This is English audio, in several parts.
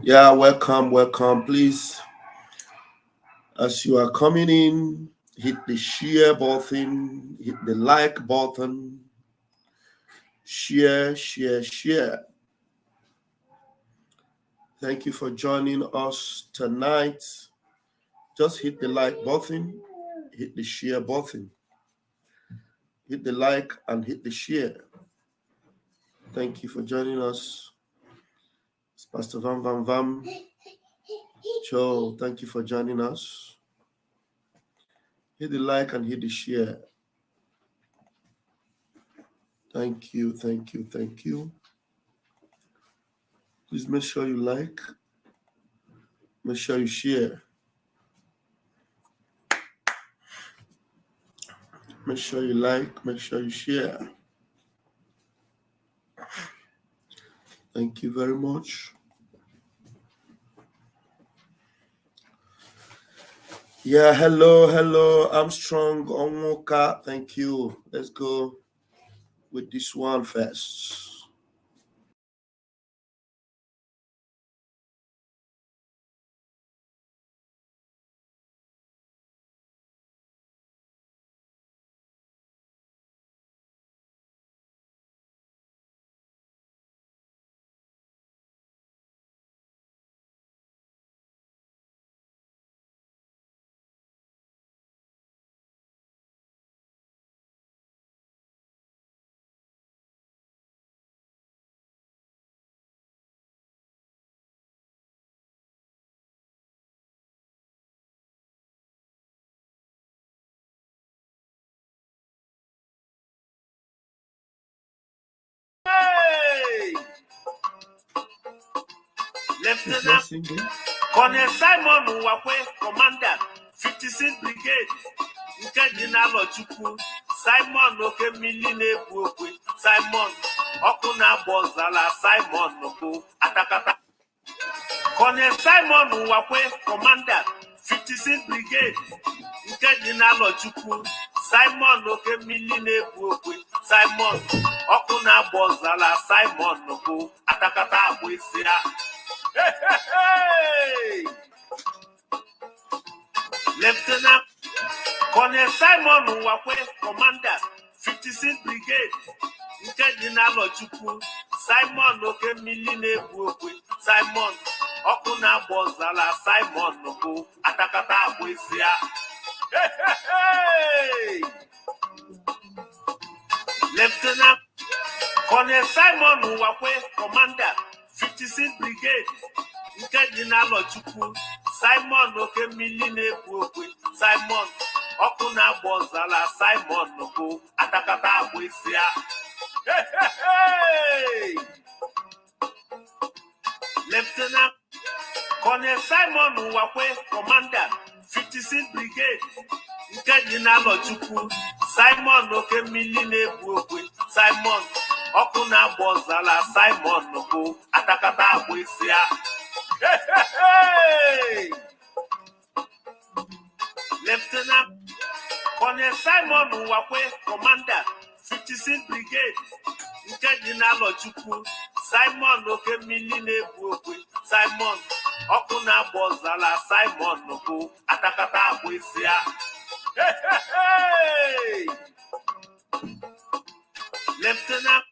Yeah, welcome, welcome. Please, as you are coming in, hit the share button, hit the like button, share, share, share. Thank you for joining us tonight. Just hit the like button, hit the share button, hit the like and hit the share. Thank you for joining us. It's Pastor Vam Vam Vam. Joe, thank you for joining us. Hit the like and hit the share. Thank you, thank you, thank you. Please make sure you like, make sure you share. Make sure you like, make sure you share. Thank you very much. Yeah, hello, Armstrong Onwoka. Thank you. Let's go with this one first. Hey! Lieutenant Colonel Simon Wakwe, Commander, 56th Brigade, Nkejinalo Chukwu, Simon Okemili na-ebu okwe, Simon Okunabozala, Simon Oko, Atakata. Colonel Simon Wakwe, Commander, 56th Brigade, Nkejinalo Chukwu, Simon Okemili na-ebu okwe, Simon Okunabozala, Simon Oko, Atakata Abwesia. Hey! Lieutenant Colonel Simon Wakwe, Commander, 56th Brigade, Nkejinalo Chukwu, Simon Okemili na-ebu okwe, Simon Okunabozala, Simon Oko, Atakata Abwesia. Hey! Lieutenant Colonel Simon Wakwe, Commander, 56th Brigade, Nkejinalo Chukwu, Simon Okemili na-ebu okwe, Simon Okunabozala, Simon Oko, Atakata Abwesia. Hey! Lieutenant Colonel Simon Wakwe, Commander, 56th Brigade, Nkejinalo Chukwu, Simon Okemili na-ebu okwe, Simon Okunabozala, Simon Oko, Atakata Abwesia. Hey! Lieutenant Colonel Simon Wakwe, Commander, 56th Brigade, Nkejinalo Chukwu, Simon Okemili na-ebu okwe, Simon Okunabozala, Simon Oko, Atakata Abwesia. Hey! Lieutenant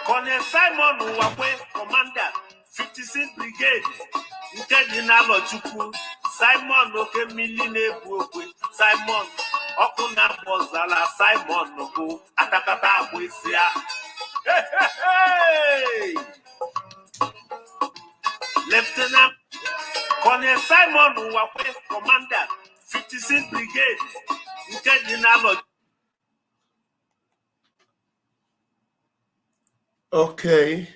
Colonel Simon Wakwe, Commander, 56th Brigade, Nkejinalo Chukwu, Simon Okemili na-ebu okwe, Simon Okunabozala, Simon Oko, Atakata Abwesia. Hey! Lieutenant Colonel Simon Wakwe, Commander, 56th Brigade, Nkejinalo. Okay,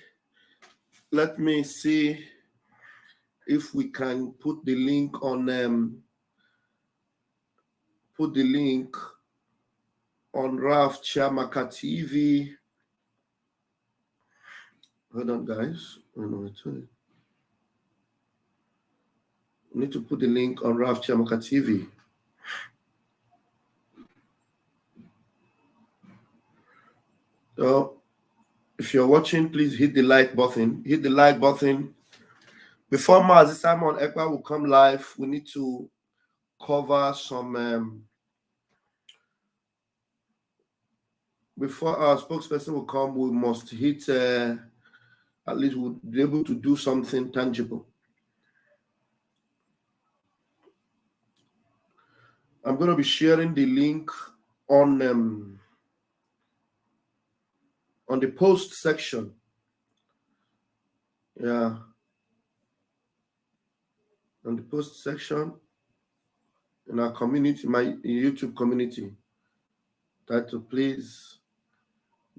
let me see if we can put the link on Raf Chamaka TV. Hold on, guys. We need to put the link on Raf Chamaka TV. So if you're watching, please hit the like button. Hit the like button. Before Mazi Simon Ekpa will come live, we need to cover some. Before our spokesperson will come, we must hit. At least we'll be able to do something tangible. I'm going to be sharing the link on the post section. Yeah. On the post section in our community, my YouTube community. Title, please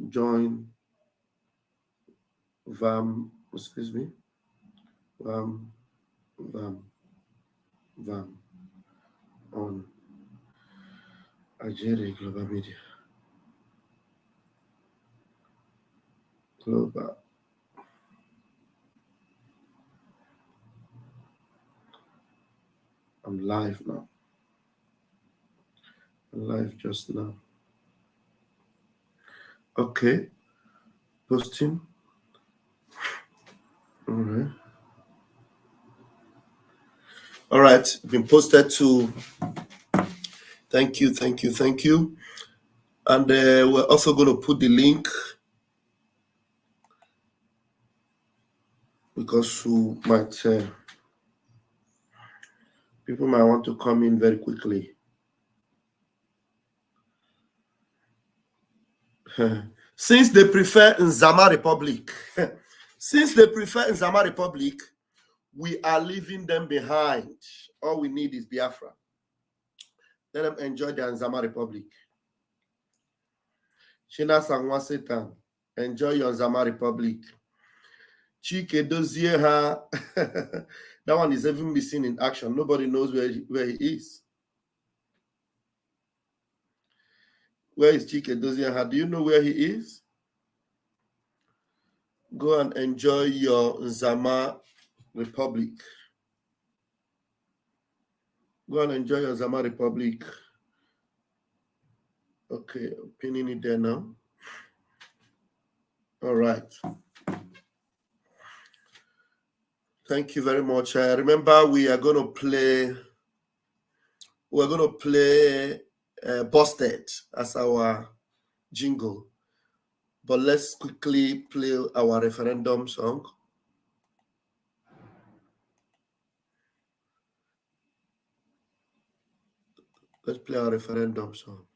join VAM, excuse me, VAM on Algeria Global Media. Global. I'm live now. I'm live just now. Okay. Posting. All right. All right. Been posted to. Thank you. And we're also going to put the link because people might want to come in very quickly. Since they prefer Nzama Republic, we are leaving them behind. All we need is Biafra. Let them enjoy the Nzama Republic. Shina Sangwa Satan, enjoy your Nzama Republic. Chike Dozie ha. That one is even missing in action. Nobody knows where he is. Where is Chike Dozie ha? Do you know where he is? Go and enjoy your Nzama Republic. Go and enjoy your Nzama Republic. Okay, pinning it there now. All right. Thank you very much. Remember, we're going to play Busted as our jingle. But let's quickly play our referendum song. Let's play our referendum song.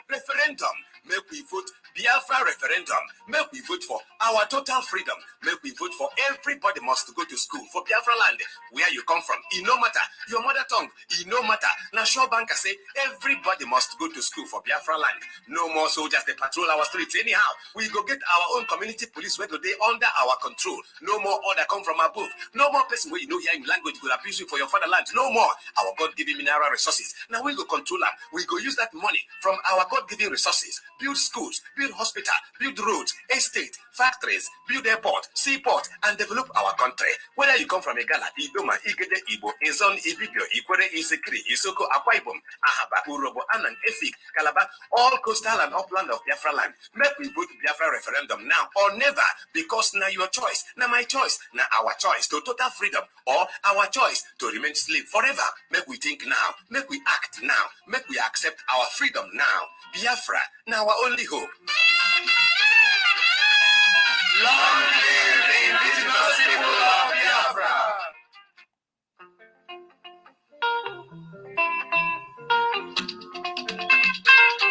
Referendum, make we vote Biafra referendum, make we vote for our total freedom, make we vote for everybody must go to school for Biafra land, where you come from, it no matter, your mother tongue, it no matter. Now sure banker say everybody must go to school for Biafra land. No more soldiers, they patrol our streets anyhow. We go get our own community police where they under our control. No more order come from above. No more person where you know here in language could abuse you for your fatherland. No more. Our God-given mineral resources. Now we go control them. We go use that money from our God-given resources. Build schools, build hospital, build roads, estate, factories, build airport, seaport, and develop our country. Whether you come from Igala, Idoma, Igede, Ibo, Izon, Ibibio, Ikwere, Isekri, Isoko, Akwa Ibom, Ahaba, Urobo, Anan, Efik, Calabar, all coastal and upland of Biafra land. Make we vote Biafra referendum now or never, because now your choice, now my choice, now our choice to total freedom, or our choice to remain slave forever. Make we think now, make we act now, make we accept our freedom now. Biafra, now our only hope. Long live the indigenous people of Biafra.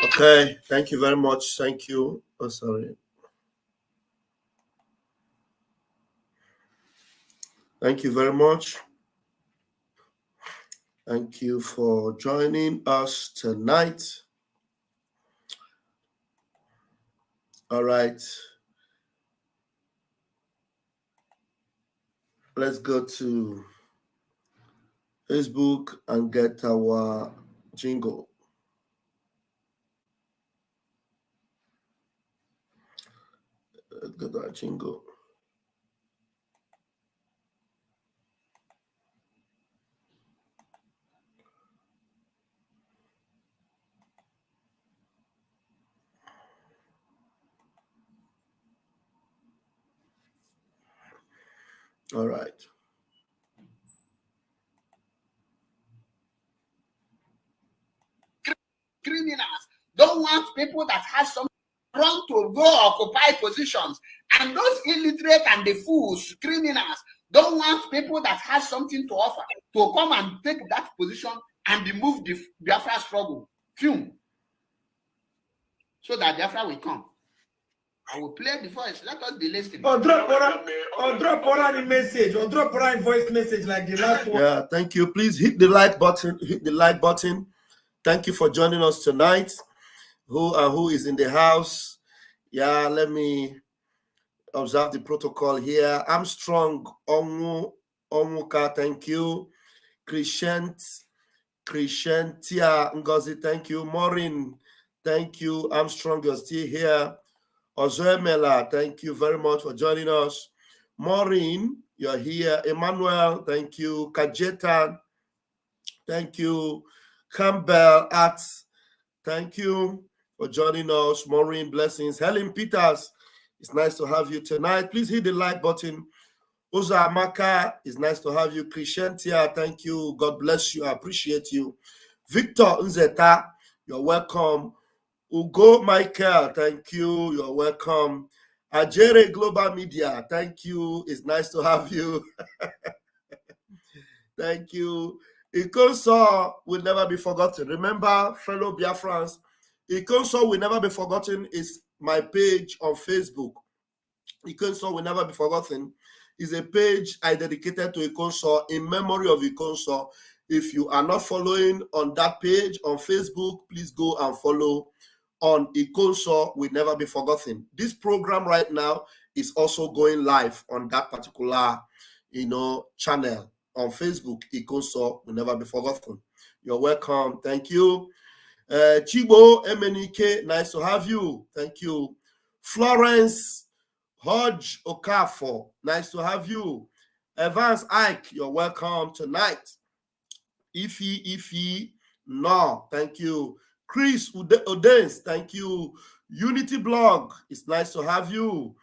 Okay, thank you very much. Thank you. Oh, sorry. Thank you very much. Thank you for joining us tonight. All right. Let's go to Facebook and get our jingle. Let's get our jingle. All right. Criminals don't want people that have some wrong to go occupy positions, and those illiterate and the fools, criminals, don't want people that have something to offer to come and take that position and remove the Biafra struggle film, so that Biafra will come. I will play the voice. Let us be listening. Or drop a message, or drop a voice message like the last one. Yeah, thank you. Please hit the like button. Hit the like button. Thank you for joining us tonight. Who is in the house? Yeah, let me observe the protocol here. Armstrong Onwuka, thank you. Crescentia Ngozi, thank you. Maureen, thank you. Armstrong, you're still here. Ozoemela, thank you very much for joining us. Maureen, you're here. Emmanuel, thank you. Kajeta, thank you. Campbell Arts, thank you for joining us. Maureen, blessings. Helen Peters, it's nice to have you tonight. Please hit the like button. Oza Amaka, it's nice to have you. Crescentia, thank you. God bless you. I appreciate you. Victor Nzeta, you're welcome. Ugo Michael, thank you. You're welcome. Ajere Global Media, thank you. It's nice to have you. Thank you. Ikonso will never be forgotten. Remember, fellow Biafrans, Ikonso will never be forgotten is my page on Facebook. Ikonso will never be forgotten is a page I dedicated to Ikonso in memory of Ikonso. If you are not following on that page on Facebook, please go and follow on Ikonso will never be forgotten. This program right now is also going live on that particular, channel on Facebook. Ikonso will never be forgotten. You're welcome. Thank you. Chibo MNK, nice to have you. Thank you. Florence Hodge Okafor, nice to have you. Evans Ike, you're welcome tonight. Ify, no, thank you. Chris Odens, thank you. Unity Blog, it's nice to have you.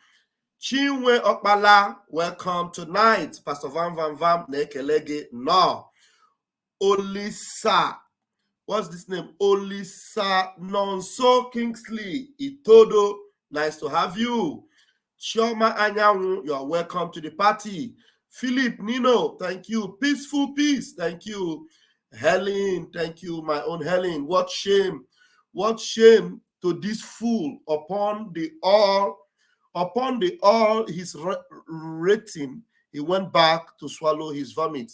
Chinwe Okpala, welcome tonight. Pastor Van Nekelege, no. Olisa, what's this name? Olisa Nonso Kingsley Itodo, nice to have you. Chioma Anyanwu, you are welcome to the party. Philip Nino, thank you. Peaceful Peace, thank you. Helen, thank you, my own Helen. What shame to this fool upon the all his rating, he went back to swallow his vomit.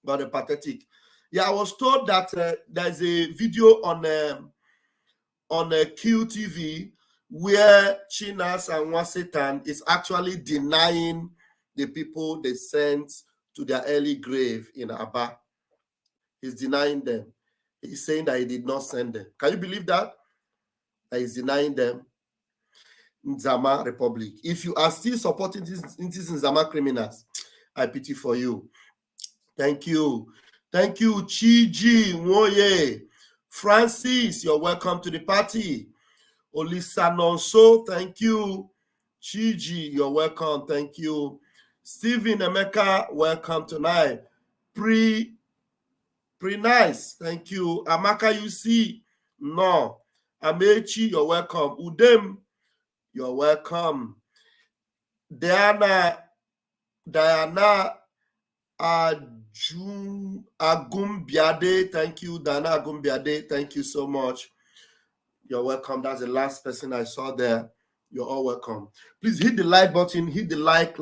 But a pathetic. Yeah, I was told that there's a video on QTV where Chinas and Wasatan is actually denying the people they sent to their early grave in Aba. He's denying them. He's saying that he did not send them. Can you believe that? That he's denying them. Nzama Republic. If you are still supporting these Nzama criminals, I pity for you. Thank you. Thank you, Chiji Nwoye. Francis, you're welcome to the party. Olisa Nonso, thank you. Chiji, you're welcome. Thank you. Stephen Emeka, welcome tonight. Pre nice, thank you. Amaka, you see, no. Amechi, you're welcome. Udem, you're welcome. Diana Agumbiade, thank you. Diana Agumbiade, thank you so much. You're welcome. That's the last person I saw there. You're all welcome. Please hit the like button, hit the like,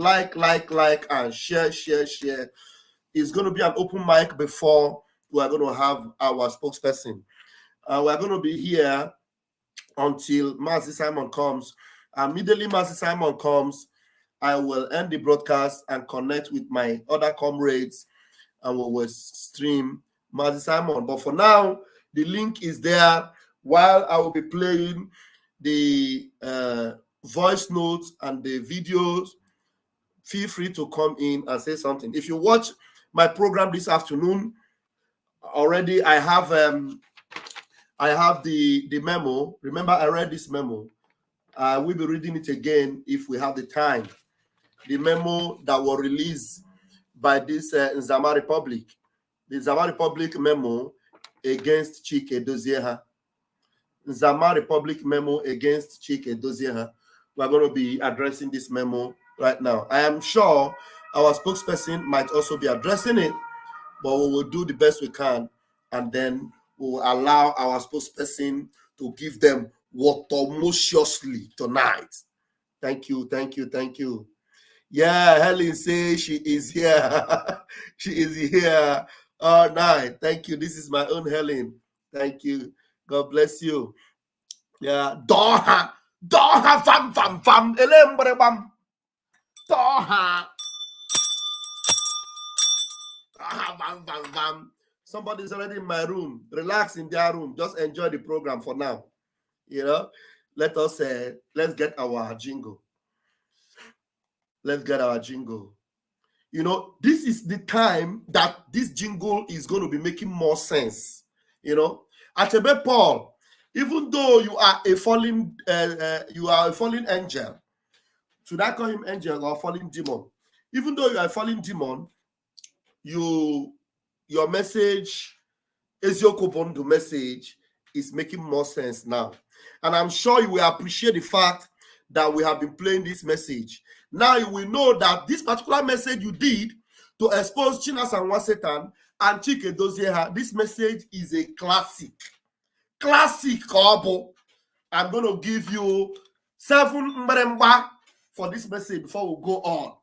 and share. It's going to be an open mic before we're going to have our spokesperson. We're going to be here until Mazi Simon comes. Immediately Mazi Simon comes, I will end the broadcast and connect with my other comrades, and we will stream Mazi Simon. But for now, the link is there. While I will be playing the voice notes and the videos, feel free to come in and say something. If you watch my program this afternoon, already I have the memo. Remember, I read this memo. We'll be reading it again if we have the time. The memo that was released by this Nzama Republic, the Nzama Republic memo against Chike Dozieha. Nzama Republic memo against Chike Dozieha. We're going to be addressing this memo right now. I am sure our spokesperson might also be addressing it, but we will do the best we can, and then we will allow our spokesperson to give them watermociously tonight. Thank you, thank you, thank you. Yeah, Helen says she is here. She is here all night. Thank you. This is my own Helen. Thank you. God bless you. Yeah, Doha, fam, elembre bam, Doha, bam. Somebody's already in my room. Relax in their room. Just enjoy the program for now. You know, let's get our jingle. Let's get our jingle. You know, this is the time that this jingle is going to be making more sense. You know, Achebe Paul, even though you are a fallen angel, should I call him angel or fallen demon? Even though you are a fallen demon, your message, Eziokwu Bondu message, is making more sense now. And I'm sure you will appreciate the fact that we have been playing this message. Now you will know that this particular message you did to expose Chinasanwa Satan and Chike Dozieha, this message is a classic. Classic, Kobo. I'm going to give you 7 mbremba for this message before we go on.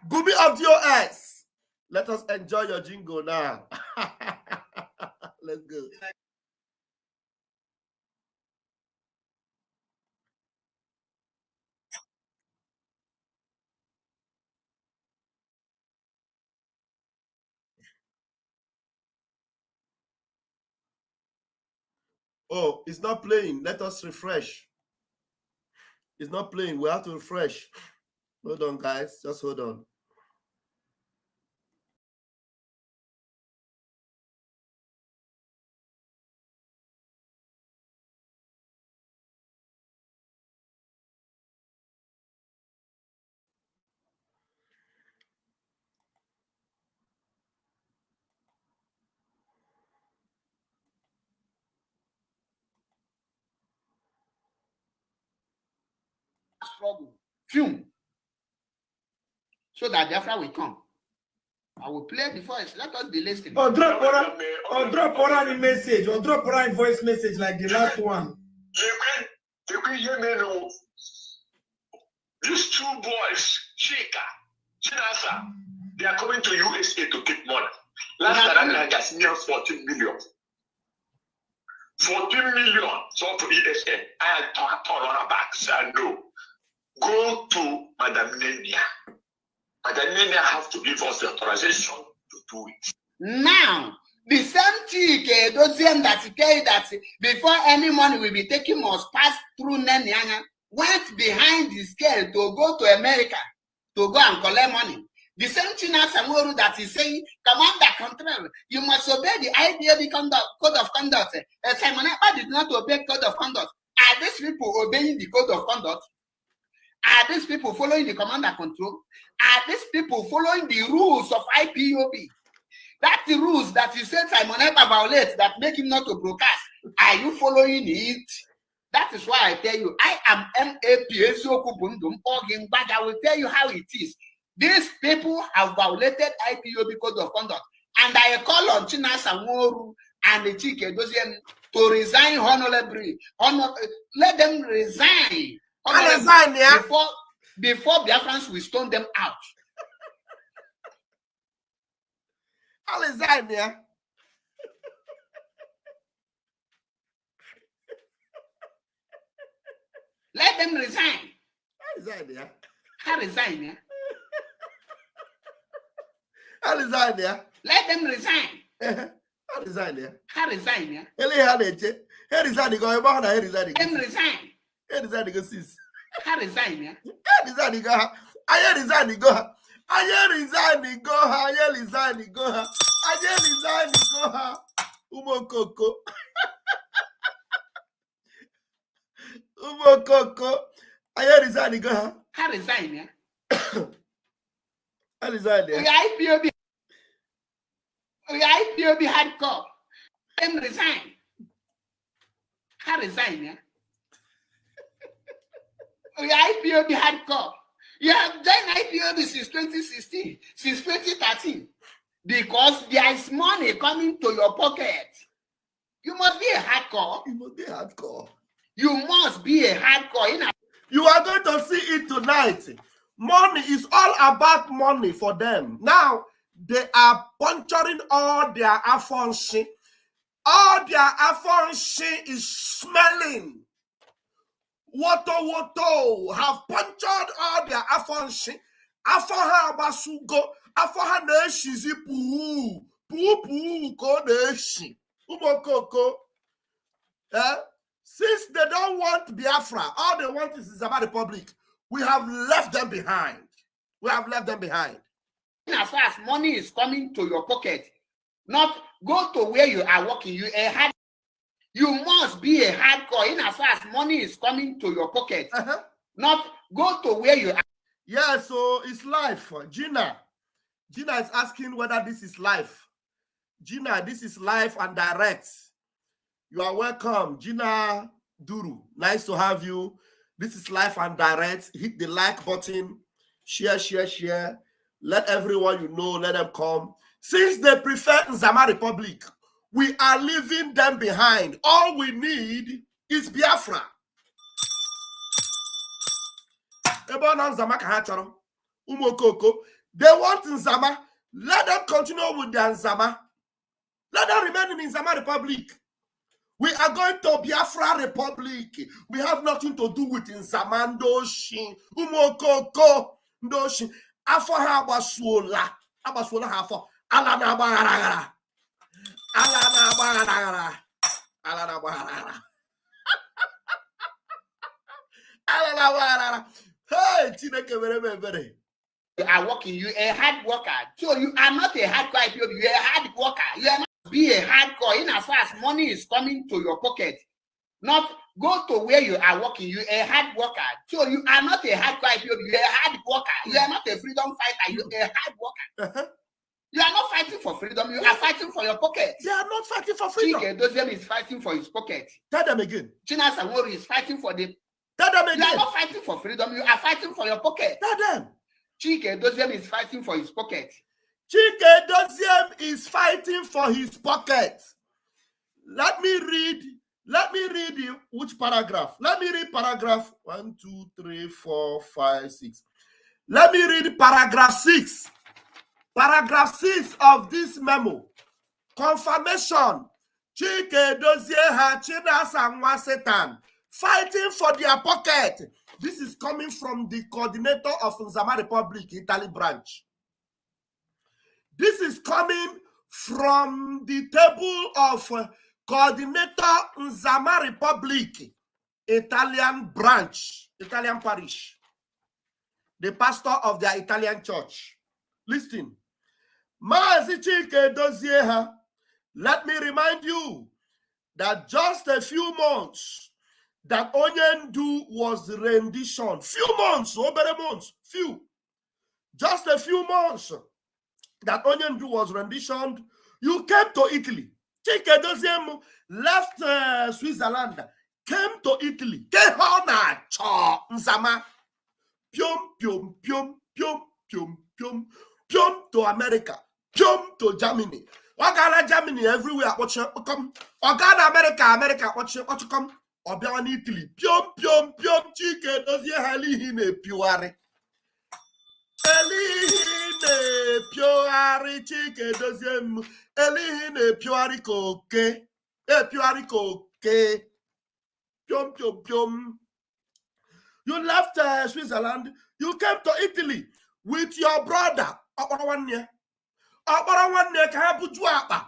Gooby up to your ass. Let us enjoy your jingle now. Let's go. Oh, it's not playing. Let us refresh. It's not playing. We have to refresh. Hold on, guys. Just hold on. Struggle. Fume. So that Biafra will come. I will play the voice. Let us be listening. Or drop a message, or drop a voice message like the last one. These 2 boys, Chika, Chinasa, they are coming to USA to keep money. Last time I got near 14 million. 14 million. So to ESA, I talk on back. Say no. Go to Madam Nenia. Madam Nenia have to give us the authorization to do it. Now, the same Chike Dozieha that before any money will be taken must pass through Nenia, went behind the scale to go to America to go and collect money. The same Chinasanwa that is saying, Commander Control, you must obey the IDOB code of conduct. Simon Ekpa did not obey code of conduct. Are these people obeying the code of conduct? Are these people following the command and control? Are these people following the rules of IPOB? That's the rules that you said Simon Ekpa violates that make him not to broadcast. Are you following it? That is why I tell you, I am MAP Eziokwu Bundum Ogin, but I will tell you how it is. These people have violated IPOB code of conduct, and I call on Chinasanwa and the Chike Dozieha to resign honorably. Let them resign. Resign, yeah. Before Biafrans will stone them out. I'll resign, yeah. Let them resign. Resign, yeah. How resign, yeah? I resign, yeah. Let them resign. I resign, yeah. How resign, yeah? He resign, go. He resign, Let them resign. He resign, go. Sis. How resign, yeah? He resign, go. I resign, go. I resign, go. I resign, go. I resign, go. Umokoko. Umokoko. I resign, go. How resign, yeah? I resign, yeah. We IPOB hardcore. Let them resign. How resign, yeah? We IPOB hardcore. You have done IPOB since 2016, since 2013. Because there is money coming to your pocket. You must be a hardcore. You must be hardcore. You must be a hardcore. You are going to see it tonight. Money is all about money for them. Now, they are puncturing all their affonshi. All their affonshi is smelling. Woto have punctured all their affonshi. Afoha basugo. Afoha neshizi puu. Puu ko neshi. Umokoko. Since they don't want Biafra, all they want is Nzama Republic. We have left them behind. We have left them behind. As far as money is coming to your pocket, not go to where you are working. You must be a hardcore. In as far as money is coming to your pocket, not go to where you are. Yeah, so it's life. Gina is asking whether this is life. Gina, this is live and direct. You are welcome, Gina Duru. Nice to have you. This is live and direct. Hit the like button. Share. Let everyone you know, let them come. Since they prefer Nzama Republic, we are leaving them behind. All we need is Biafra. They want Nzama. Let them continue with their Nzama. Let them remain in Nzama Republic. We are going to Biafra Republic. We have nothing to do with Nzama Ndoshi. Umokoko Ndoshi. Afo ha abasuola. Abasuola ha afo. Ala na bagara. Ala na bagara. Ala na bagara. Ala na bagara. Hey, Chineke very. You are working. You are a hard worker. So you are not a hardcore. You are a hard worker. You are not be a hardcore. In as far as money is coming to your pocket, not go to where you are working. You are a hard worker. So you are not a hardcore. You are a hard worker. You are not a freedom fighter. You are a hard worker. You are not fighting for freedom. You are fighting for your pocket. They are not fighting for freedom. Chike Doziem is fighting for his pocket. Tell them again. China Samori is fighting for the. Tell them again. You are not fighting for freedom. You are fighting for your pocket. Tell them. Chike Doziem is fighting for his pocket. Chike Doziem is fighting for his pocket. Let me read which paragraph. Let me read paragraph 1, 2, 3, 4, 5, 6. Let me read paragraph 6. Paragraph 6 of this memo. Confirmation. Chike Doziem Hachinas and Satan fighting for their pocket. This is coming from the coordinator of Nzama Republic, Italy branch. This is coming from the table of coordinator Nzama Republic, Italian branch, Italian parish, the pastor of their Italian church. Listen. Mazi Chike Doziem, let me remind you that just a few months that Onyendu was rendition. Few months, few. Just a few months that Onyendu was renditioned, you came to Italy. Chike Doziem left Switzerland, came to Italy. Kehona cha Nzama. Pium to America. Pium to Germany. Ogana Germany everywhere. Ogana America. What you come? Obiawan Italy. Pium. Chike Doziem Halihine Piwari. Elihine Piwari Chike Doziem. Elihine Piwari koke. Piwari koke. Pium. You left Switzerland. You came to Italy with your brother. Akpara nwanne ka ha buju akpa.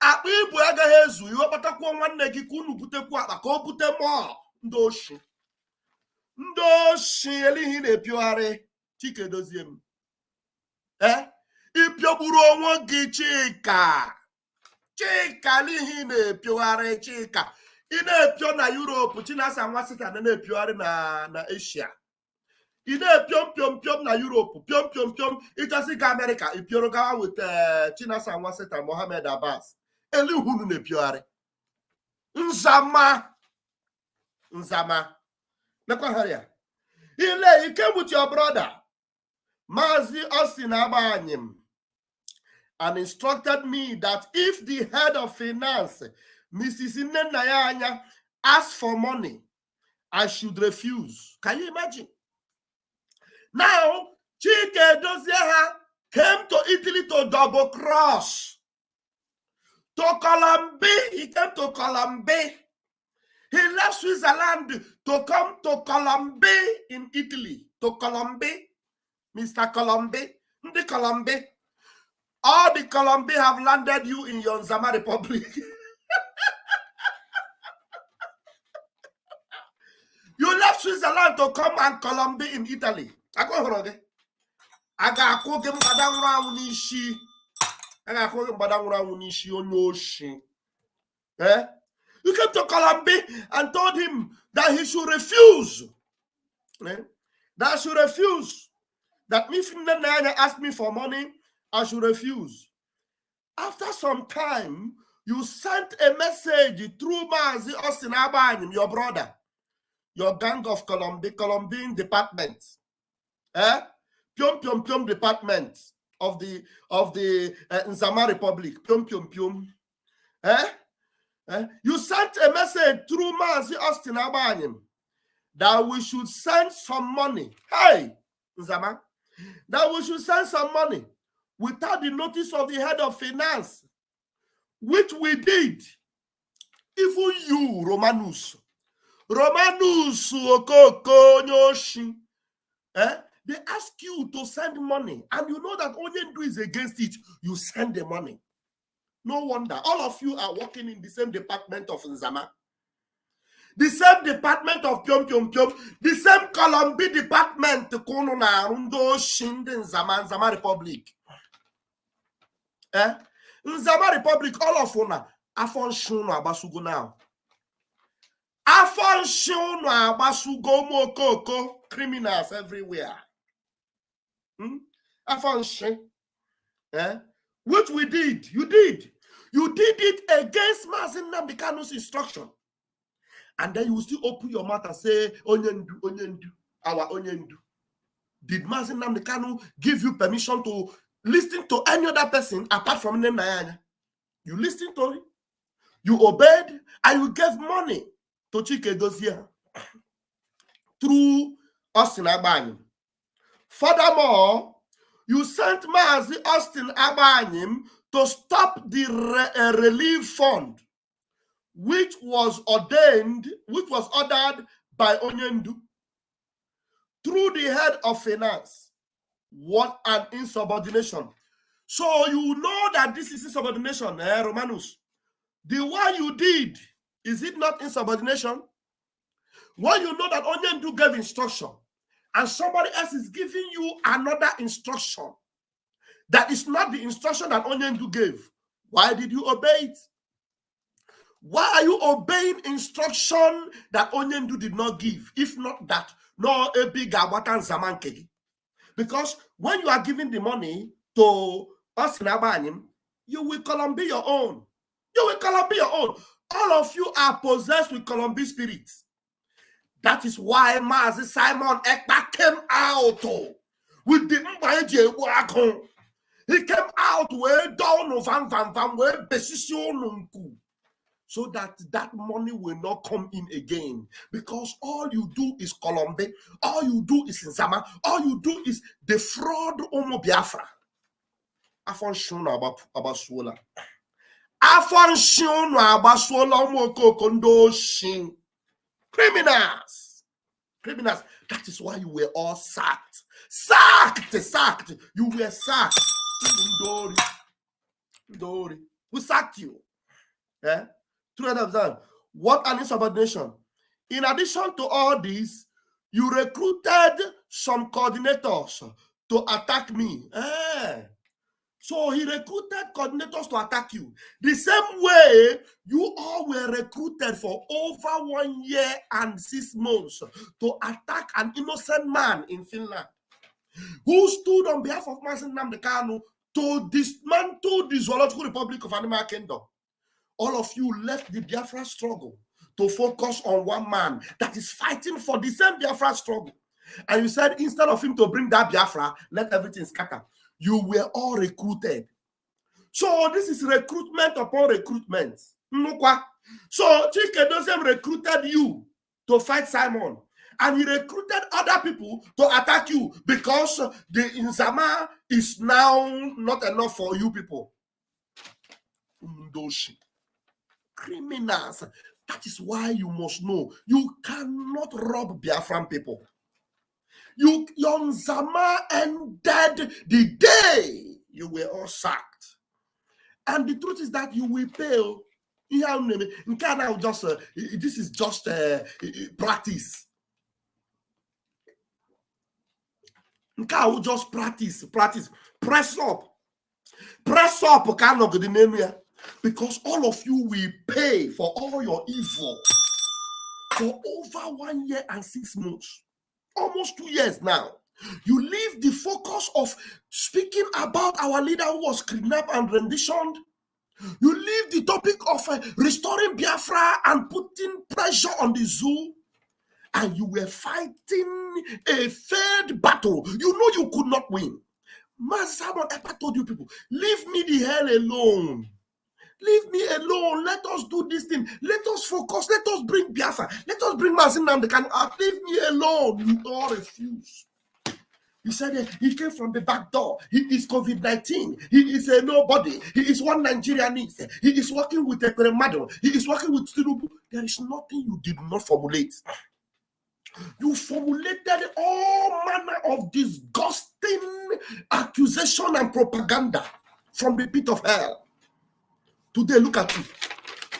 Akpa ibu agaghị ezu iwe kpatakwa nwanne gị ka unu butekwu akpa ka o bute mmụọ ndị oshi. Ndị oshi elihi na-epiogharị Chikedozie m. Ipiọgburu onwe gị Chika. Chika n'ihi na-epiogharị Chika. Ị na-epio na Europe, Chinasa nwa sita na-epiogharị na Asia. Ị na-epiom piom piom na Europe, piom piom piom ịchọsị ga America, ipioro gawa with Chinasa nwa sita Mohammed Abbas. Elihunu na-epiogharị. Nzama. Nekwaharia. Ile, you came with your brother, Mazi Austin Abanyim, and instructed me that if the head of finance, Mrs. Nayanya, asked for money, I should refuse. Can you imagine? Now, Chikedozie came to Italy to double cross. To Colombia, he came to Colombia. He left Switzerland to come to Colombia in Italy. To Colombia, Mr. Colombia, the Colombia. All the Colombia have landed you in your Nzama Republic. You left Switzerland to come and Colombia in Italy. I got cooking Madame Raunishi. You came to Colombia and told him that he should refuse. That I should refuse. That if Nanya asked me for money, I should refuse. After some time, you sent a message through Mazi Austin Abanim, your brother, your gang of Colombian department. Pium Pium Pium department of the Nzama Republic. Pium Pium Pium. You sent a message through Mazi Austin Abanim that we should send some money. Hey, Nzama, that we should send some money without the notice of the head of finance, which we did. Even you, Romanus Okoko Nyoshi, they ask you to send money, and you know that Onyendu is against it. You send the money. No wonder. All of you are working in the same department of Nzama. The same department of Piom Piom Piom. The same Colombia department. Nzama Republic. Nzama Republic, all of you now. Afon Shuno Abasugo now. Afon Shuno Abasugo Mokoko. Criminals everywhere. Afon Shuno. Which we did. You did. You did it against Mazin Nambikanu's instruction. And then you will still open your mouth and say, Onyendu, our Onyendu. Did Mazin Nambikanu give you permission to listen to any other person apart from Nayanya? You listened to him, you obeyed, and you gave money to Chikedozie through Austin Abanyim. Furthermore, you sent Mazi Austin Abanyim to stop the relief fund, which was ordered by Onyendu through the head of finance. What an insubordination. So you know that this is insubordination, Romanus. The one you did, is it not insubordination? When you know that Onyendu gave instruction, and somebody else is giving you another instruction that is not the instruction that Onyendu gave, why did you obey it? Why are you obeying instruction that Onyendu did not give? If not that, no a big Abatan Zamankegi. Because when you are giving the money to us in Abanim, you will Colombia your own. You will Colombia your own. All of you are possessed with Colombia spirits. That is why Mazi Simon Ekpa came out with the Mbaye. He came out where down van where decision, so that that money will not come in again. Because all you do is Colombia, all you do is Nzama, all you do is defraud Omo Biafra. Afon shuna about swola. Afon shuna about swola Omo Kokondo Shin. Criminals. That is why you were all sacked. Sacked. You were sacked. Who sacked you? Yeah? What an insubordination. In addition to all this, you recruited some coordinators to attack me. So he recruited coordinators to attack you. The same way you all were recruited for over 1 year and 6 months to attack an innocent man in Finland who stood on behalf of Mazen Nnamdi Kanu to dismantle the Zoological Republic of Animal Kingdom. All of you left the Biafra struggle to focus on one man that is fighting for the same Biafra struggle. And you said instead of him to bring that Biafra, let everything scatter. You were all recruited. So this is recruitment upon recruitment. So Chike Doziem recruited you to fight Simon. And he recruited other people to attack you because the Nzama is now not enough for you people. Criminals. That is why you must know you cannot rob Biafran people. Your Nzama ended the day you were all sacked. And the truth is that you will pay. This is just practice. Just practice. Press up. Because all of you will pay for all your evil for over 1 year and 6 months. Almost 2 years now. You leave the focus of speaking about our leader who was kidnapped and renditioned. You leave the topic of restoring Biafra and putting pressure on the zoo. And you were fighting a third battle. You know you could not win. Master ever told you people, leave me the hell alone. Leave me alone. Let us do this thing. Let us focus. Let us bring Biafra. Let us bring Mazen Nnamdi Kanu. Leave me alone. You all refuse. He said he came from the back door. He is COVID-19. He is a nobody. He is one Nigerianese. He is working with a Peremado. He is working with Tinubu. There is nothing you did not formulate. You formulated all manner of disgusting accusation and propaganda from the pit of hell. Today, look at you.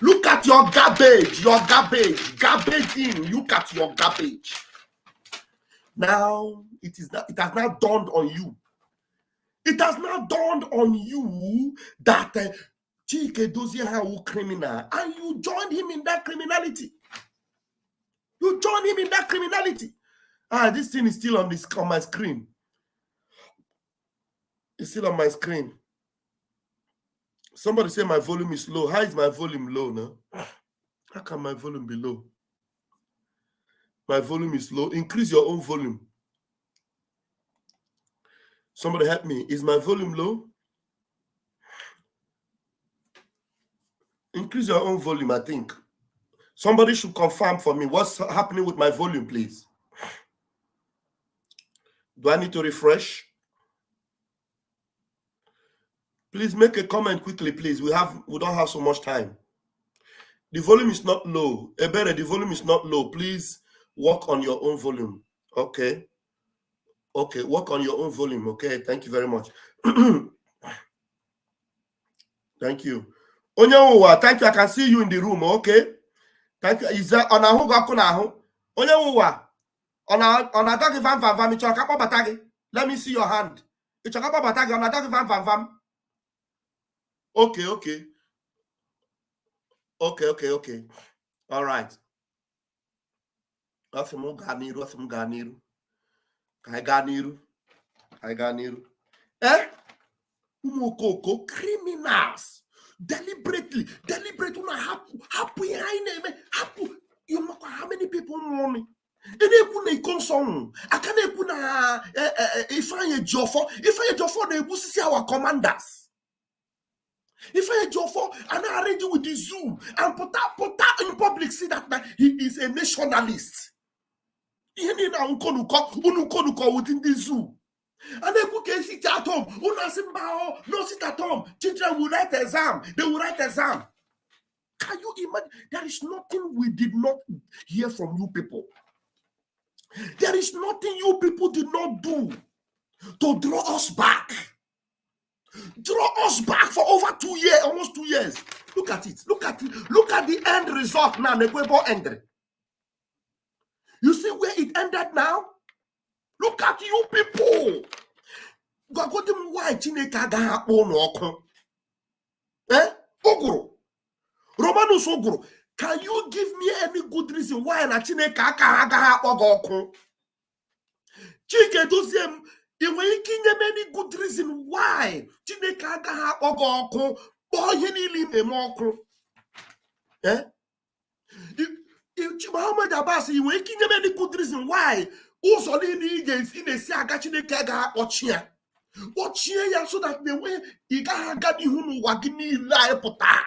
Look at your garbage. Garbage in. Look at your garbage. Now, it has now dawned on you. It has now dawned on you that Chike Doziem is a criminal, and you joined him in that criminality. This thing is still on my screen. It's still on my screen. Somebody say my volume is low. How is my volume low now? How can my volume be low? My volume is low. Increase your own volume. Somebody help me. Is my volume low? Increase your own volume, I think. Somebody should confirm for me what's happening with my volume, please. Do I need to refresh? Please make a comment quickly, please. We don't have so much time. The volume is not low. Ebere, the volume is not low. Please work on your own volume. Okay. Okay, work on your own volume. Okay, thank you very much. Thank you. Onyewa, thank you. I can see you in the room. Okay. Thank you. Is that on a hoga? Onyewa, on a dog van van. Let me see your hand. It's a batagi on a dog van van. Okay. All right. I got niru. Umukoko criminals deliberately hapu you know how many people money. I can't put if I Jofo they will see our commanders. If I Jofo and I arrange with the zoo and put in public see that he is a nationalist. Unuko within the zoo. And then who can sit at home? No sit at home. Children will write exam. They will write exam. Can you imagine? There is nothing we did not hear from you people. There is nothing you people did not do to draw us back. Draw us back for over 2 years, almost 2 years. Look at it. Look at it. Look at the end result now. You see where it ended now? Look at you people. Why Oguru. Romanus Oguru. Can you give me any good reason why na Chineke aka okun? Chike doziem, you can any good reason why Chineke aka okun? Boy niile na-eme eh? Muhammad Abbas, you can any good reason why ụzọ niile ị ga-esi na-esi aga Chineke ga-akpọchi ya. Kpọchie ya so that the way ị gaghị aga n'ihu n'ụwa gị niile anyị pụta.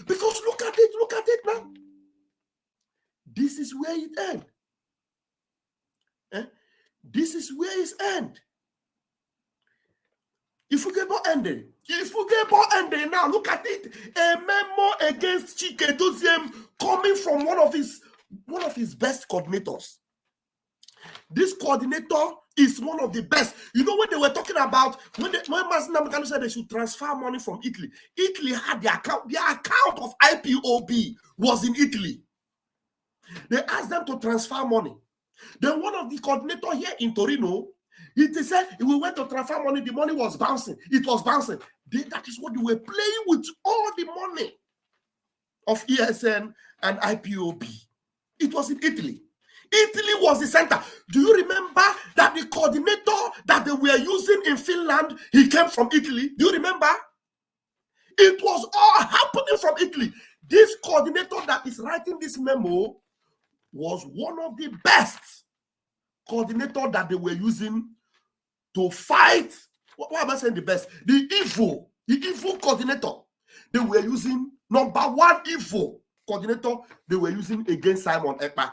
Because look at it now. This is where it ends. Eh? This is where it ends. If we get more ending now, look at it. A memo against Chike Doziem coming from one of his best coordinators. This coordinator is one of the best. You know when they were talking about when Mazinam said they should transfer money from Italy. Italy had the account of IPOB was in Italy. They asked them to transfer money. Then one of the coordinators here in Torino, he said we went to transfer money, the money was bouncing. It was bouncing. That is what they were playing with, all the money of ESN and IPOB. It was in Italy. Italy was the center. Do you remember that the coordinator that they were using in Finland, he came from Italy? Do you remember? It was all happening from Italy. This coordinator that is writing this memo was one of the best coordinator that they were using to fight. Why am I saying the best? The evil coordinator they were using, number one evil coordinator they were using against Simon Ekpa.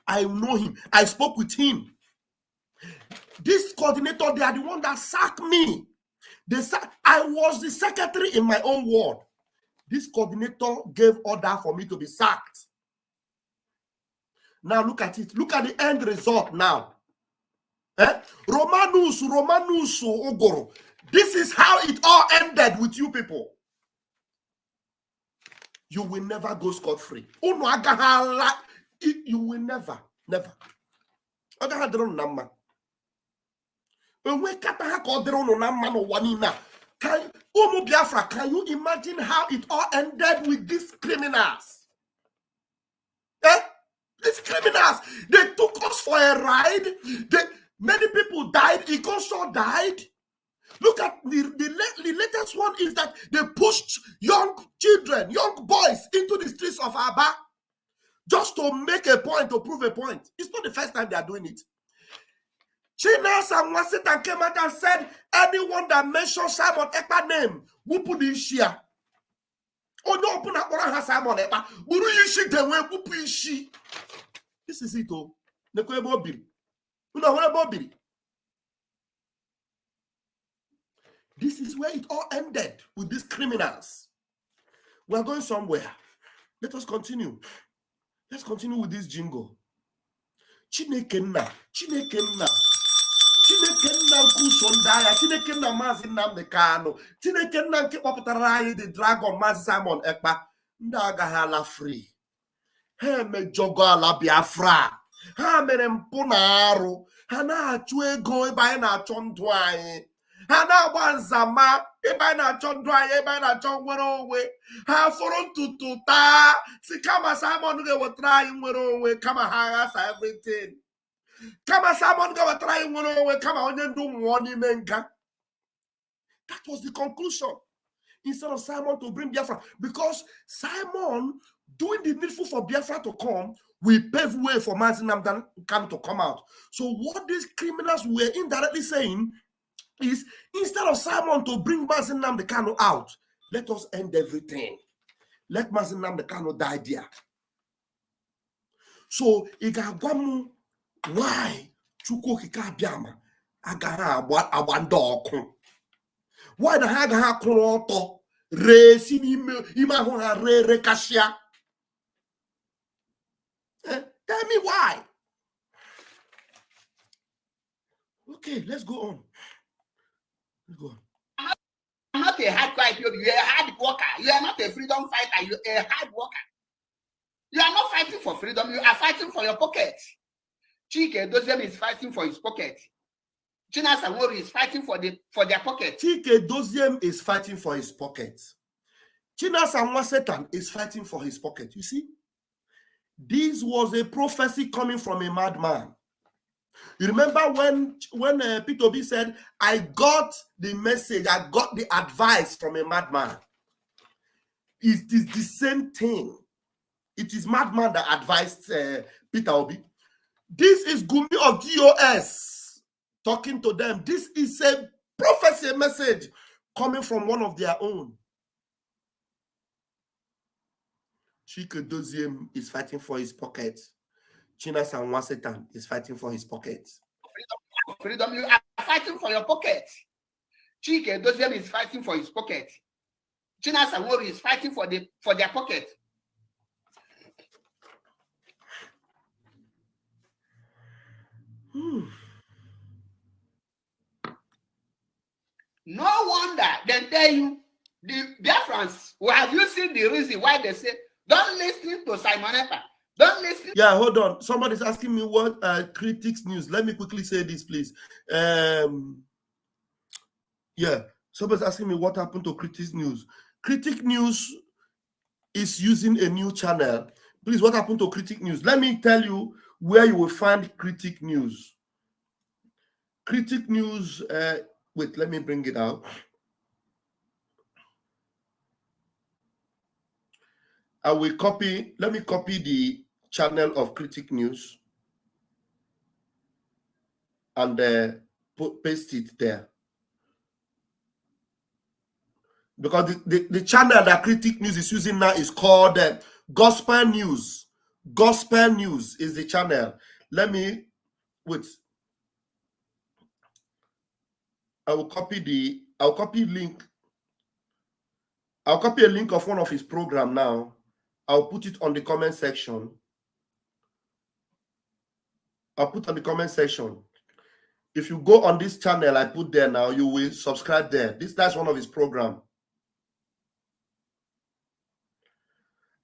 I know him. I spoke with him. This coordinator, they are the one that sacked me. I was the secretary in my own ward. This coordinator gave order for me to be sacked. Now look at it. Look at the end result now. Romanus Ogoro. This is how it all ended with you people. You will never go scot-free. You will never. Can Biafra, can you imagine how it all ended with these criminals? These criminals, they took us for a ride. Many people died. Ikoso died. Look at the latest one is that they pushed young children, young boys into the streets of Aba just to make a point, to prove a point. It's not the first time they are doing it. China Samwasitan came out and said, anyone that mentions Simon Ekpa name, who put in share. Oh no, open up one Simon Ekpa. Buru yishi dewe who ishi. This is it, oh. This is where it all ended with these criminals. We are going somewhere. Let us continue. Let's continue with this jingle. Chinekenna kusondaya, Chinekenna Mazinam the Kano, Chinekenna Kipapatarai, the dragon Maz Simon Ekpa, Ndagahala free. He me jogo la Biafra. Ha merem punaru. Hana chwe go eba na chondwaye. Hana Nzama eba na chondwaye eba na chongwerowe. Ha foron tututa. Si kama Simon ge wa try werowe kama ha everything. Kama Simon ge wa try werowe kama onye ndu mwoni menga. That was the conclusion. Instead of Simon to bring Biafra, because Simon doing the needful for Biafra to come, we pave way for Mazinam Kanu to come out. So what these criminals were indirectly saying is, instead of Simon to bring Mazinam Kanu out, let us end everything. Let Mazinam Kanu die there. So igagwamu why chuko kika biama agara abandoko. Why the ha kroto re sini ima ho ha re kashia? Tell me why. Okay, let's go on. Let's go on. I'm not a hardcore IPOB. You're a hard worker. You are not a freedom fighter. You're a hard worker. You are not fighting for freedom. You are fighting for your pocket. Chike Doziem is fighting for his pocket. China Sanwo is fighting for their pocket. Chike Doziem is fighting for his pocket. China Sanwo Satan is fighting for his pocket. You see, this was a prophecy coming from a madman. You remember when Peter Obi said, I got the message, I got the advice from a madman. It is the same thing. It is madman that advised Peter Obi. This is Gumi of GOS talking to them. This is a prophecy, a message coming from one of their own. Chike Doziem is fighting for his pocket. China Sanwo Satan is fighting for his pocket. Freedom, you are fighting for your pocket. Chike Doziem is fighting for his pocket. China Sanwo is fighting for their pocket. No wonder they tell you, the Biafrans, well, have you seen the reason why they say, don't listen to Simon Ekpa? Don't listen. Yeah, hold on. Somebody's asking me what critics news. Let me quickly say this, please. Yeah, somebody's asking me what happened to critics news. Critic news is using a new channel. Please, what happened to critic news? Let me tell you where you will find critic news. Critic news, wait, let me bring it out. I will copy, let me copy the channel of critic news and paste it there. Because the channel that critic news is using now is called Gospel News. Gospel News is the channel. Let me, wait. I'll copy link. I'll copy a link of one of his program now. I'll put it on the comment section. I'll put on the comment section. If you go on this channel I put there now, you will subscribe there. That's one of his program.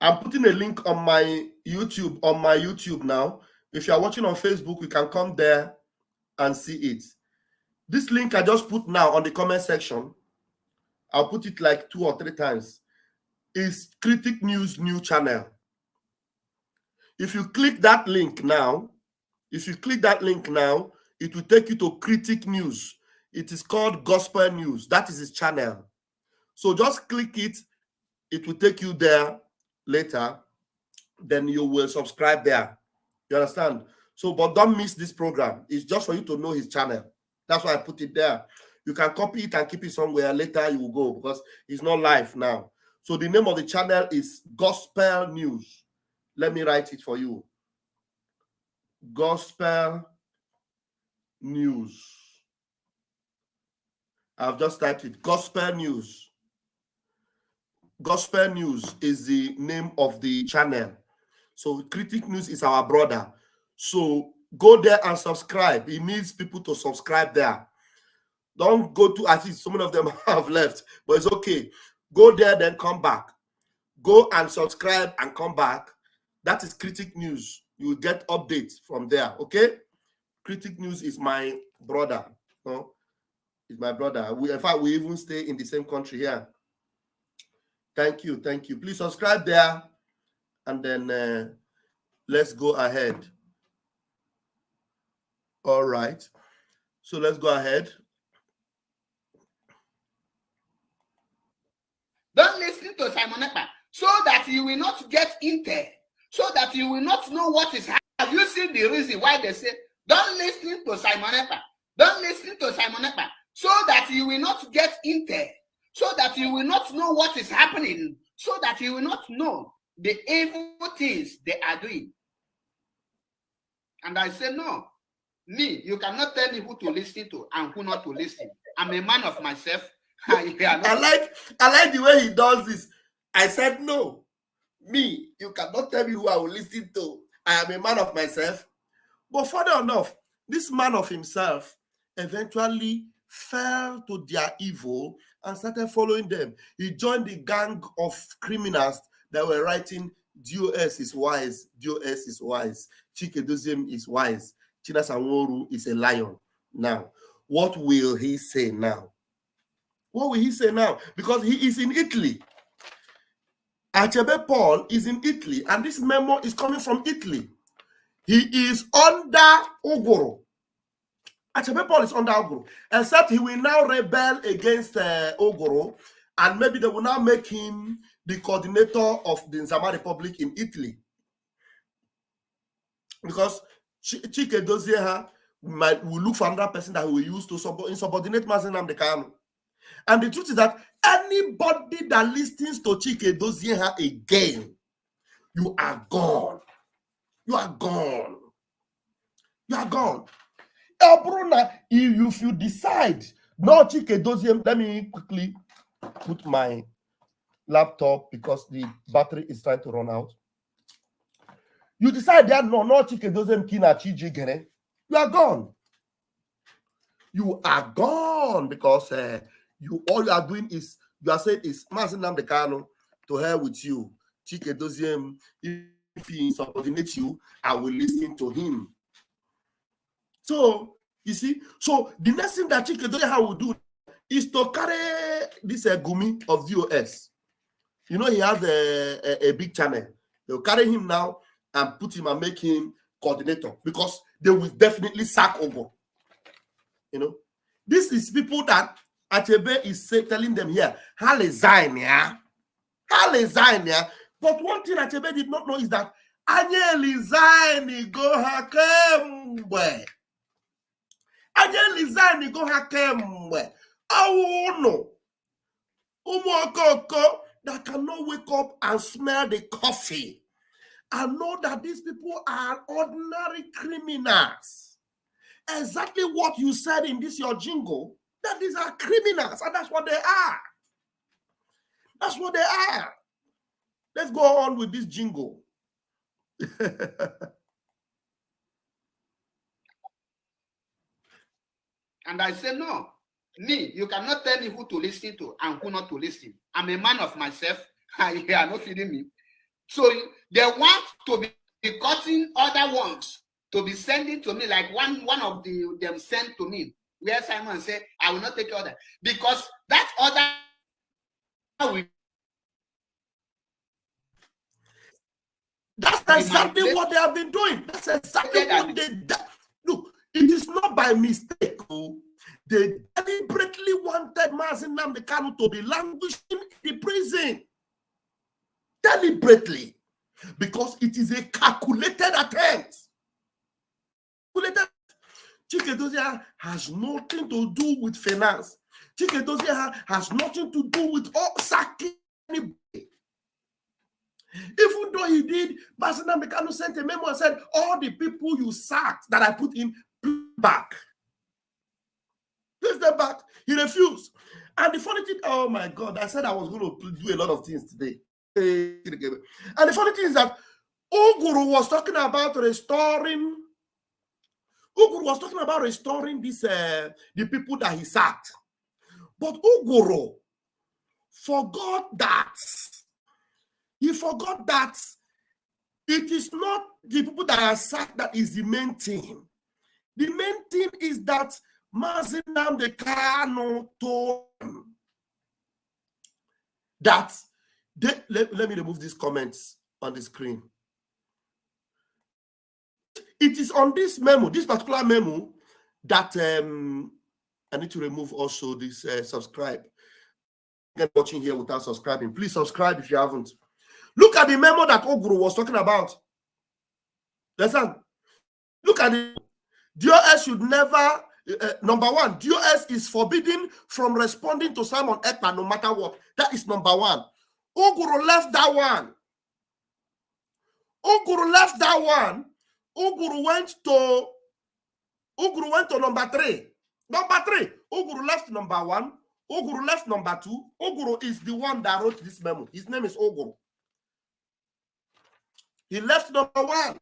I'm putting a link on my YouTube now. If you are watching on Facebook, you can come there and see it. This link I just put now on the comment section, I'll put it like 2 or 3 times, is Critic News new channel. If you click that link now, it will take you to Critic News. It is called Gospel News. That is his channel. So just click it. It will take you there later. Then you will subscribe there. You understand? So, but don't miss this program. It's just for you to know his channel. That's why I put it there. You can copy it and keep it somewhere. Later you will go because it's not live now. So the name of the channel is Gospel News. Let me write it for you. Gospel News. I've just typed it. Gospel News. Gospel News is the name of the channel. So Critic News is our brother. So go there and subscribe. He needs people to subscribe there. Don't go to, I think some of them have left, but it's okay. Go there, then come back. Go and subscribe and come back. That is Critic News. You will get updates from there, okay? Critic News is my brother. No? It's my brother. In fact, we even stay in the same country here. Thank you. Thank you. Please subscribe there. And then let's go ahead. All right. So let's go ahead. Don't listen to Simon Ekpa so that you will not get intel, so that you will not know what is happening. Have you seen the reason why they say, don't listen to Simon Ekpa? Don't listen to Simon Ekpa so that you will not get intel, so that you will not know what is happening, so that you will not know the evil things they are doing. And I say, no. Me, you cannot tell me who to listen to and who not to listen. I'm a man of myself. I like the way he does this. I said no. Me, you cannot tell me who I will listen to I am a man of myself. But further enough, this man of himself eventually fell to their evil and started following them. He joined the gang of criminals that were writing, DOS is wise, DOS is wise, Chike Doziem is wise, Chinasa Nworu is a lion. Now, what will he say now? What will he say now? Because he is in Italy. Achebe Paul is in Italy, and this memo is coming from Italy. He is under Ogoro. Achebe Paul is under Ogoro, except he will now rebel against Ogoro, and maybe they will now make him the coordinator of the Nzama Republic in Italy. Because Chike Dozieha will look for another person that he will use to insubordinate Mazi Nnamdi Kanu. And the truth is that anybody that listens to Chike Dozieha again, you are gone. You are gone. You are gone. Bruna, if you decide, no Chike Dozieha, let me quickly put my laptop because the battery is trying to run out. You decide that no Chike Dozieha Kina Chiji Gene, you are gone. You are gone because all you are doing is you are saying is Mazi Nnamdi Kanu, to hell with you. Chike Dozieha, if he subordinates you, I will listen to him. So you see, so the next thing that Chike Dozieha will do is to carry this Gumi of DOS. You know, he has a big channel. They'll carry him now and put him and make him coordinator because they will definitely sack Ogo. You know, this is people that Achebe is telling them here, how resign, yeah? How resign, yeah? But one thing Achebe did not know is that Anye resign go hakemwe. Anye resign go hakemwe. Oh no. Umokoko that cannot wake up and smell the coffee and know that these people are ordinary criminals. Exactly what you said in this your jingle, that these are criminals, and that's what they are. That's what they are. Let's go on with this jingle. And I say, no, me, you cannot tell me who to listen to and who not to listen. I'm a man of myself. You are not feeding me. So they want to be cutting other ones to be sending to me, like one of them sent to me, where Simon said, I will not take order. Because that order will. That's exactly what they have been doing. That's exactly what they did. Look, it is not by mistake. Oh. They deliberately wanted Mazi Nnamdi Kanu to be languishing in the prison. Deliberately. Because it is a calculated attempt. Chike Dozieha has nothing to do with finance. Chike Dozieha has nothing to do with sacking anybody. Even though he did, Mazi Nnamdi Kanu sent a memo and said, all the people you sacked that I put in, back. Place them back. He refused. And the funny thing, oh my God, I said I was going to do a lot of things today. And the funny thing is that Oguru was talking about restoring. Oguru was talking about restoring this the people that he sacked. But Oguru forgot that. He forgot that it is not the people that are sacked that is the main thing. The main thing is that Mazi Nnamdi Kanu told them that let me remove these comments on the screen. It is on this memo, this particular memo, that I need to remove also this subscribe. You're watching here without subscribing. Please subscribe if you haven't. Look at the memo that Oguru was talking about. Listen. Look at it. DOS should never, number one, DOS is forbidden from responding to Simon Ekpa no matter what. That is number one. Oguru left that one. Oguru left that one. Oguru went to number three. Number three. Oguru left number one. Oguru left number two. Oguru is the one that wrote this memo. His name is Oguru. He left number one.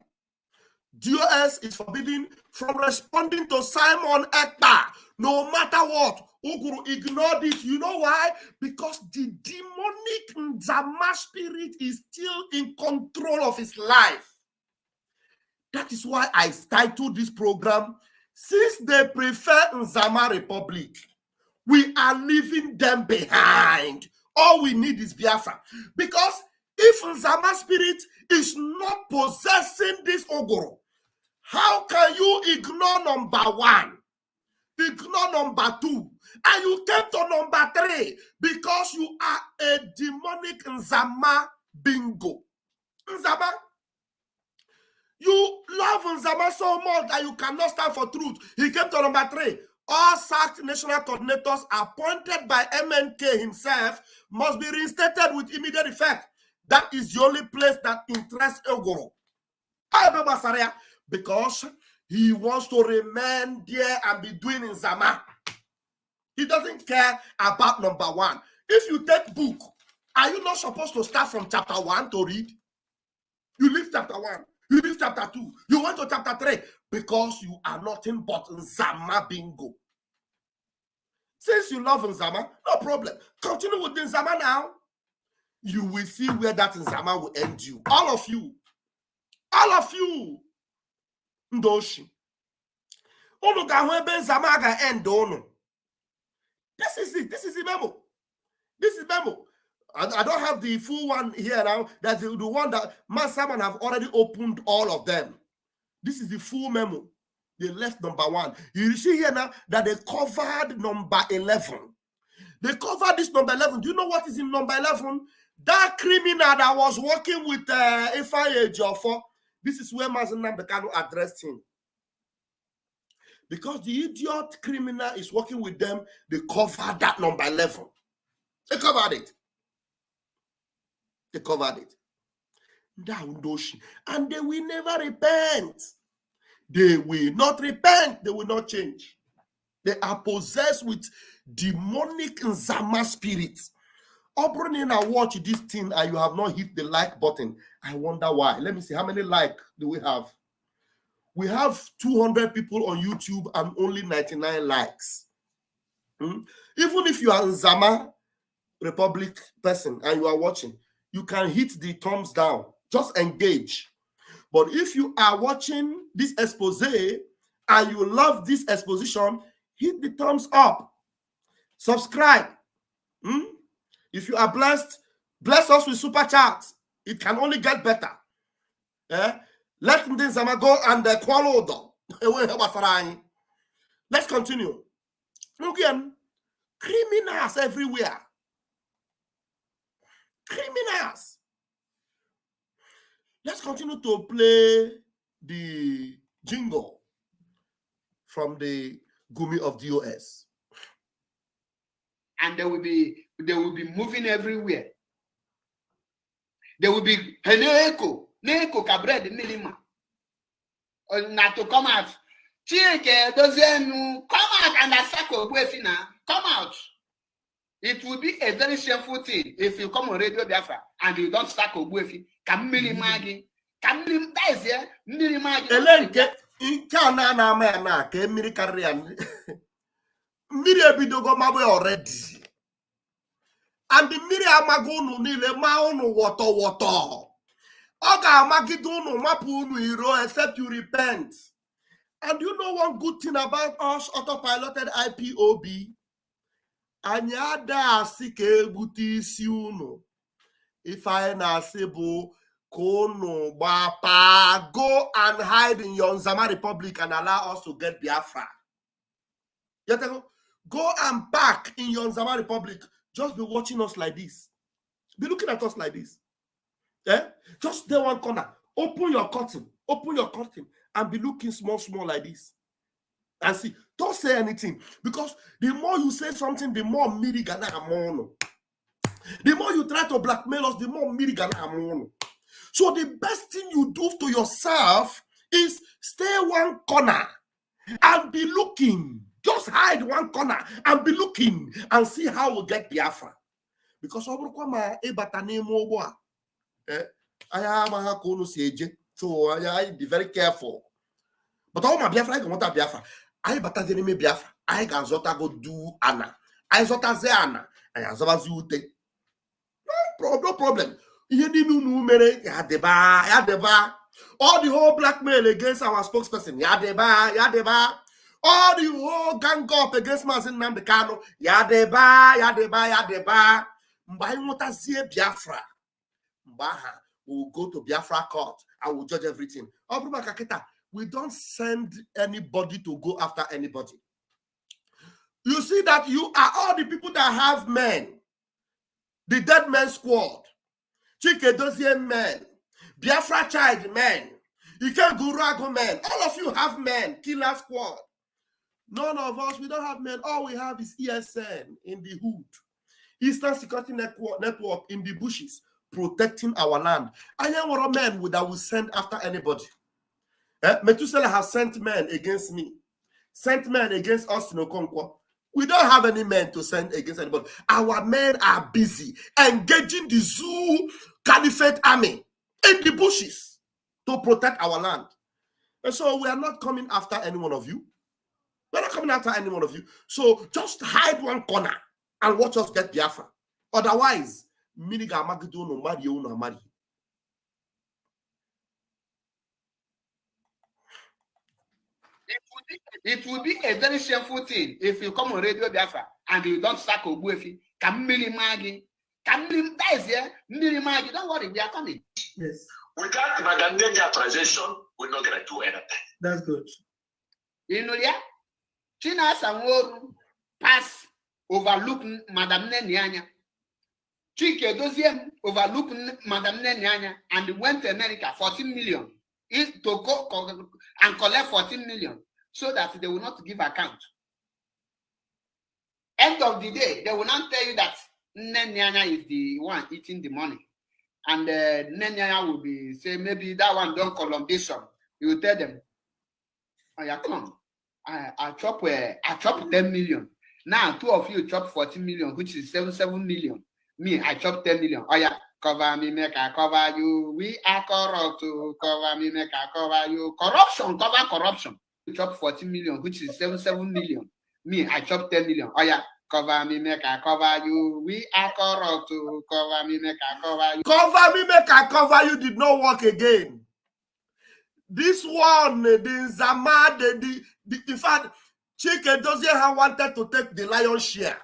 DOS is forbidden from responding to Simon Ekpa, no matter what. Uguru ignored it. You know why? Because the demonic Nzama spirit is still in control of his life. That is why I titled this program, Since They Prefer Nzama Republic, we are leaving them behind. All we need is Biafra. Because if Nzama spirit is not possessing this Ogoro, how can you ignore number 1, ignore number 2, and you came to number 3 because you are a demonic Nzama bingo? Nzama, you love Nzama so much that you cannot stand for truth. He came to number 3. All sacked national coordinators appointed by MNK himself must be reinstated with immediate effect. That is the only place that interests Ogoro. Because he wants to remain there and be doing Nzama. He doesn't care about number 1. If you take book, are you not supposed to start from chapter 1 to read? You leave chapter 1, you leave chapter 2, you went to chapter 3 because you are nothing but Nzama bingo. Since you love Nzama, no problem. Continue with the Nzama now. You will see where that Nzama will end you. All of you. All of you. Ndoshi. Unu ga-hwebe Nzama ga-end unu. This is it. This is the memo. This is memo. I don't have the full one here now. That's the one that Masaman have already opened all of them. This is the full memo. They left number 1. You see here now that they covered number 11. They covered this number 11. Do you know what is in number 11? That criminal that was working with FIA Jofo. This is where Mazenam Bekano addressed him. Because the idiot criminal is working with them, they covered that number 11. They covered it. They covered it. And they will never repent. They will not repent. They will not change. They are possessed with demonic Nzama spirits. Opening and watch this thing and you have not hit the like button. I wonder why. Let me see. How many likes do we have? We have 200 people on YouTube and only 99 likes. Even if you are Nzama Republic person and you are watching, you can hit the thumbs down. Just engage. But if you are watching this expose and you love this exposition, hit the thumbs up. Subscribe. If you are blessed, bless us with super chats. It can only get better. Let Nzama go and qualify. Let's continue. Again, criminals everywhere. Criminals. Let's continue to play the jingle from the Gumi of DOS. And they will be moving everywhere. They will be Neko Cabred Milima. Not to come out. Come out and come out. It will be a very shameful thing if you come on Radio Biafra and you don't start Obuefi. Mmiri ebidogo mabe already. And the mmiri amagunu nile ma unu woto. Oga amagidunu mapu unu iro except you repent. And you know one good thing about us autopiloted IPOB? Anyada asike ebuti isi unu. If I na sebo kono bapa, go and hide in your Nzama Republic and allow us to get Biafra. Go and park in your Nzama Republic. Just be watching us like this. Be looking at us like this. Just there one corner. Open your curtain, and be looking small like this. And see, don't say anything. Because the more you say something, the more mirigana amono. The more you try to blackmail us, the more mirigana amono. So the best thing you do to yourself is stay one corner and be looking. Just hide one corner and be looking and see how we'll get Biafra. Because I am a kono seje. So I be very careful. But all my Biafra, I want to Biafra. I bata the enemy Biafra. I can zota go do Anna. I zota ze Anna. I zota zute. No problem. You didn't know mere yadeba. All the whole blackmail against our spokesperson. Yadeba. All the whole gang up against Mazin Nambekano. Yadeba. Mbai mutazie Biafra. Mbaha. We'll go to Biafra court. I will judge everything. We don't send anybody to go after anybody. You see that you are all the people that have men. The dead men squad. Chike Dozie men. Biafra child men. Ike Gurago men. All of you have men. Killer squad. None of us, we don't have men. All we have is ESN in the hood. Eastern Security Network in the bushes. Protecting our land. I am one of men that will send after anybody. Methuselah has sent men against me. Sent men against Austin Okonkwo. We don't have any men to send against anybody. Our men are busy engaging the Zoo Caliphate army in the bushes to protect our land. And so we are not coming after any one of you. We're not coming after any one of you. So just hide one corner and watch us get Biafra. Otherwise, Miniga Magido no Mario no Mari. It would be a very shameful thing if you come on Radio Biafra and you don't sack Ogbuefi. Don't worry, we are coming. Yes. Without Madam Nenya authorization, we're not going to do anything. That's good. You know, yeah? China Sanworu pass overlook Madam Nenya. Chike Doziem overlook Madam Nenya and went to America 14 million to go and collect 14 million so that they will not give account. End of the day, they will not tell you that Nenya is the one eating the money. And Nenya will be say maybe that one don't columbation. You will tell them, oh yeah, come. I chop 10 million. Now two of you chop 14 million, which is 7 million. Me, I chop 10 million. Oh yeah, cover me, make I cover you. We are corrupt to cover me, make I cover you. Corruption, cover corruption. You chop 14 million, which is 7 million. Me, I chop 10 million. Oh yeah, cover me, make I cover you. We are corrupt to cover me, make I cover you. Cover me, make I cover you did not work again. This one, the Nzama, in fact, Chike Dozie wanted to take the lion's share.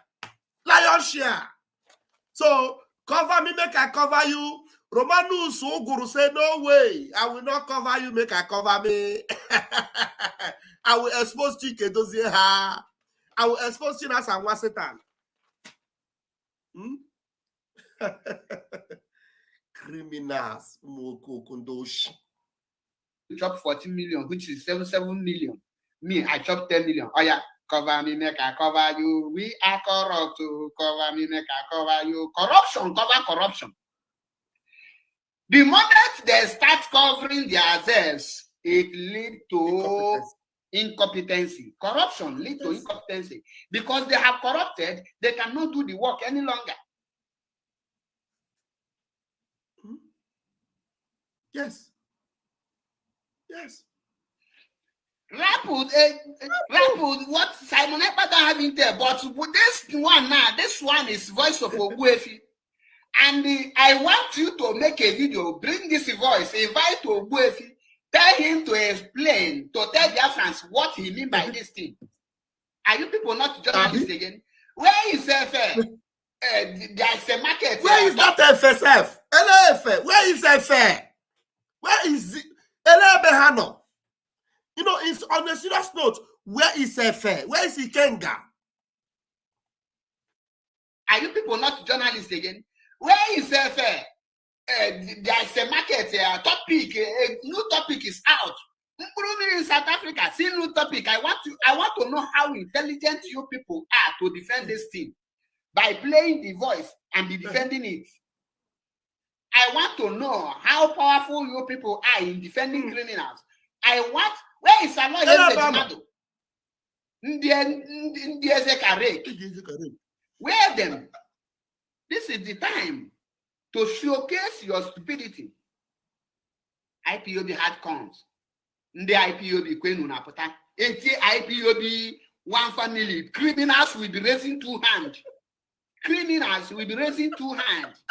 Lion's share. So, cover me, make I cover you. Romanus Oguru said, no way. I will not cover you, make I cover me. I will expose Chike Dozie. I will expose China Sanwa Satan. Criminals. You chop 14 million, which is 7 million. Me, I chop 10 million. Oh yeah, cover me, make I cover you. We are corrupt to cover me, make I cover you. Corruption, cover corruption. The moment they start covering themselves, it leads to incompetency. Corruption leads to incompetency. Because they have corrupted, they cannot do the work any longer. Yes. Yes. Rapid, what Simon Ekpa don't have in there, but this one now, this one is voice of Ogbuefi. And I want you to make a video, bring this voice, invite Ogbuefi, tell him to explain, to tell Biafrans what he means by this thing. Are you people not journalists again? Where is FF? There's a market. Where is that FSF? LAF? Where is FF? Where is it? LABehano? You know, it's on a serious note. Where is FF? Where is Ikenga? Are you people not journalists again? Where is FF? There's a market topic. A new topic is out. In South Africa, see new topic. I want to know how intelligent you people are to defend this thing by playing the voice and be defending it. I want to know how powerful you people are in defending criminals. Where is Samuel Ejimado? Where them? This is the time to showcase your stupidity. IPOB had cons. The IPOB kwenu na pota. IPOB one family. Criminals will be raising 2 hands. Criminals will be raising 2 hands.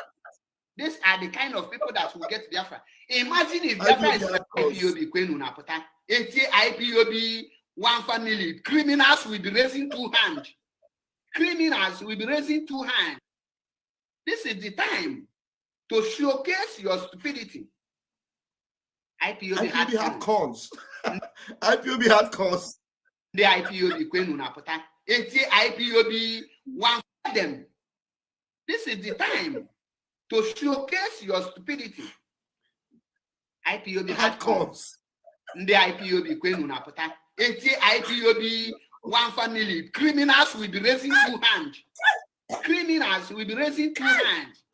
These are the kind of people that will get Biafra. Imagine if Biafra is IPOB kwenu na pota. IPOB one family. Criminals will be raising 2 hands. Criminals will be raising 2 hands. This is the time to showcase your stupidity. IPOB had cons. IPOB had cons. The IPOB kwenu na pota. IPOB one for them. This is the time to showcase your stupidity. IPOB had cons. The IPOB kwenu na pota. IPOB one family. Criminals will be raising 2 hands. Criminals will be raising 2 hands.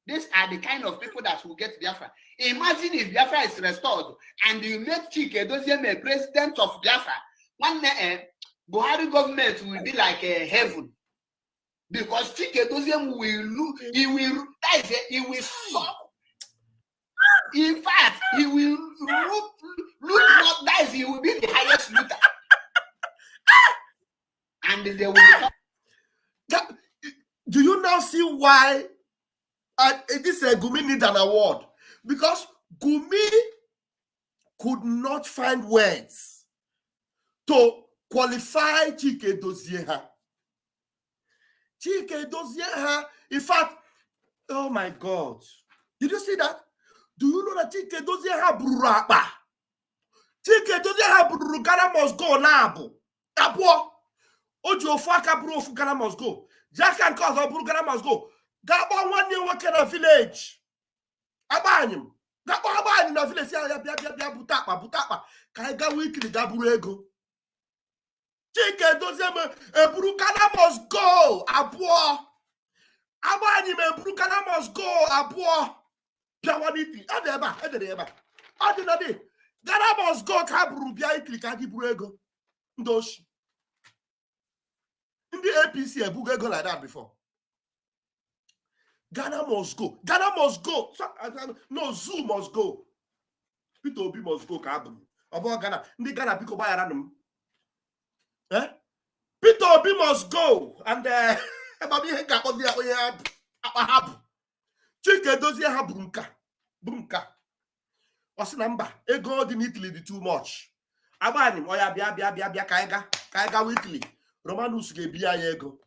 These are the kind of people that will get Biafra. Imagine if Biafra is restored and you make Chike Doziem president of Biafra. One Buhari government will be like heaven. Because Chike Doziem he will stop. In fact, he will loot not dice, he will be the highest looter. And they will become. Do you now see why this Gumi need an award? Because Gumi could not find words to qualify Chike Dozieha. Chike Dozieha, in fact, oh my God. Did you see that? Do you know that Chike Dozieha Burapa? Chike Dozieha Buru Ghana must go now. Apo. Ojo Faka Buru Ghana must go. Jack and cause Buru Ghana must go. Gabo 1 year working in a village. Abanyum. Gabo Abanyum in a village. Bia Butapa. Kaiga weekly Gaburego. Chike Dozieha Buru Ghana must go. Apo. Abanyum Buru Ghana must go. Apo. Piawaniti. Adeba. Adinade. Ghana must go. Kaburu Bia Ikli Kagiburego. Ndoshi. In the APC, a book go like that before. Ghana must go. Ghana must go. No, Zoo must go. Peter Obi must go. About Ghana. The Ghana pick up random. Peter Obi must go. And Chike Dozieha Brunka. What's the number? Ego in Italy the too much. Abanim. Oya bia kaiga weekly. Romanus Gebiaego.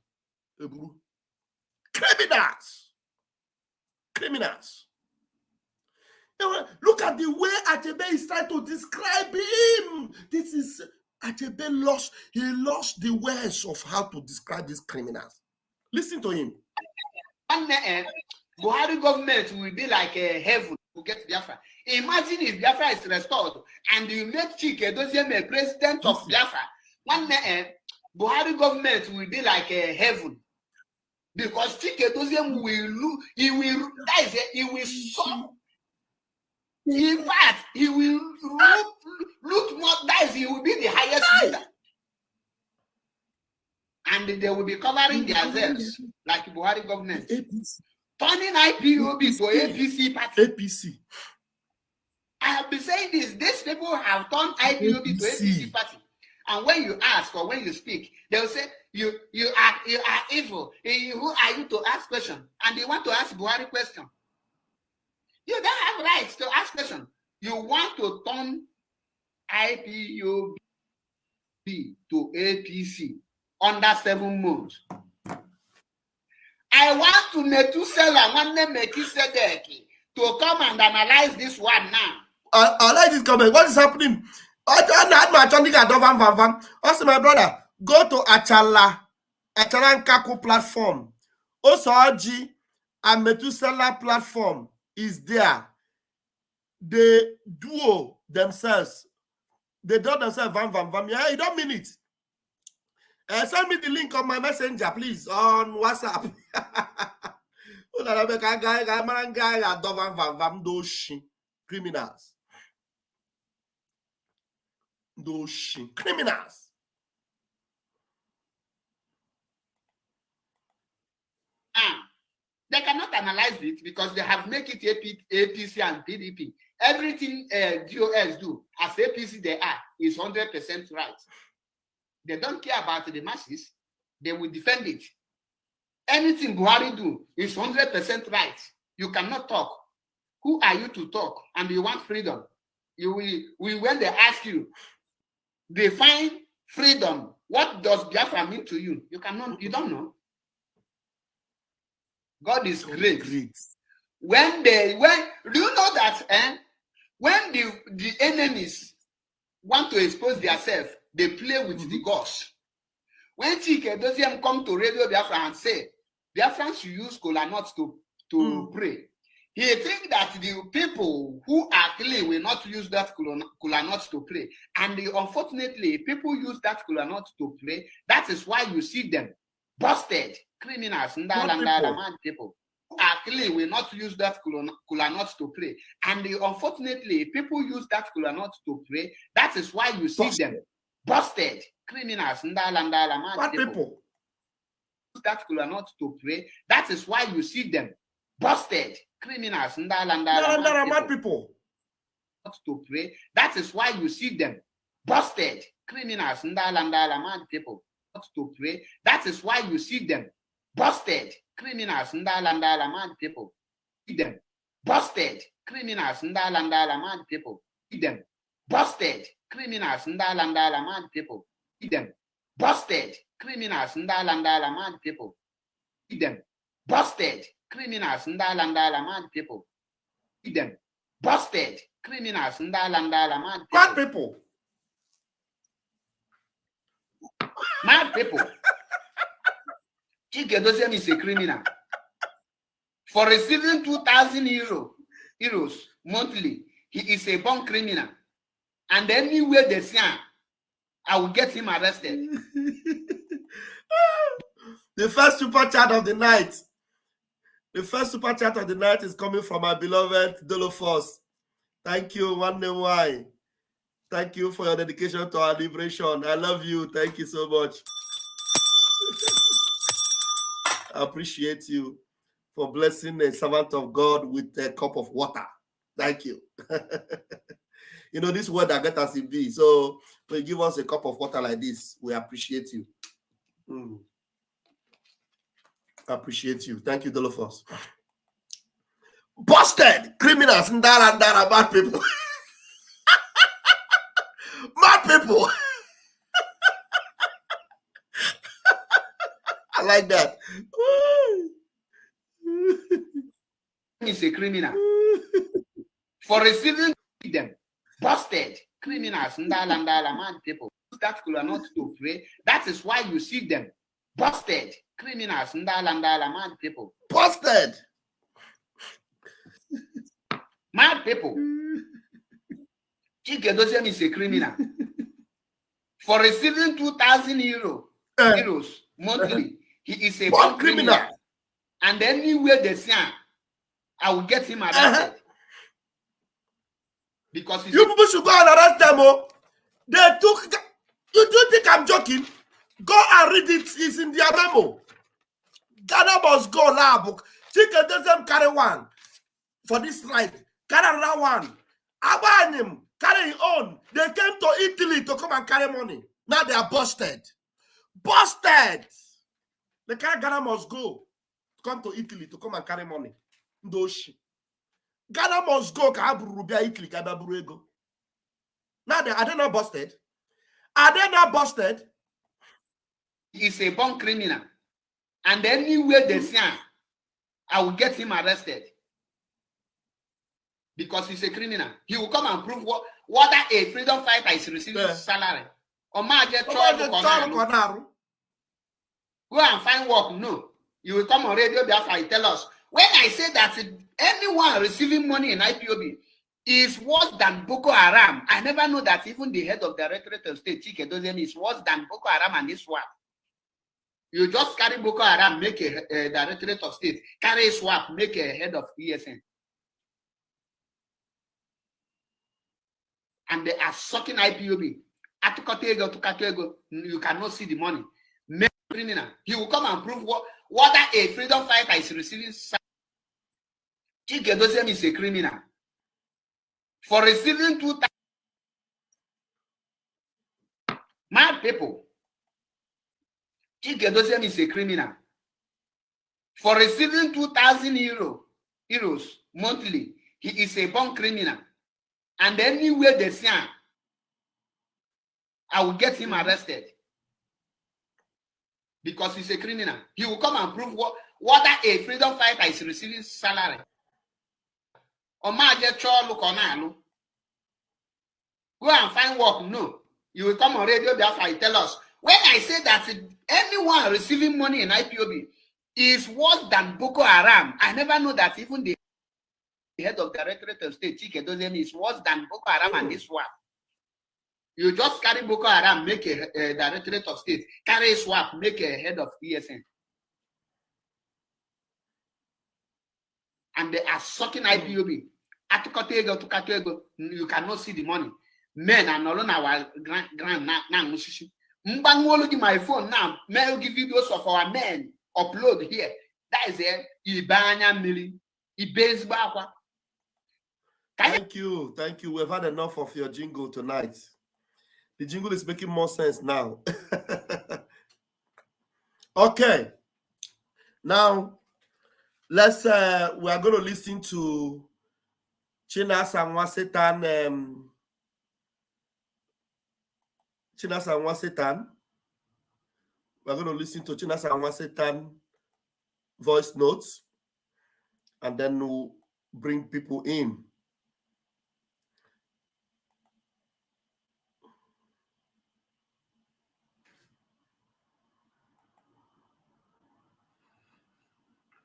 Criminals. Look at the way Achebe is trying to describe him. This is Achebe lost. He lost the words of how to describe these criminals. Listen to him. Buhari government will be like heaven to get Biafra. Imagine if Biafra is restored and you make Chike Doziem president of Biafra. One Buhari government will be like heaven. Because Chike Doziem will stop. In fact, he will loot more dice, he will be the highest leader. And they will be covering themselves like Buhari government. Turning IPOB to APC party. APC. I have been saying this. These people have turned IPOB to APC party. And when you ask or when you speak, they will say, you are evil. Who are you to ask questions? And they want to ask Buhari question. You don't have rights to ask questions. You want to turn IPOB to APC under 7 months. I want to Methuselah, one name Melchizedek, to come and analyze this one now. I like this comment. What is happening? Also, my brother, go to Achalankaku platform. Also, Oji and Methuselah platform is there. They duo themselves. They do themselves vam. Yeah, you don't mean it. Send me the link on my messenger, please, on WhatsApp. Criminals. Those criminals. They cannot analyze it because they have made it APC and PDP. Everything DOS do as APC they are is 100% right. They don't care about the masses. They will defend it. Anything Buhari do is 100% right. You cannot talk. Who are you to talk? And you want freedom. When they ask you, define freedom. What does Biafra mean to you? You don't know. God is great. Do you know that when the enemies want to expose themselves, they play with the gods. When Chike Doziem come to Radio Biafra and say, Biafrans should use kola nuts to pray, he thinks that the people who are clean will not use that kola nuts to pray. And unfortunately, people use that kola nuts to pray. That is why you see them busted. Criminals, mad people who are clean will not use that kola nuts to pray. And unfortunately, people use that kola nuts to pray. That is why you see them busted. Criminals, mad people use that kola nuts to pray. That is why you see them busted. Criminals, mad people to pray. That is why you see them busted. Criminals, mad people to pray. That is why you see them busted. Criminals, mad people. See them busted. Criminals, mad people. See them busted. Criminals, mad people. See them busted. Criminals, mad people. See them busted. Criminals, mad people. See them busted. Criminals, mad people. Mad people. Chike Doziem is a criminal. For receiving 2,000 euros monthly, he is a born criminal. And anywhere they see him, I will get him arrested. The first super chat of the night. The first super chat of the night is coming from my beloved Dolofos. Thank you, one name why. Thank you for your dedication to our liberation. I love you. Thank you so much. I appreciate you for blessing a servant of God with a cup of water. Thank you. You know, this word that get us in be. So when you give us a cup of water like this, we appreciate you. Appreciate you. Thank you, Dolofos. Busted criminals, ndara, bad people. Mad people. I like that. He's a criminal. For receiving them, busted criminals, mad people. That could not to pray. That is why you see them busted criminals, mad people. Busted. Mad people. Chike Doziem is a criminal. For receiving 2,000 euros monthly, he is a born criminal. And anywhere they see him, I will get him arrested. Because you people should go and arrest them. Oh. They took. You do think I'm joking? Go and read it. It's in their memo. Ghana must go now. Chike Doziem carry one for this right. Carry another one. Abandon him. Carry his own. They came to Italy to come and carry money. Now they are busted. Busted. The Ghana must go. Come to Italy to come and carry money. Ndoshi. Ghana must go. Italy. Now are they not busted? Are they not busted? He's a born criminal. And anywhere they see him, I will get him arrested. Because he's a criminal. He will come and prove whether a freedom fighter is receiving salary. Or go and find work. No. You will come on Radio Biafra and tell us. When I say that anyone receiving money in IPOB is worse than Boko Haram, I never know that even the head of the Directorate of State, Chike Doziem, is worse than Boko Haram and SWAT. You just carry Boko Haram, make a Directorate of State. Carry SWAT, make a head of ESN. And they are sucking IPOB. You cannot see the money. Make criminal. He will come and prove whether a freedom fighter is receiving Chike Doziem is a criminal for receiving 2,000. Mad people. Chike Doziem is a criminal for receiving 2,000 euros monthly. He is a born criminal. And anywhere they see him, I will get him arrested. Because he's a criminal. He will come and prove what a freedom fighter is receiving salary. Or look on. Go and find work. No. You will come on radio Biafra and tell us. When I say that anyone receiving money in IPOB is worse than Boko Haram, I never know that even the head of Directorate of State, Chike Doziem, is worse than Boko Haram and this one. You just carry Boko Haram, make a Directorate of State, carry swap, make a head of ESN. And they are sucking IPOB. You cannot see the money. Men are no longer our grand now. My phone now, mail give videos of our men upload here. That is it. Ibanya Mili. Thank you. Thank you. We've had enough of your jingle tonight. The jingle is making more sense now. Okay. Now, let's we are going to listen to China Sanwa-Setan. China Sanwa-Setan. We're going to listen to China Sanwa-Setan voice notes, and then we'll bring people in.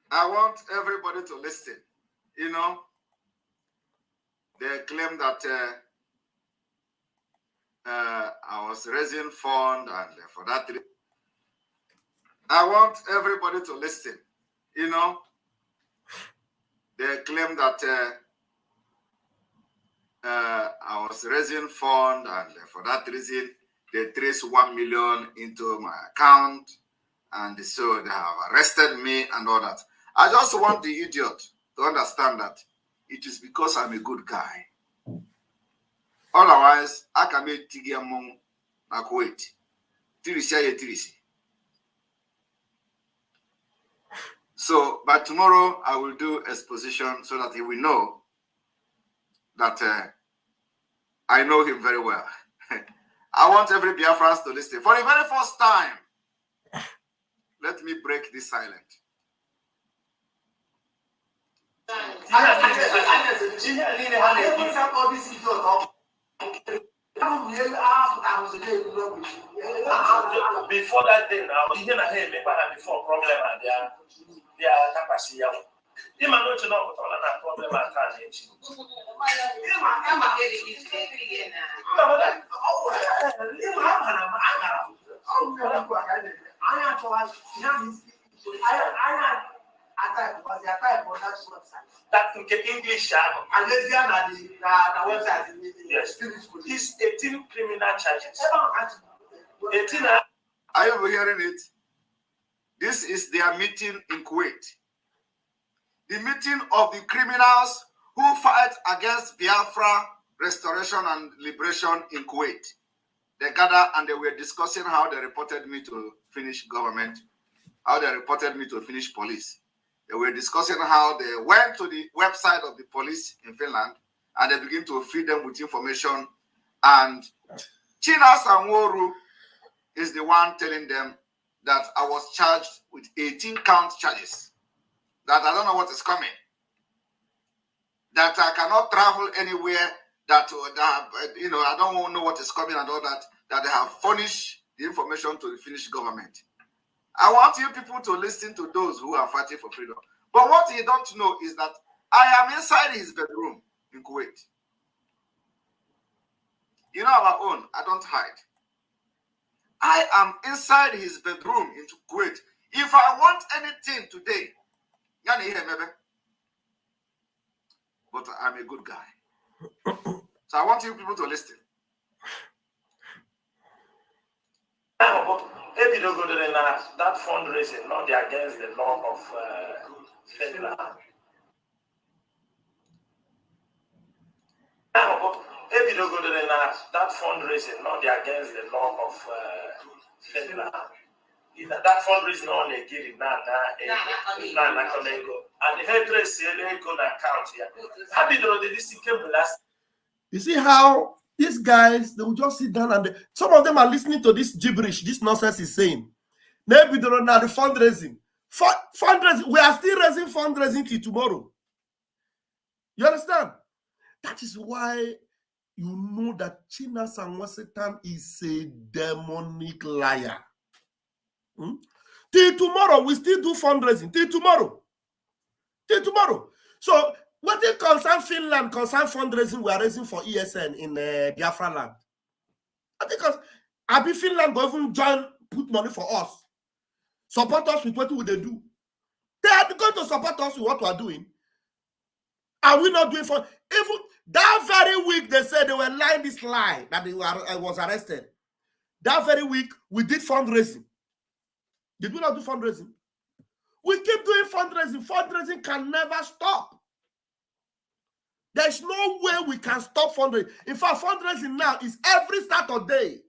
I want everybody to listen. You know, they claim that I was raising fund, and for that, I want everybody to listen. You know, they claim that I was raising fund, and for that reason, they traced 1 million into my account, and so they have arrested me and all that. I just want the idiot to understand that it is because I'm a good guy. Otherwise, I can make Tigiamon Nakwait. Tirisi. So, by tomorrow, I will do exposition so that he will know that I know him very well. I want every Biafran to listen. For the very first time, let me break this silence. Before that day now, before problem they are capacity. You might not know what all that problem that English and the website. Yes, it's 18 criminal charges. 18. Are you hearing it? This is their meeting in Kuwait. The meeting of the criminals who fight against Biafra restoration and liberation in Kuwait. They gathered and they were discussing how they reported me to Finnish government, how they reported me to Finnish police. They were discussing how they went to the website of the police in Finland and they began to feed them with information. And China Sanworu is the one telling them that I was charged with 18 count charges, that I don't know what is coming, that I cannot travel anywhere, that you know, I don't know what is coming and all that, that they have furnished the information to the Finnish government. I want you people to listen to those who are fighting for freedom. But what you don't know is that I am inside his bedroom in Kuwait. You know our own, I don't hide. I am inside his bedroom in Kuwait. If I want anything today, but I'm a good guy. So I want you people to listen. If you don't go to that fundraising, not against the law of federal. If you don't go to that fundraising, not against the law of that fundraising on a giri na and the hairdress go na account here. How did this cable last? You see how these guys, they will just sit down and some of them are listening to this gibberish, this nonsense is saying. Maybe they don't know the fundraising. Fundraising, we are still raising fundraising till tomorrow. You understand? That is why you know that China Satan is a demonic liar. Till tomorrow, we still do fundraising. Till tomorrow. Till tomorrow. So, what it concern Finland, concern fundraising we are raising for ESN in Biafra land. I think Abi Finland go even join, put money for us. Support us with what we they do. They are going to support us with what we are doing. Are we not doing for even that very week? They said they were lying this lie that I was arrested. That very week we did fundraising. Did we not do fundraising? We keep doing fundraising. Fundraising can never stop. There's no way we can stop fundraising. In fact, fundraising now is every Saturday.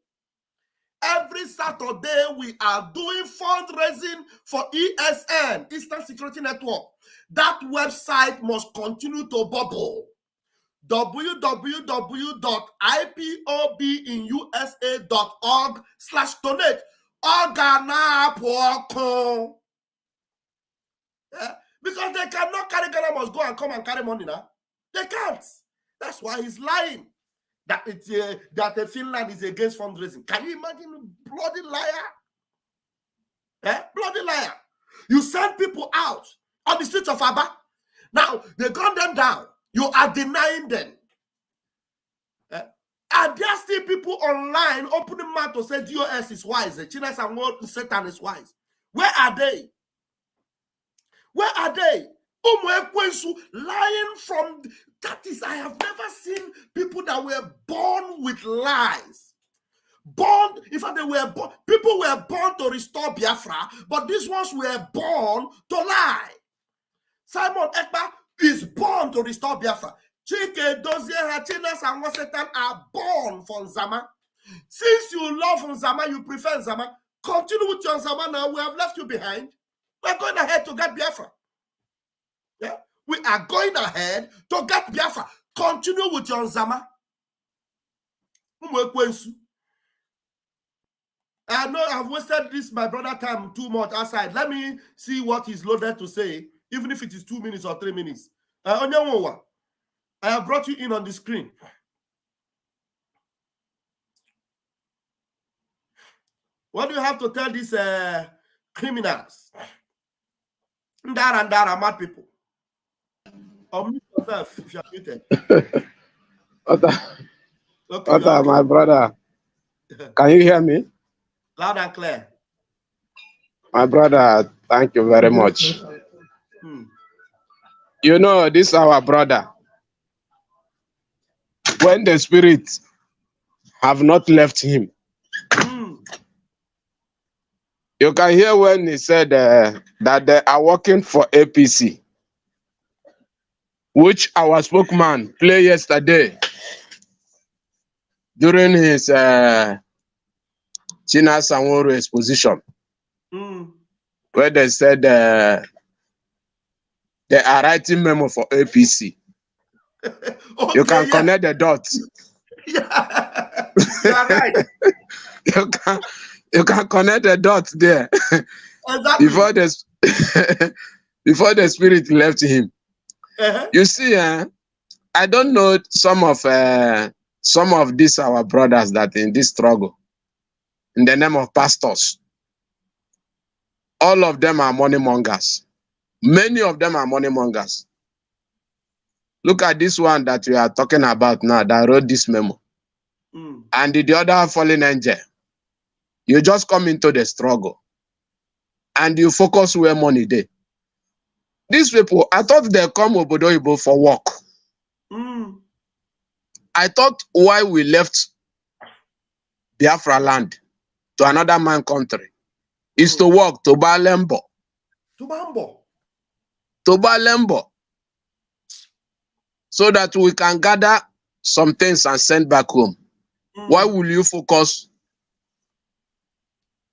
Every Saturday, we are doing fundraising for ESN, Eastern Security Network. That website must continue to bubble. www.ipobinusa.org/donate. Because they cannot carry Ghana must go and come and carry money now. They can't. That's why he's lying. That Finland is against fundraising. Can you imagine? Bloody liar. Bloody liar. You send people out on the streets of Aba. Now, they gun them down. You are denying them. Are there still people online opening mouth to say DOS is wise? The Chinas and Satan is wise. Where are they? Where are they? Lying from, that is, I have never seen people that were born with lies. Born, in fact, they were born, people were born to restore Biafra, but these ones were born to lie. Simon Ekpa is born to restore Biafra. Chike Dozie Hachinas and Satan are born for Nzama. Since you love Nzama, you prefer Nzama, continue with your Nzama now. We have left you behind. We're going ahead to get Biafra. Yeah, we are going ahead to get Biafra. Continue with your Nzama. I know I've wasted this, my brother, time too much outside. Let me see what he's loaded to say, even if it is 2 minutes or 3 minutes. Onyanwowa, I have brought you in on the screen. What do you have to tell these criminals? Ndara, mad people. Unmute yourself if you are muted. Okay, my brother. Can you hear me? Loud and clear. My brother, thank you very much. You know, this is our brother. When the spirits have not left him, you can hear when he said that they are working for APC, which our spokesman played yesterday during his China Sanwo exposition, where they said they are writing memo for APC. Okay, you can connect the dots. Yeah, you are right. you can connect the dots there. Exactly. before the spirit left him. You see, I don't know some of these our brothers that in this struggle, in the name of pastors, all of them are money mongers. Many of them are money mongers. Look at this one that we are talking about now that wrote this memo. And the other fallen angel. You just come into the struggle and you focus where money there. These people, I thought they come Obodoyibo for work. I thought why we left Biafra land to another man country is to work to Balembo. To Balembo. So that we can gather some things and send back home. Why will you focus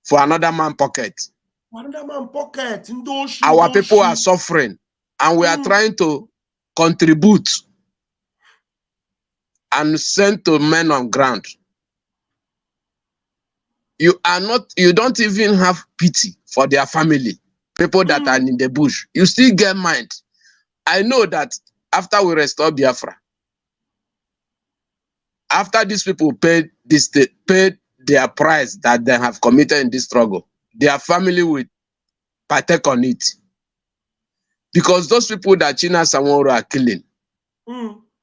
for another man's pocket? Another man's pocket. Our people are suffering, and we are trying to contribute and send to men on ground. You don't even have pity for their family, people that are in the bush. You still get mind. I know that after we restore Biafra, after these people paid their price that they have committed in this struggle, their family will partake on it. Because those people that China Samoro are killing,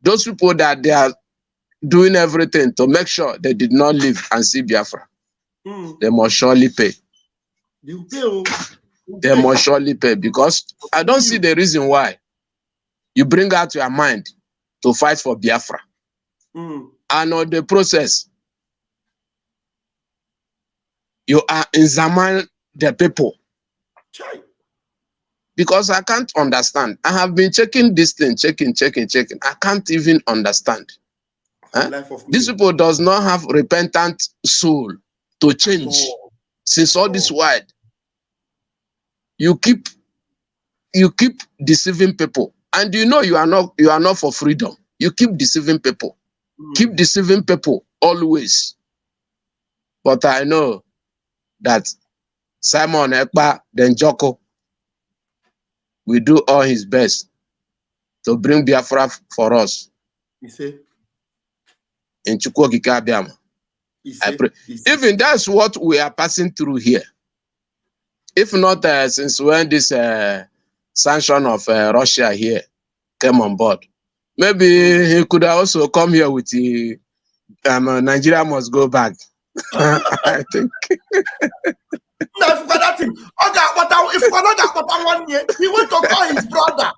those people that they are doing everything to make sure they did not live and see Biafra, they must surely pay. They must surely pay, because I don't see the reason why you bring out your mind to fight for Biafra. And on the process, you are Nzama the people. Because I can't understand. I have been checking this thing, checking. I can't even understand. These people does not have repentant soul to change. Since all this while, you keep deceiving people, and you know you are not for freedom. You keep deceiving people. Keep deceiving people always. But I know that Simon Ekpa then Joko will do all his best to bring Biafra for us. You see? In Chukwokika Abiyama. I pray. Even that's what we are passing through here. If not since when this sanction of Russia here came on board, maybe he could have also come here with the Nigeria must go back. I think. No, if that thing, if not 1 year, he went to call his brother.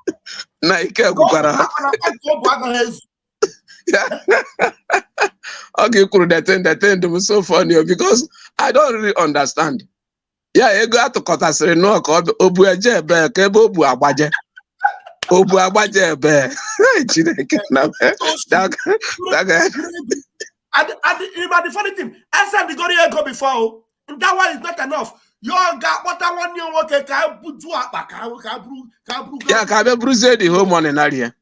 Okay, that thing was so funny because I don't really understand. Yeah, you got to cut us no obu eje be ke be obu agbaje. Obu agbaje be. And the funny thing, I said the Goria go before. That one is not enough. You got what I want you work can do yeah, can be bruise the whole morning area.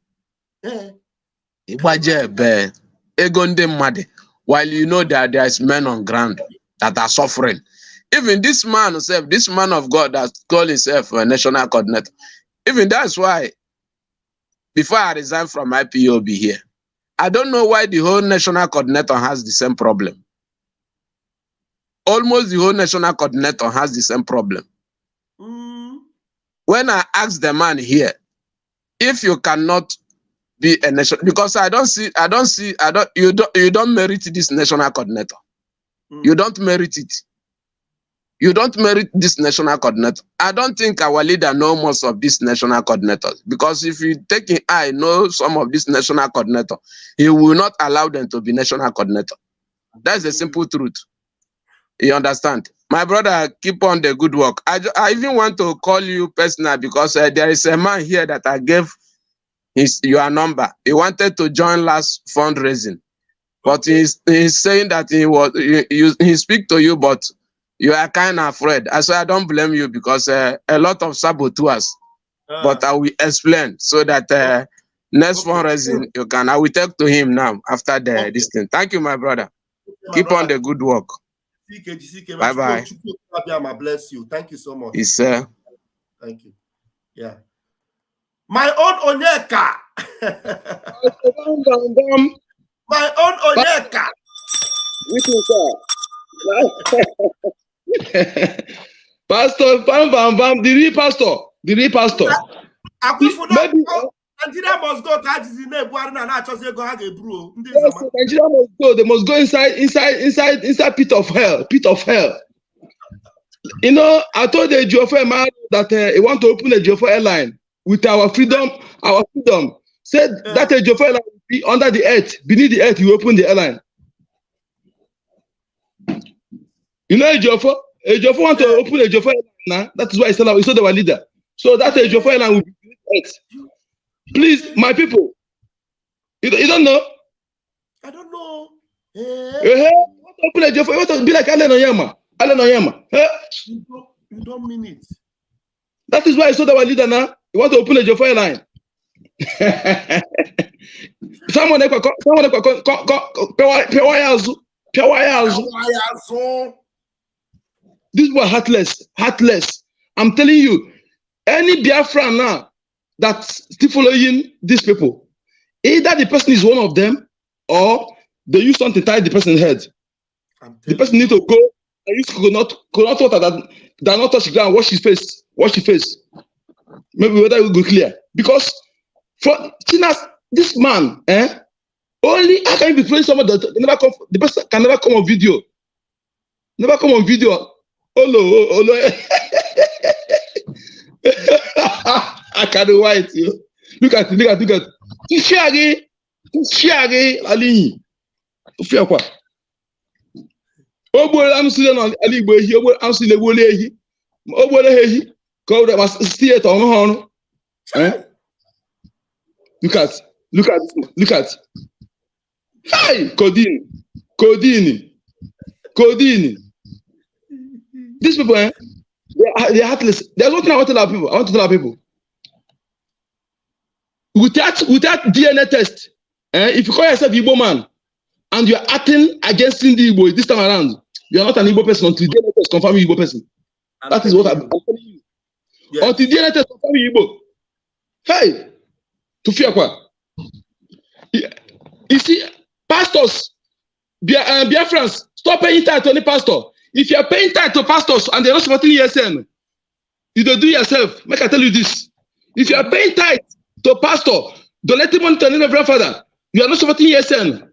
Agbaje be. Egonde mad. While you know that there is men on ground that are suffering. Even this man himself, this man of God that called himself a national coordinator. Even that's why, before I resigned from IPOB here, I don't know why the whole national coordinator has the same problem. Almost the whole national coordinator has the same problem. When I asked the man here, if you cannot be a national, because you don't merit this national coordinator. You don't merit it. You don't merit this national coordinator. I don't think our leader knows most of these national coordinators. Because if you take an eye, know some of these national coordinators, he will not allow them to be national coordinator. That's the simple truth. You understand? My brother, keep on the good work. I even want to call you personally because there is a man here that I gave your number. He wanted to join last fundraising. But he's saying that he speak to you, but you are kind of afraid. I said, I don't blame you because a lot of saboteurs. But I will explain so that next fundraising you can. I will talk to him now after this thing. Thank you, my brother. Keep on the good work. Bye bye. Bless you. Thank you so much. Yes, sir. Thank you. Yeah. My own Onyeka. My own Onyeka. Pastor, bam, the real pastor. Maybe Nigeria must go. Nigeria must go. They must go inside pit of hell. You know, I told the Geoffrey man that he want to open a Geoffrey airline with our freedom. Said that a Geoffrey airline will be under the earth, beneath the earth. You open the airline. You know, a Geoffrey want to open a Geoffrey airline. That is why he said our leader. So that a Geoffrey airline will be beneath the earth. Please, my people, you don't know. I don't know. Open a job for you to be like Allen Oyama. Allen Oyama. You don't mean it. That is why I saw our leader now. You want to open a job for a line. Someone This was heartless. I'm telling you, any Biafra now that's still following these people, either the person is one of them or they use something to tie the person's head. The person need to go and use coconut water that not touch the ground, wash his face. Maybe whether it will go clear. Because for this man, only how can you be playing someone that never come, the person can never come on video. Never come on video. Olo. I can't wait. Look at. Tifiage, Ali. Tifia kwa. Ogbole amsile na Ali Igbo ehi, ogbole amsile wole ehi. Ogbole ehi. Go there was still it on. Look at. Hey, Codeine. These people, they're heartless. There's one thing I want to tell our people. Without DNA test, if you call yourself Igbo man and you are acting against the Igbo this time around, you are not an Igbo person until DNA test confirm you Igbo person. That is what I'm telling you. Yes. Until DNA test confirm you Igbo. Hey, to fear what? You see, pastors, Biafrans, stop paying tithe to any pastor. If you are paying tithe to pastors and they're not supporting ESN, you don't do yourself. Make I tell you this. If you are paying tithe to pastor, donating money to any Reverend Father, you are not supporting ESN.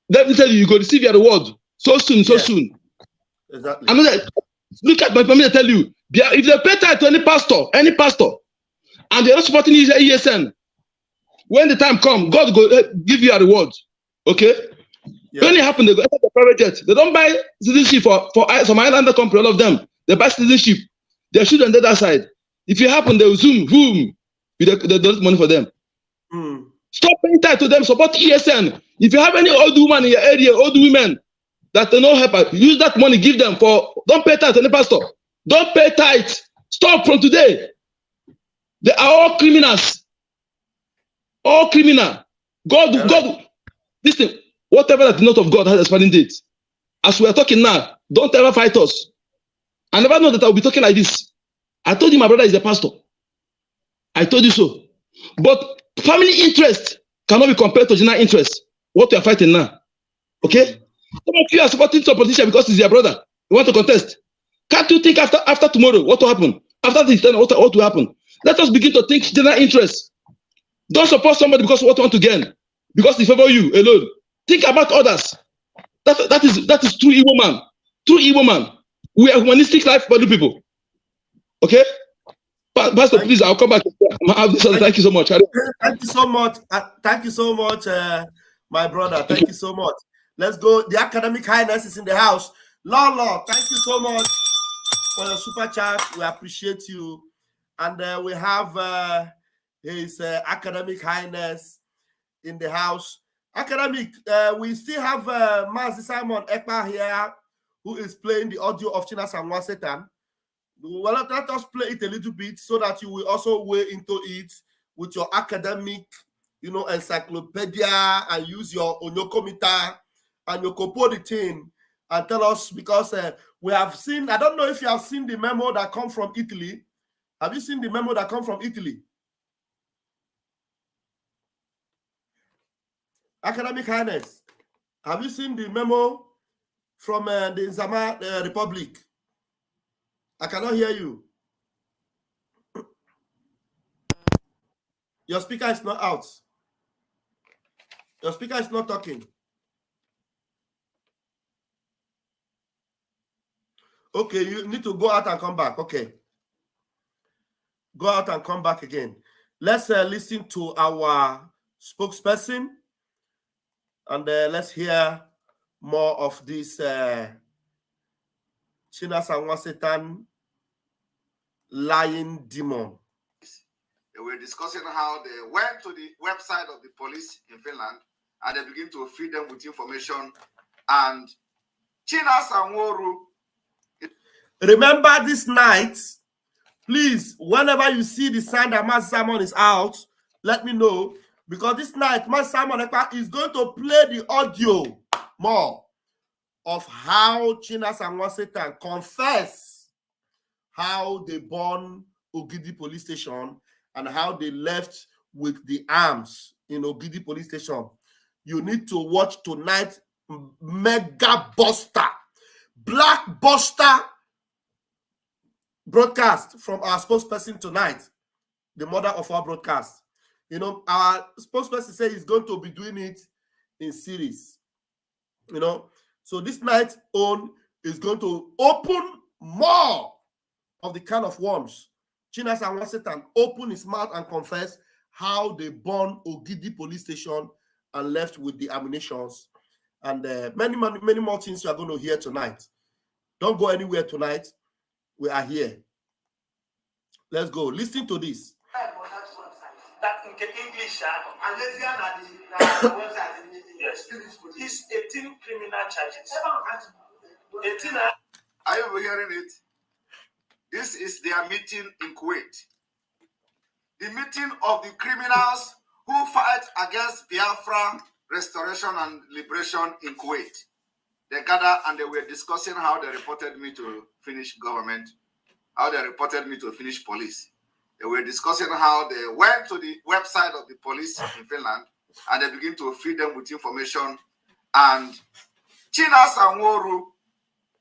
Let me tell you, you go receive your reward so soon. Exactly. Look at my family, I tell you, if they pay tithe to any pastor, and they're not supporting ESN, when the time comes, God will give you a reward. Okay? Yeah. When it happens, they go enter the private jet. They don't buy citizenship for some islander company, all of them. They buy citizenship. They shoot on the other side. If it happens, they will zoom, boom. They donate money for them. Stop paying tithe to them, support ESN. If you have any old woman in your area, old women that they don't help, use that money, give them don't pay tithe to any pastor. Don't pay tithe. Stop from today. They are all criminals. All criminal. God, listen, whatever that is not of God has expiring date. As we are talking now, don't ever fight us. I never know that I will be talking like this. I told you my brother is a pastor. I told you so. But family interest cannot be compared to general interest. What we are fighting now. Okay? Some of you are supporting some politician because he's your brother. You want to contest. Can't you think after tomorrow what will happen? After this, what will happen? Let us begin to think general interest. Don't support somebody because what you want to gain. Because they favor you alone. Think about others. That is true Igbo man. True Igbo man. We are humanistic life body people. Okay? Pastor, please, I'll come back. Thank you so much. Thank you so much. Thank you so much, my brother. Thank you so much. Let's go. The academic highness is in the house. Lord, thank you so much for your super chat. We appreciate you. And we have his academic highness in the house. Academic, we still have Mazi Simon Ekpa here, who is playing the audio of Chinas and Wasetan. Well, let us play it a little bit so that you will also weigh into it with your academic, encyclopedia, and use your onyokomita and your kopodi thing and tell us, because we have seen, I don't know if you have seen the memo that come from Italy. Have you seen the memo that come from Italy? Academic Highness, have you seen the memo from the Nzama Republic? I cannot hear you. Your speaker is not out. Your speaker is not talking. Okay, you need to go out and come back. Okay. Go out and come back again. Let's listen to our spokesperson, and let's hear more of this Chinas and Wasetan lying demon. They were discussing how they went to the website of the police in Finland and they begin to feed them with information. And Chinas and Woru. Remember this night, please, whenever you see the sign that Master Simon is out, let me know. Because this night, Master Simon is going to play the audio more of how Chinas and Satan confess how they burned Ogidi police station and how they left with the arms in Ogidi police station. You need to watch tonight mega buster, blackbuster broadcast from our spokesperson tonight, the mother of our broadcast. You know, our spokesperson said he's going to be doing it in series. You know, so this night's own is going to open more of the can of worms. Chinas and Satan open his mouth and confess how they burned Ogidi police station and left with the ammunitions. And many more things you are going to hear tonight. Don't go anywhere tonight. We are here. Let's go. Listen to this. That in English, yes, it's 18 criminal charges. 18. Are you hearing it? This is their meeting in Kuwait. The meeting of the criminals who fight against Biafra restoration and liberation in Kuwait. They gathered and they were discussing how they reported me to Finnish government, how they reported me to Finnish police. They were discussing how they went to the website of the police in Finland and they begin to feed them with information. And Chinas Anworu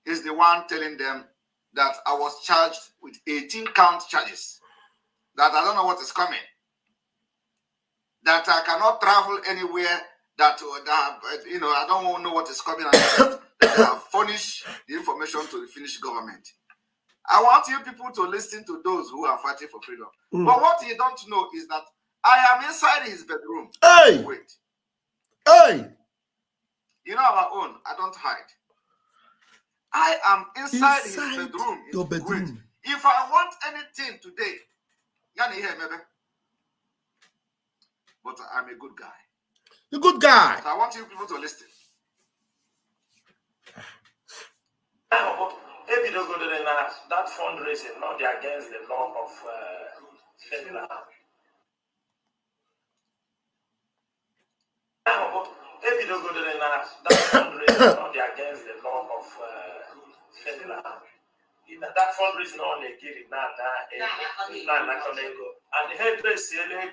is the one telling them that I was charged with 18 count charges, that I don't know what is coming, that I cannot travel anywhere, that you know, I don't know what is coming, and that they have furnished the information to the Finnish government. I want you people to listen to those who are fighting for freedom. But what you don't know is that I am inside his bedroom. Hey! Wait. Hey! You know our own, I don't hide. I am inside his bedroom. Your bedroom. Wait. If I want anything today, but I'm a good guy. The good guy. But I want you people to listen. That fundraising, not against the law of Finland. That fundraising, not against the law of Finland. That fundraising on the Giri, and the headdress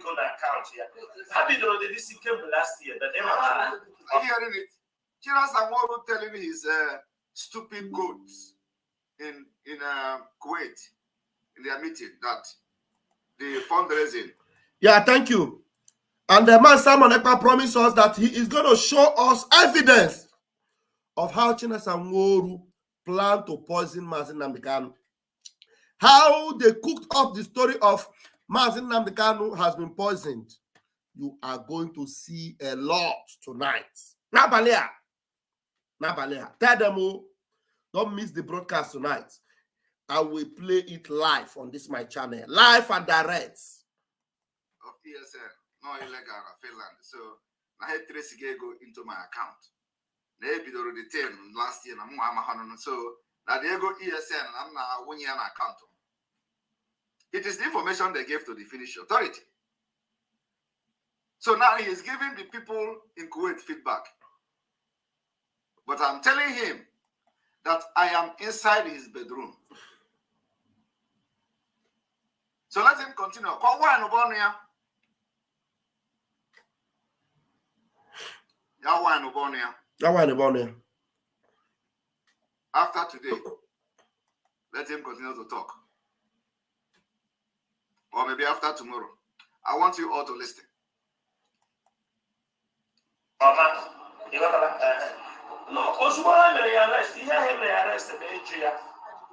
go account here. Happy though this came last year, but are you hearing it? Chinas Anworu telling his stupid goats in Kuwait in their meeting that the fundraising. Yeah, thank you. And the man Simon Ekpa promised us that he is going to show us evidence of how Chinas Anworu planned to poison Mazin Nnamdi Kanu. How they cooked up the story of Mazin Nnamdi Kanu has been poisoned. You are going to see a lot tonight. Nabalia. Tell them, don't miss the broadcast tonight. I will play it live on this my channel. Live and direct. Of ESN, no illegal Finland. So I had Tracy go into my account. They be already 10 last year. So now they go ESN and I'm now 1 year account. It is the information they gave to the Finnish authority. So now he is giving the people in Kuwait feedback. But I'm telling him that I am inside his bedroom. So let him continue. After today, let him continue to talk. Or maybe after tomorrow. I want you all to listen. No, Oswald may arrest. He may arrest the Nigeria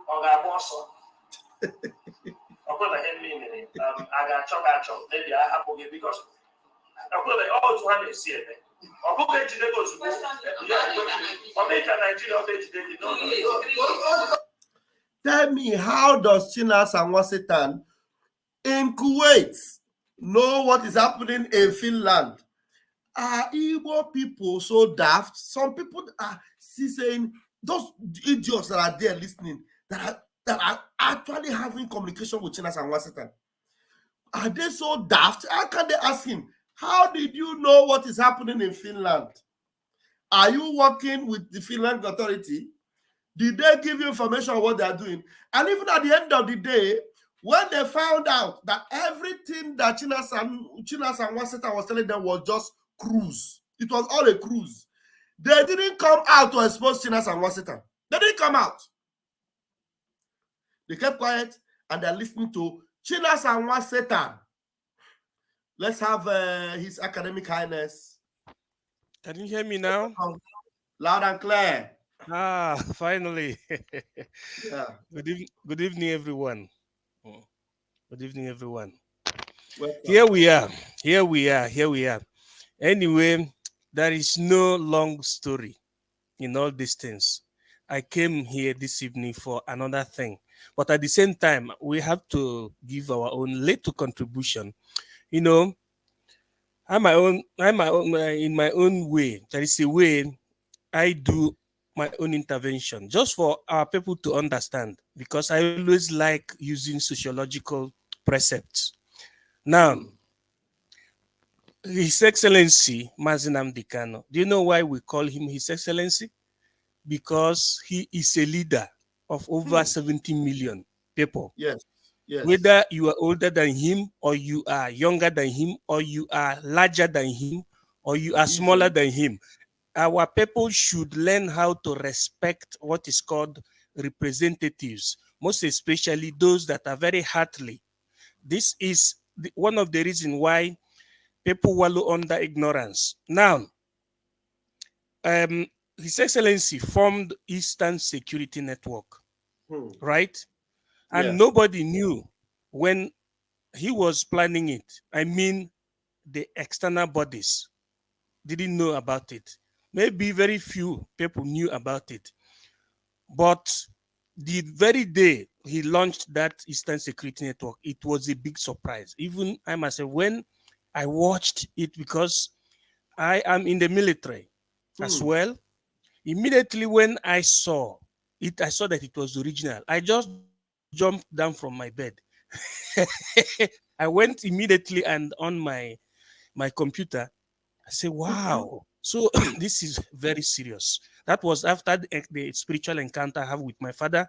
or our boss. I got chop. Maybe I have to give because I put the all to have a see it. Or go to the go or make a Nigeria. Tell me, how does Chinas and Satan in Kuwait know what is happening in Finland? are Igbo people so daft? Some people are saying those idiots that are there listening that are actually having communication with Chinas and Wasitan. Are they so daft? How can they ask him? How did you know what is happening in Finland? Are you working with the Finland authority? Did they give you information on what they are doing? And even at the end of the day, when they found out that everything that Chinas and Wasita was telling them was just cruise, it was all a cruise, they didn't come out to expose Chinas and Wasita. They didn't come out. They kept quiet and they're listening to Chinas and Wasita. Let's have His Academic Highness. Can you hear me now? Loud and clear. Ah, finally. Yeah. Good evening, everyone. Good evening, everyone. Welcome. Here we are. Here we are. Here we are. Anyway, there is no long story in all these things. I came here this evening for another thing, but at the same time, we have to give our own little contribution. You know, in my own way. There is a way I do my own intervention just for our people to understand, because I always like using sociological precepts. Now, His Excellency Mazinam Dikano, do you know why we call him His Excellency? Because he is a leader of over 70 million people. Yes. Yes. Whether you are older than him, or you are younger than him, or you are larger than him, or you are smaller than him, our people should learn how to respect what is called representatives, most especially those that are very heartily. This is one of the reasons why people wallow under ignorance. Now, His Excellency formed Eastern Security Network, right? And nobody knew when he was planning it. I mean, the external bodies didn't know about it. Maybe very few people knew about it. But the very day he launched that Eastern Security Network, it was a big surprise. Even I myself, when I watched it, because I am in the military as well, immediately when I saw it, I saw that it was original. I just jumped down from my bed. I went immediately and on my computer, I say, wow. So this is very serious. That was after the spiritual encounter I have with my father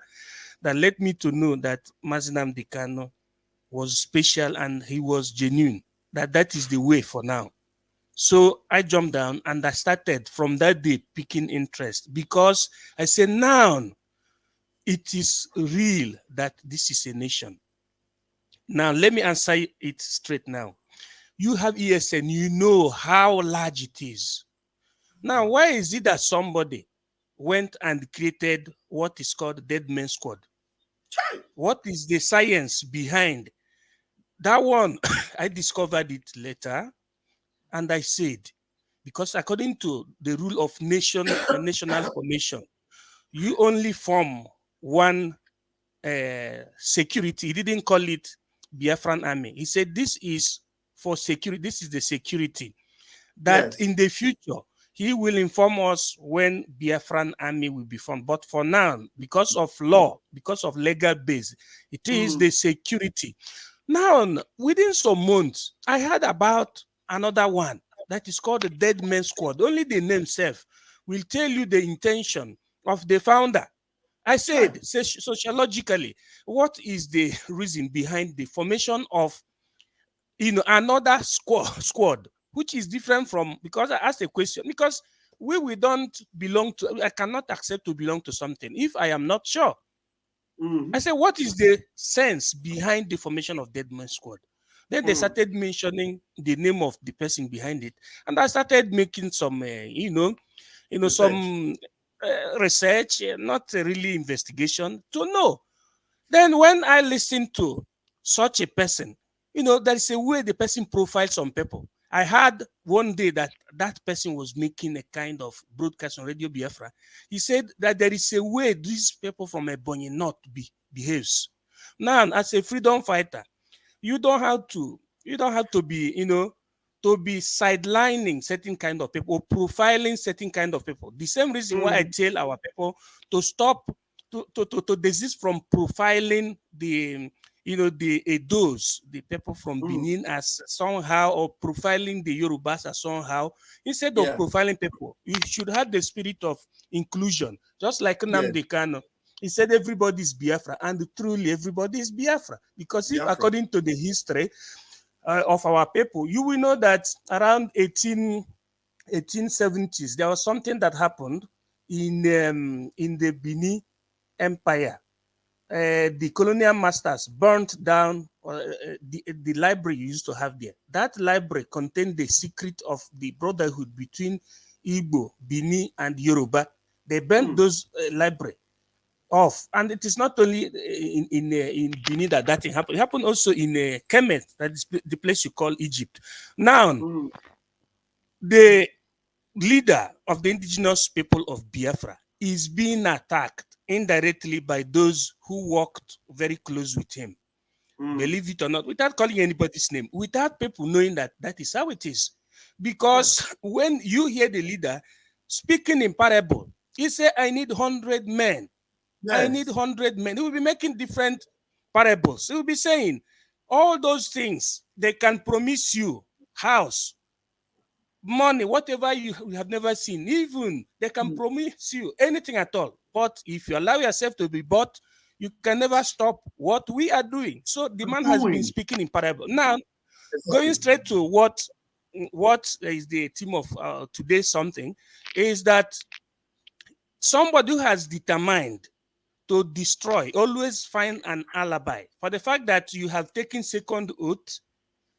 that led me to know that Mazinam Dikano was special and he was genuine. That is the way for now. So I jumped down and I started from that day picking interest, because I said, now it is real that this is a nation. Now, let me answer it straight now. You have ESN, you know how large it is. Now, why is it that somebody went and created what is called Dead Man Squad? What is the science behind that one? I discovered it later, and I said, because according to the rule of national formation, you only form one security. He didn't call it Biafran army. He said this is for security. This is the security that in the future he will inform us when Biafran army will be formed. But for now, because of law, because of legal base, it is the security. Now, within some months, I heard about another one that is called the Dead Man Squad. Only the name itself will tell you the intention of the founder. I said, sociologically, what is the reason behind the formation of another squad, which is different from, because I asked a question, because we don't belong to, I cannot accept to belong to something if I am not sure. I said, what is the sense behind the formation of Dead Man Squad? Then they started mentioning the name of the person behind it, and I started making some, research. Some research, not really investigation, to know. Then when I listen to such a person, there is a way the person profiles some people. I heard one day that that person was making a kind of broadcast on Radio Biafra. He said that there is a way these people from Ebonyi North behaves. Now, as a freedom fighter, you don't have to be, to be sidelining certain kind of people, profiling certain kind of people. The same reason why I tell our people to stop, to desist from profiling the, the Edos, the people from Benin as somehow, or profiling the Yorubas as somehow. Instead of profiling people, you should have the spirit of inclusion, just like Nnamdi Kanu. He said everybody is Biafra, and truly everybody is Biafra. Because if, according to the history of our people, you will know that around 1870s, there was something that happened in the Benin Empire. The colonial masters burnt down the library you used to have there. That library contained the secret of the brotherhood between Igbo, Bini, and Yoruba. They burnt those library off, and it is not only in Benin that thing happened. It happened also in Kemet, that is the place you call Egypt. Now, the leader of the indigenous people of Biafra is being attacked indirectly by those who worked very close with him. Believe it or not, without calling anybody's name, without people knowing that that is how it is. Because when you hear the leader speaking in parable, he said, I need 100 men. I need 100 men. He will be making different parables. He will be saying all those things. They can promise you house, money, whatever you have never seen. Even they can promise you anything at all. But if you allow yourself to be bought, you can never stop what we are doing. So the man has been speaking in parable. Now, going straight to what is the theme of today's something, is that somebody who has determined to destroy always find an alibi for the fact that you have taken second oath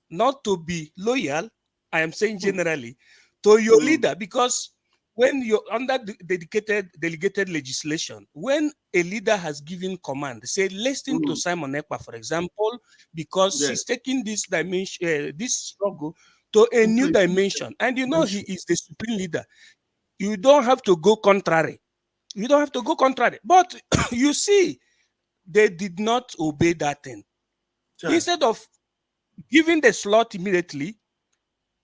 not to be loyal. I am saying generally to your leader, because when you're under delegated legislation, when a leader has given command, say listen to Simon Ekpa, for example, because he's taking this dimension, this struggle to a new dimension, and he is the supreme leader. You don't have to go contrary. You don't have to go contrary. But you see, they did not obey that thing. Instead of giving the slot immediately,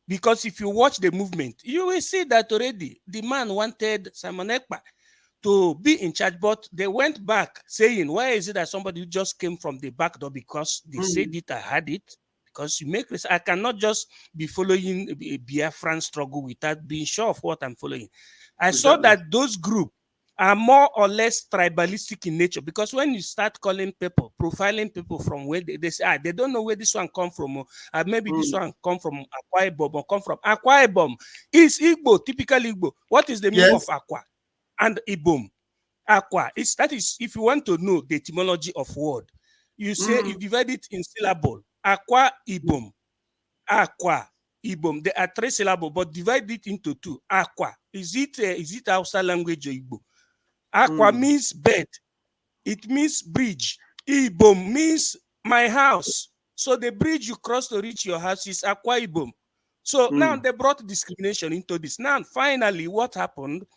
because if you watch the movement, you will see that already the man wanted Simon Ekpa to be in charge, but they went back saying, why is it that somebody who just came from the back door, because they said it, I had it, because you make this, I cannot just be following a Biafran struggle without being sure of what I'm following. I saw that those groups are more or less tribalistic in nature, because when you start calling people, profiling people from where they say, they don't know where this one come from, maybe this one come from Akwa Ibom or come from Akwa Ibom. Is Igbo, typical Igbo. What is the meaning of Akwa and Ibom? Aqua, that is, if you want to know the etymology of word, you say, you divide it in syllable. Aqua Ibom. Aqua Ibom. There are 3 syllables, but divide it into 2. Aqua. Is it Hausa language or Igbo? Aqua means bed. It means bridge. Ibom means my house. So the bridge you cross to reach your house is Aqua Ibom. So now they brought discrimination into this. Now, finally, what happened?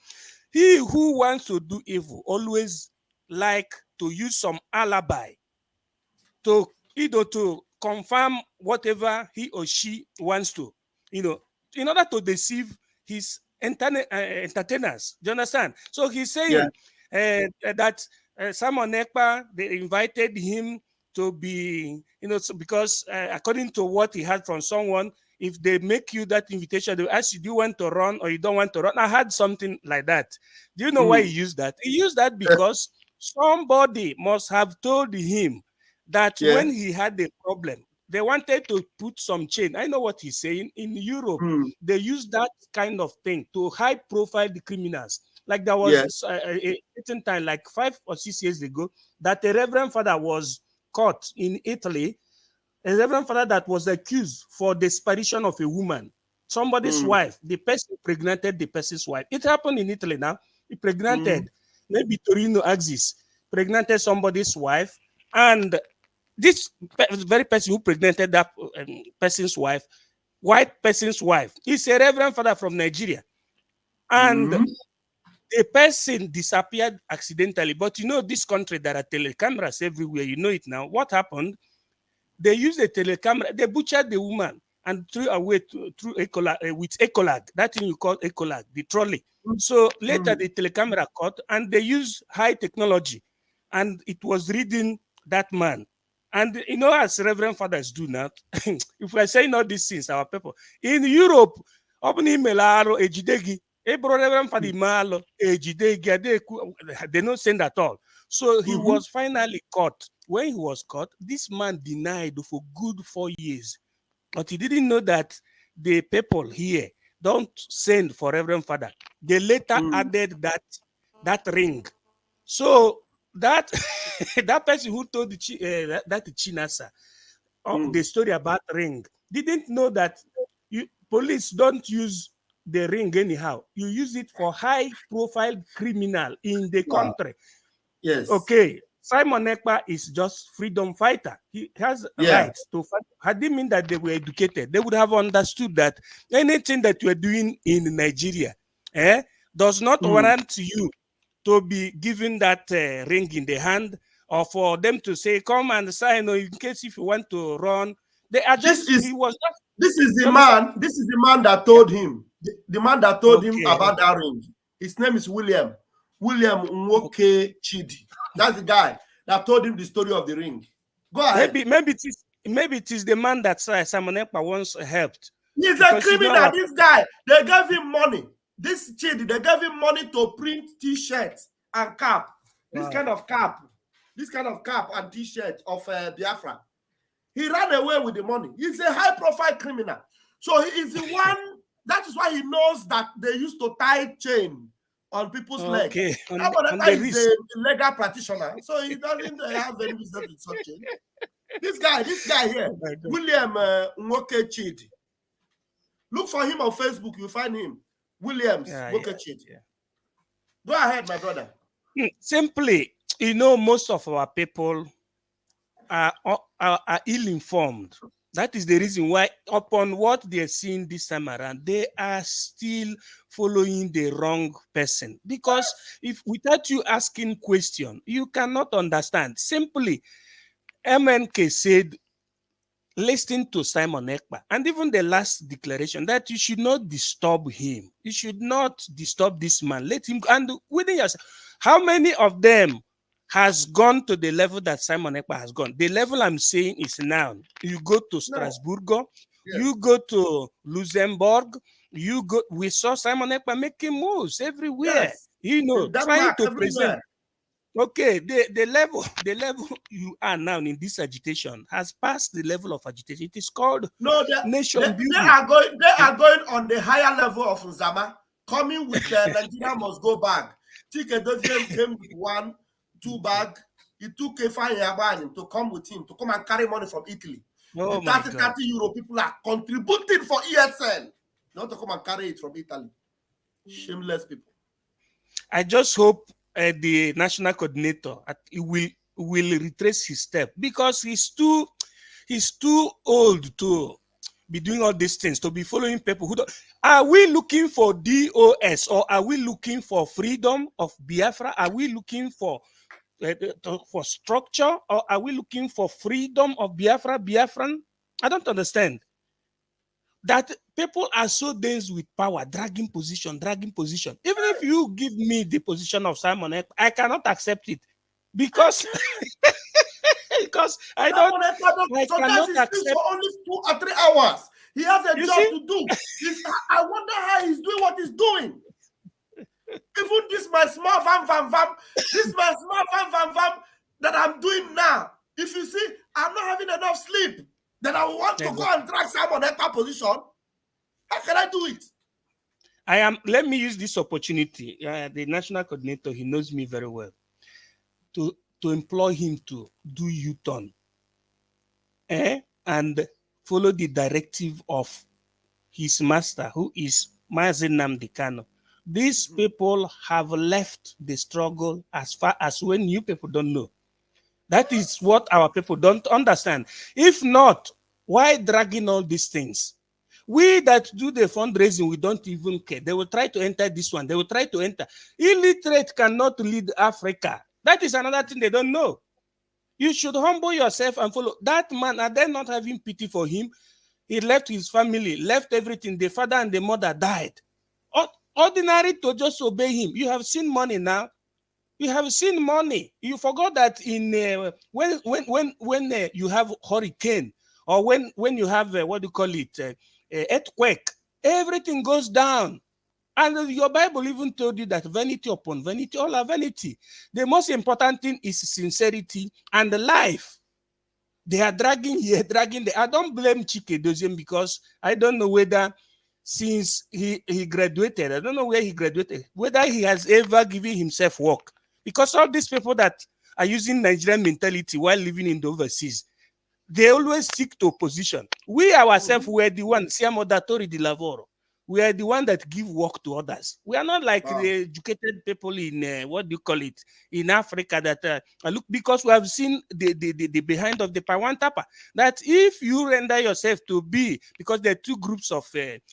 He who wants to do evil always like to use some alibi to to confirm whatever he or she wants to, in order to deceive his entertainers. Do you understand? So he's saying that Simon Ekpa, they invited him to be, because according to what he had from someone, if they make you that invitation, they ask you, do you want to run or you don't want to run? I had something like that. Do you know why he used that? He used that because somebody must have told him that when he had a problem, they wanted to put some chain. I know what he's saying. In Europe, they use that kind of thing to high profile the criminals. Like there was a certain time, like 5 or 6 years ago, that a reverend father was caught in Italy. A reverend father that was accused for the disparition of a woman, somebody's wife. The person impregnated the person's wife. It happened in Italy now. He impregnated, maybe Torino Axis, impregnated somebody's wife. And this very person who impregnated that person's wife, white person's wife, is a reverend father from Nigeria. And the person disappeared accidentally. But this country, there are telecameras everywhere. You know it now. What happened? They used a telecamera. They butchered the woman. and threw away through Ecolag, with Ecolag, that thing you call Ecolag, the trolley. So later the telecamera caught, and they use high technology, and it was reading that man. And you know, as Reverend Fathers do now, if we're saying all these things, our people in Europe, opening melaro ejidegi, Reverend Father Malo ejidegi, they don't send at all. So he was finally caught. When he was caught, this man denied for good 4 years, but he didn't know that the people here don't send for Reverend Father. They later added that ring. So that that person who told that Chinasa the story about ring didn't know that police don't use the ring anyhow. You use it for high-profile criminal in the country. Yes. Okay. Simon Ekpa is just freedom fighter. He has rights to fight. Had it mean that they were educated, they would have understood that anything that you are doing in Nigeria does not warrant you to be given that ring in the hand, or for them to say, come and sign, or in case if you want to run. They are just, This is the man that told him, the man that told him about that ring. His name is William Nwoke Chidi. That's the guy that told him the story of the ring. Go ahead. Maybe it is the man that Simon Ekpa once helped. He's a criminal. This guy, they gave him money. This Chidi, they gave him money to print T-shirts and cap. This kind of cap and T-shirt of Biafra. He ran away with the money. He's a high-profile criminal. So he is the one. That is why he knows that they used to tie chain on people's legs. That is a legal practitioner, so he doesn't have any business with such chain. This guy here, William Nwoke Chidi. Look for him on Facebook. You find him, Williams Nwoke Chidi. Go ahead, my brother. Simply, you know, most of our people are ill-informed. That is the reason why, upon what they're seeing this time around, they are still following the wrong person. Because if without you asking question, you cannot understand. Simply, MNK said, listen to Simon Ekpa, and even the last declaration that you should not disturb him. You should not disturb this man. Let him go. And within yourself, how many of them has gone to the level that Simon Ekpa has gone? The level I'm saying is now. You go to Strasbourg, you go to Luxembourg, you go. We saw Simon Ekpa making moves everywhere. You know, trying to present. Okay, the level you are now in this agitation has passed the level of agitation. It is called nation building. They are going on the higher level of Nzama, coming with Nigeria must go back. Chike Doziem came with 1-2 bag. He took Kefan Yaban to come with him, to come and carry money from Italy. Oh the 30 euro people are contributing for ESN, not to come and carry it from Italy. Shameless people. I just hope the national coordinator will retrace his step, because he's too old to be doing all these things, to be following people who don't. Are we looking for DOS, or are we looking for freedom of Biafra? Are we looking for structure, or are we looking for freedom of Biafran? I don't understand. That people are so dense with power, dragging position. Even if you give me the position of Simon Ekpa, I cannot accept it, because I cannot accept. For only 2 or 3 hours. He has a job to do. I wonder how he's doing what he's doing. Even this my small vam, that I'm doing now. If you see, I'm not having enough sleep. Then I want to go and drag Simon Ekpa position. How can I do it? Let me use this opportunity. The national coordinator, he knows me very well, to employ him to do U-turn and follow the directive of his master, who is Mazi Nnamdi Kanu. These people have left the struggle as far as when you people don't know. That is what our people don't understand. If not, why dragging all these things? We that do the fundraising, we don't even care. They will try to enter this one. They will try to enter. Illiterate cannot lead Africa. That is another thing they don't know. You should humble yourself and follow. That man, are they not having pity for him? He left his family, left everything. The father and the mother died. Ordinary to just obey him. You have seen money now. You have seen money. You forgot that in when you have hurricane, or when you have what do you call it, earthquake, everything goes down. And your Bible even told you that vanity upon vanity, all are vanity. The most important thing is sincerity and life. They are dragging here, dragging there. I don't blame Chike Doziem, because I don't know whether since he graduated, I don't know where he graduated, whether he has ever given himself work. Because all these people that are using Nigerian mentality while living in the overseas, they always seek to opposition. We ourselves were the one, siamo datori di lavoro. We are the one that give work to others. We are not like the educated people in what do you call it, in Africa that look, because we have seen the behind of the Pawan Tapa, that if you render yourself to be, because there are two groups of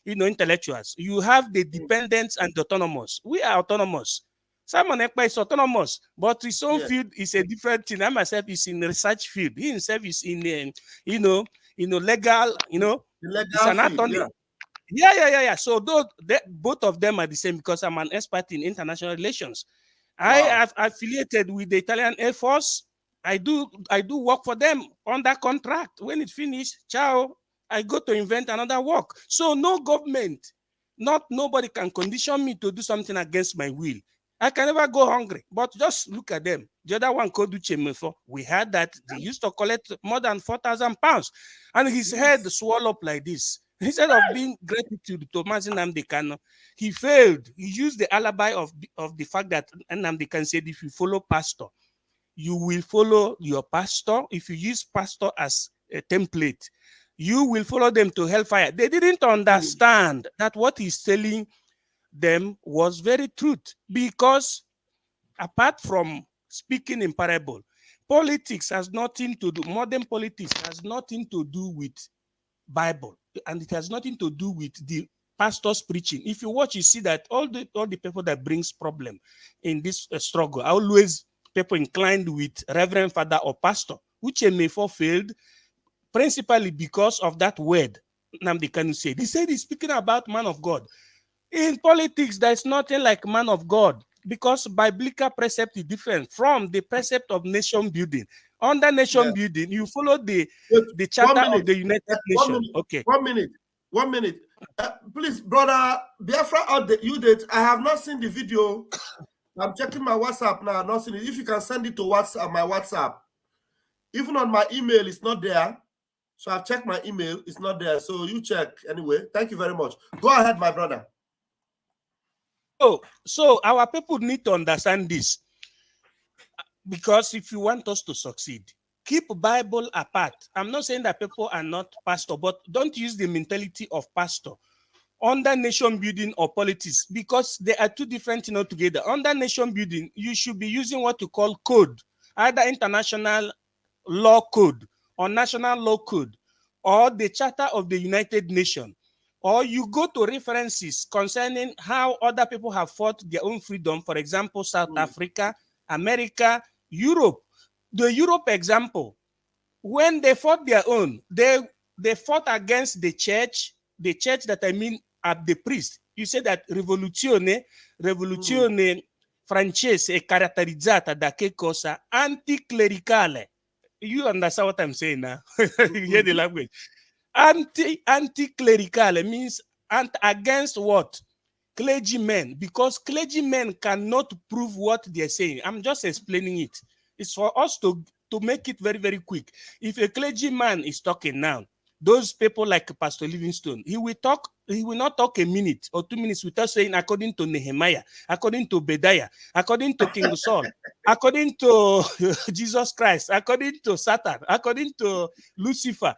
intellectuals. You have the dependents and the autonomous. We are autonomous. Simon Ekpa is autonomous, but his own field is a different thing. I myself is in research field. He himself is in, legal, it's an attorney. Yeah. So both of them are the same, because I'm an expert in international relations. I have affiliated with the Italian Air Force. I do work for them under contract. When it finishes, ciao, I go to invent another work. So no government, nobody can condition me to do something against my will. I can never go hungry, but just look at them. The other one called Uchemefo, we had that they used to collect more than 4,000 pounds, and his head swelled up like this. Instead of being gratitude to Mazin Nnamdi Kanu, he failed. He used the alibi of the fact that Nnamdi Kanu said, if you follow pastor, you will follow your pastor. If you use pastor as a template, you will follow them to hellfire. They didn't understand that what he's telling them was very truth, because apart from speaking in parable, politics has nothing to do, modern politics has nothing to do with Bible, and it has nothing to do with the pastor's preaching. If you watch, you see that all the people that brings problem in this struggle are always people inclined with reverend father or pastor, which may failed principally because of that word Nnamdi Kanu said. He said he's speaking about man of God. In politics, there's nothing like man of God, because biblical precept is different from the precept of nation building. Under nation building, you follow the charter of the United Nations. Okay. 1 minute. 1 minute. Please, brother Biafra, I have not seen the video. I'm checking my WhatsApp now. I've not seen it. If you can send it to WhatsApp, my WhatsApp. Even on my email, it's not there. So I've checked my email. It's not there. So you check anyway. Thank you very much. Go ahead, my brother. So our people need to understand this, because if you want us to succeed, keep Bible apart. I'm not saying that people are not pastor, but don't use the mentality of pastor under nation building or politics, because they are two different things altogether. Under nation building, you should be using what you call code, either international law code or national law code or the Charter of the United Nations. Or you go to references concerning how other people have fought their own freedom. For example, South Africa, America, Europe. The Europe example, when they fought their own, they fought against the church that I mean at the priest. You say that rivoluzione francese è caratterizzata da che cosa? Anticlericale. You understand what I'm saying now? You hear the language. Anti-clerical means against what? Clergymen, because clergymen cannot prove what they're saying. I'm just explaining it. It's for us to make it very, very quick. If a clergyman is talking now, those people like Pastor Livingstone, he will not talk a minute or 2 minutes without saying according to Nehemiah, according to Bedaiah, according to King Saul, according to Jesus Christ, according to Satan, according to Lucifer.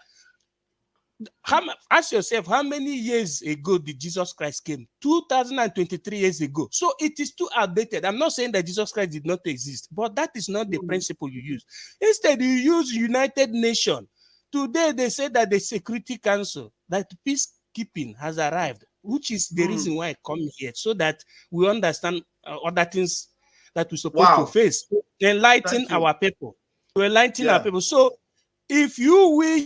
Ask yourself, how many years ago did Jesus Christ came? 2023 years ago. So it is too outdated. I'm not saying that Jesus Christ did not exist, but that is not the principle you use. Instead, you use United Nations. Today, they say that the Security Council, that peacekeeping has arrived, which is the reason why I come here, so that we understand other things that we're supposed to face. Enlighten our people. To enlighten our people. So if you will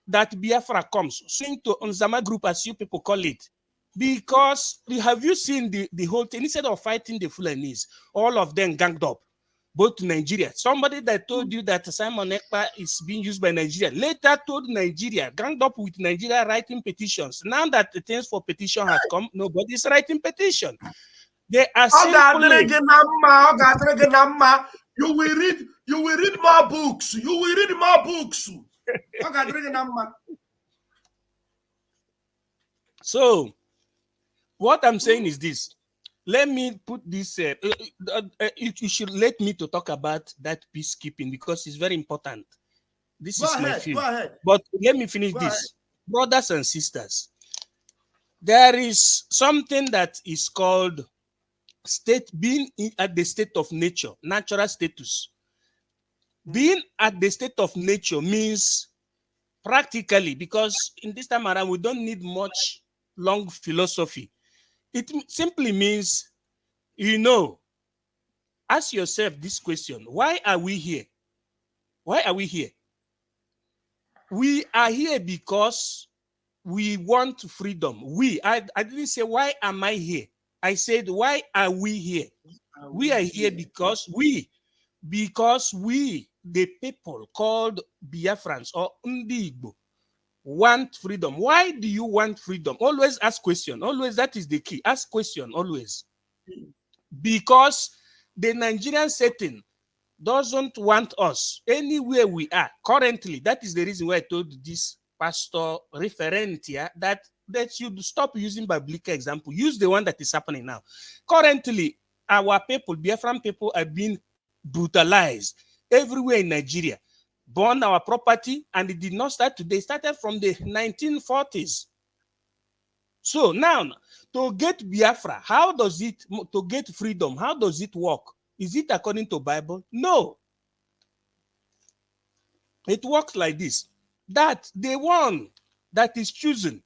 that Biafra comes, swing to Nzama group, as you people call it. Because have you seen the whole thing? Instead of fighting the Fulanese, all of them ganged up, both to Nigeria. Somebody that told you that Simon Ekpa is being used by Nigeria later told Nigeria, ganged up with Nigeria writing petitions. Now that the things for petition has come, nobody's writing petition. They are simply... You will read more books. You will read more books. So, what I'm saying is this. Let me put this. You should let me to talk about that peacekeeping because it's very important. This is my field. Go ahead. But let me finish this. Brothers and sisters, there is something that is called being at the state of nature, natural status. Being at the state of nature means practically, because in this time around, we don't need much long philosophy. It simply means, ask yourself this question: why are we here? Why are we here? We are here because we want freedom. I didn't say, why am I here? I said, why are we here? We are here because we, the people called Biafrans or Ndigbo, want freedom. Why do you want freedom? Always ask question. Always, that is the key. Ask question, always. Because the Nigerian setting doesn't want us anywhere we are currently. That is the reason why I told this pastor referent here that should stop using biblical example. Use the one that is happening now. Currently, our people, Biafran people, are being brutalized everywhere in Nigeria. Burn our property, and it did not start today. It started from the 1940s. So now, to get Biafra, to get freedom, how does it work? Is it according to Bible? No. It works like this, that the one that is chosen,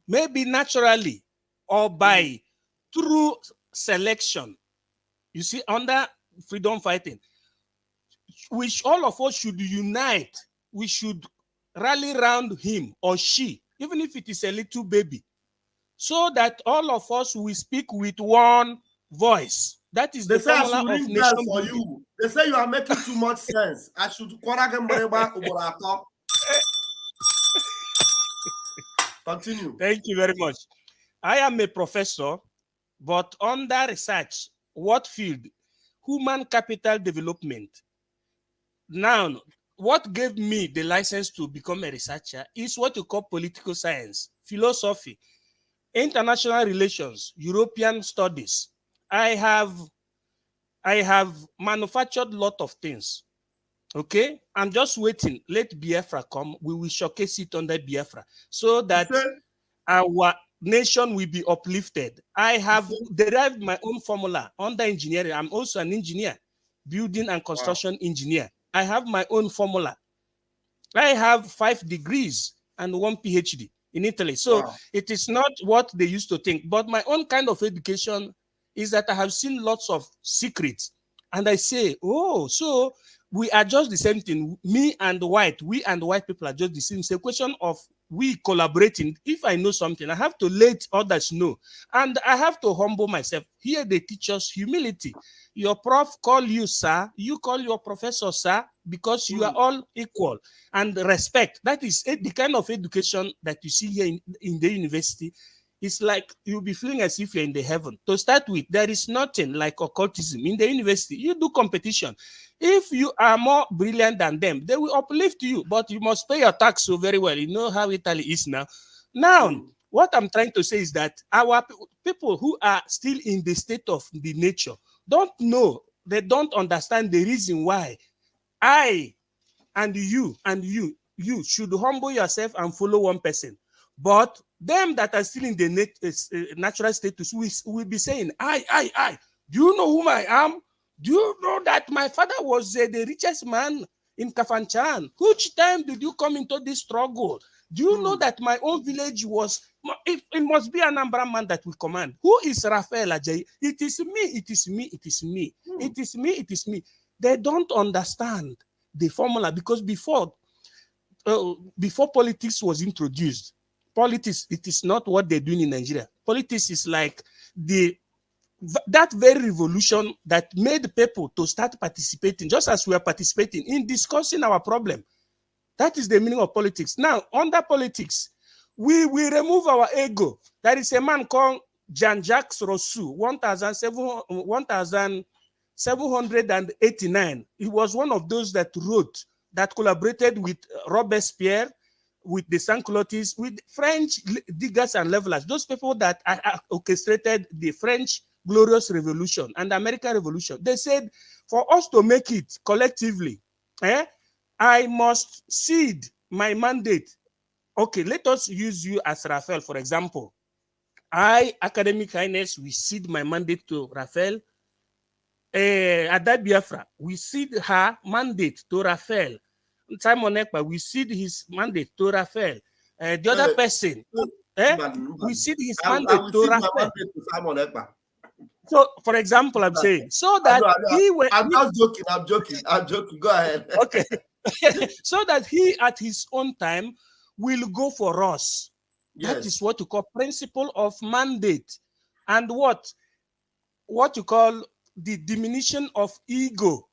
maybe naturally or by through selection, you see, under freedom fighting, which all of us should unite. We should rally around him or she, even if it is a little baby, so that all of us will speak with one voice. That is the formula of nation for you. They say you are making too much sense. I should continue. Thank you very much. I am a professor, but under research, what field? Human capital development. Now, what gave me the license to become a researcher is what you call political science, philosophy, international relations, European studies. I have manufactured a lot of things. Okay, I'm just waiting. Let Biafra come. We will showcase it under Biafra so that our nation will be uplifted. I have derived my own formula under engineering. I'm also an engineer, building and construction engineer. I have my own formula. I have 5 degrees and 1 PhD in Italy. So it is not what they used to think. But my own kind of education is that I have seen lots of secrets. And I say, oh, so we are just the same thing. We and white people are just the same. It's a question of we collaborating. If I know something, I have to let others know. And I have to humble myself. Here they teach us humility. Your prof call you sir, you call your professor sir, because you are all equal. And respect. That is the kind of education that you see here in the university. It's like you'll be feeling as if you're in the heaven. To start with, there is nothing like occultism in the university. You do competition. If you are more brilliant than them, they will uplift you, but you must pay your tax so very well. You know how Italy is now. Now, what I'm trying to say is that our people who are still in the state of the nature don't know, they don't understand the reason why I and you should humble yourself and follow one person. But them that are still in the natural status will be saying, I. Do you know whom I am? Do you know that my father was the richest man in Kafanchan? Which time did you come into this struggle? Do you know that my own village was, it must be an Ambra man that will command. Who is Raphael Ajayi? It is me, it is me, it is me. It is me, it is me. They don't understand the formula, because before, before politics was introduced, politics, it is not what they're doing in Nigeria. Politics is like that very revolution that made people to start participating, just as we are participating in discussing our problem. That is the meaning of politics. Now, under politics, we remove our ego. There is a man called Jean-Jacques Rousseau, 1789. He was one of those that wrote, that collaborated with Robespierre, with the Sans-Culottes, with French diggers and levelers, those people that orchestrated the French Glorious Revolution and the American Revolution. They said, for us to make it collectively, I must cede my mandate. Okay, let us use you as Raphael, for example. I, Academic Highness, we cede my mandate to Raphael. Ada Biafra, we cede her mandate to Raphael. Simon Ekpa, we cede his mandate to Raphael. The other person, we cede his mandate to Raphael. Simon Ekpa. So, for example, I'm saying, so that I'm just joking. I'm joking. Go ahead. Okay. So that he, at his own time, will go for us. Yes. That is what you call principle of mandate. And what you call the diminution of ego.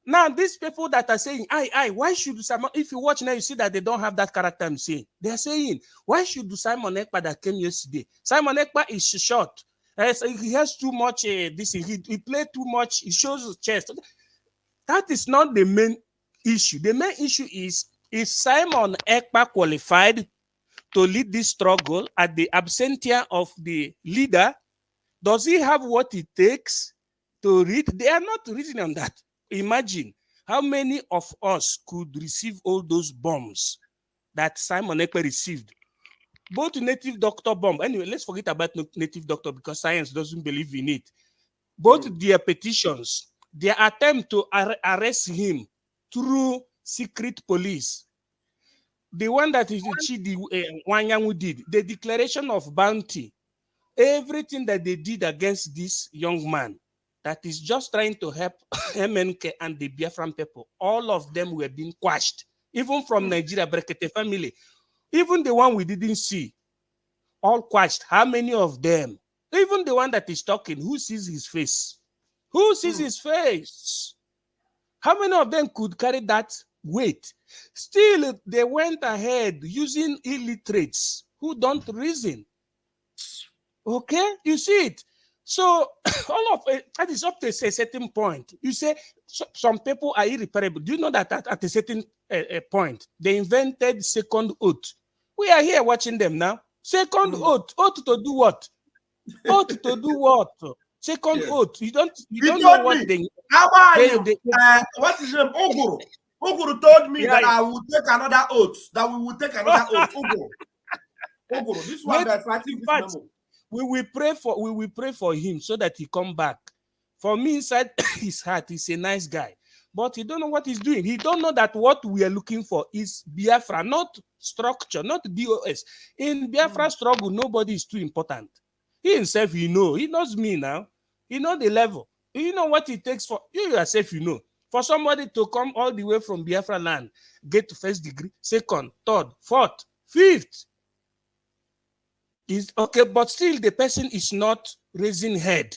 Now, these people that are saying, why should Simon, if you watch now, you see that they don't have that character I'm saying. They're saying, why should Simon Ekpa that came yesterday? Simon Ekpa is short. He has too much, he played too much, he shows his chest. That is not the main issue. The main issue is Simon Ekpa qualified to lead this struggle at the absentia of the leader? Does he have what it takes to read? They are not reading on that. Imagine how many of us could receive all those bombs that Simon Ekpa received. Both native doctor bomb. Anyway, let's forget about native doctor because science doesn't believe in it. Both their petitions, their attempt to arrest him through secret police, the one that is Wanyangu did, the declaration of bounty, everything that they did against this young man that is just trying to help MNK and the Biafran people, all of them were being quashed. Even from Nigeria, Brekete family, even the one we didn't see, all quashed. How many of them? Even the one that is talking, who sees his face? Who sees his face? How many of them could carry that weight? Still, they went ahead using illiterates who don't reason. Okay, you see it. So all of it, that is up to a certain point. You say some people are irreparable. Do you know that at a certain point, they invented second oath? We are here watching them now. Second oath. Oath to do what? Oath to do what? Second oath. You don't know what they. How are you? What is your Oguru? Oguru told me that I will take another oath. That we will take another oath. Oguru. This one that's writing this memo. We will pray for him so that he come back. For me, inside his heart, he's a nice guy. But he don't know what he's doing. He don't know that what we are looking for is Biafra, not structure, not DOS. In Biafra struggle, nobody is too important. He himself, he knows me now. He knows the level. You know what it takes for you yourself, you know. For somebody to come all the way from Biafra land, get to first degree, second, third, fourth, fifth. Is okay, but still the person is not raising head.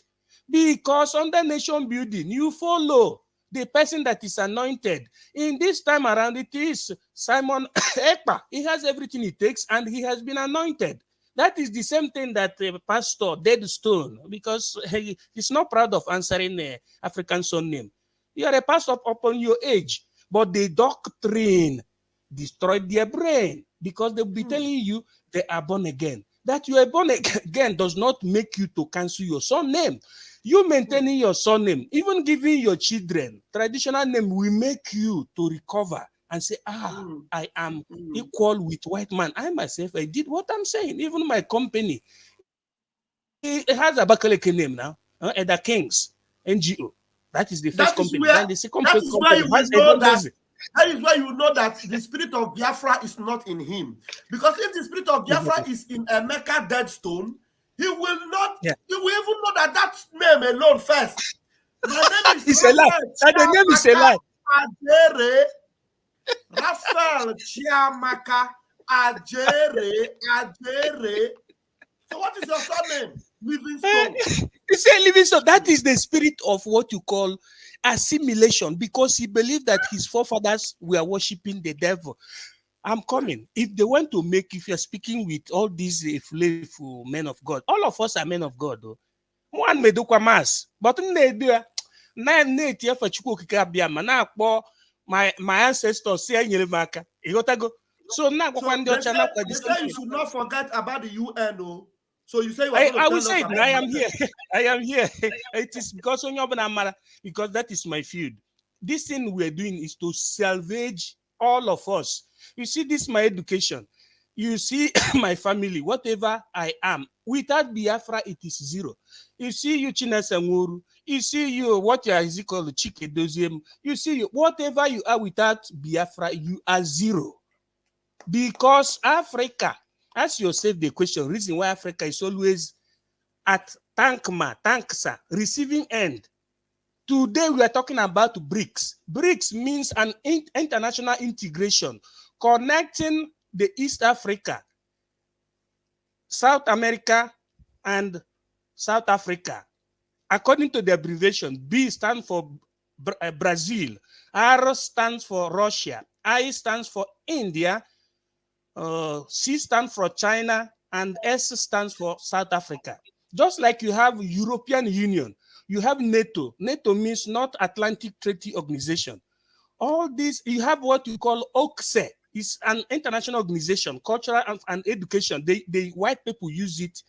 Because under nation building, you follow the person that is anointed. In this time around, it is Simon Ekpa. He has everything it takes and he has been anointed. That is the same thing that Pastor Deadstone, because he's not proud of answering the African son name. You are a pastor upon your age, but the doctrine destroyed their brain because they'll be telling you they are born again. That you are born again does not make you to cancel your surname. You maintaining your surname, even giving your children traditional name, will make you to recover and say, I am equal with white man. I myself, I did what I'm saying. Even my company, it has a Bakaleke name now, Eda Kings, NGO. That is the first company. Then the second company has that is why you know that the spirit of Biafra is not in him. Because if the spirit of Biafra is in a Mecca Deadstone, he will not, he will even know that name alone first. My name is it's a lie. That the name is a lie. Raphael Chiamaka Ajere. So what is your surname? Livingstone. You say Livingstone. That is the spirit of what you call assimilation, because he believed that his forefathers were worshiping the devil. I'm coming. If they want to make, if you're speaking with all these men of God, all of us are men of God. Though. One may do mass, but my ancestors say so now So they say you should not forget about the UN. Oh. So you say you are going to I tell will us say about I am here. I am here. It is because because that is my field. This thing we're doing is to salvage all of us. You see, this is my education. You see, my family, whatever I am, without Biafra, it is zero. You see, you Chinasanguru, you see, you what is it called, Chike Doziem, you see, you, whatever you are without Biafra, you are zero. Because Africa, ask yourself the question, reason why Africa is always at tanksa, receiving end. Today we are talking about BRICS. BRICS means an international integration connecting the East Africa, South America, and South Africa. According to the abbreviation, B stands for Brazil, R stands for Russia, I stands for India, C stands for China, and S stands for South Africa. Just like you have European Union, you have NATO. NATO means North Atlantic Treaty Organization. All this, you have what you call OCSE. It's an international organization, cultural and education. The white people use it,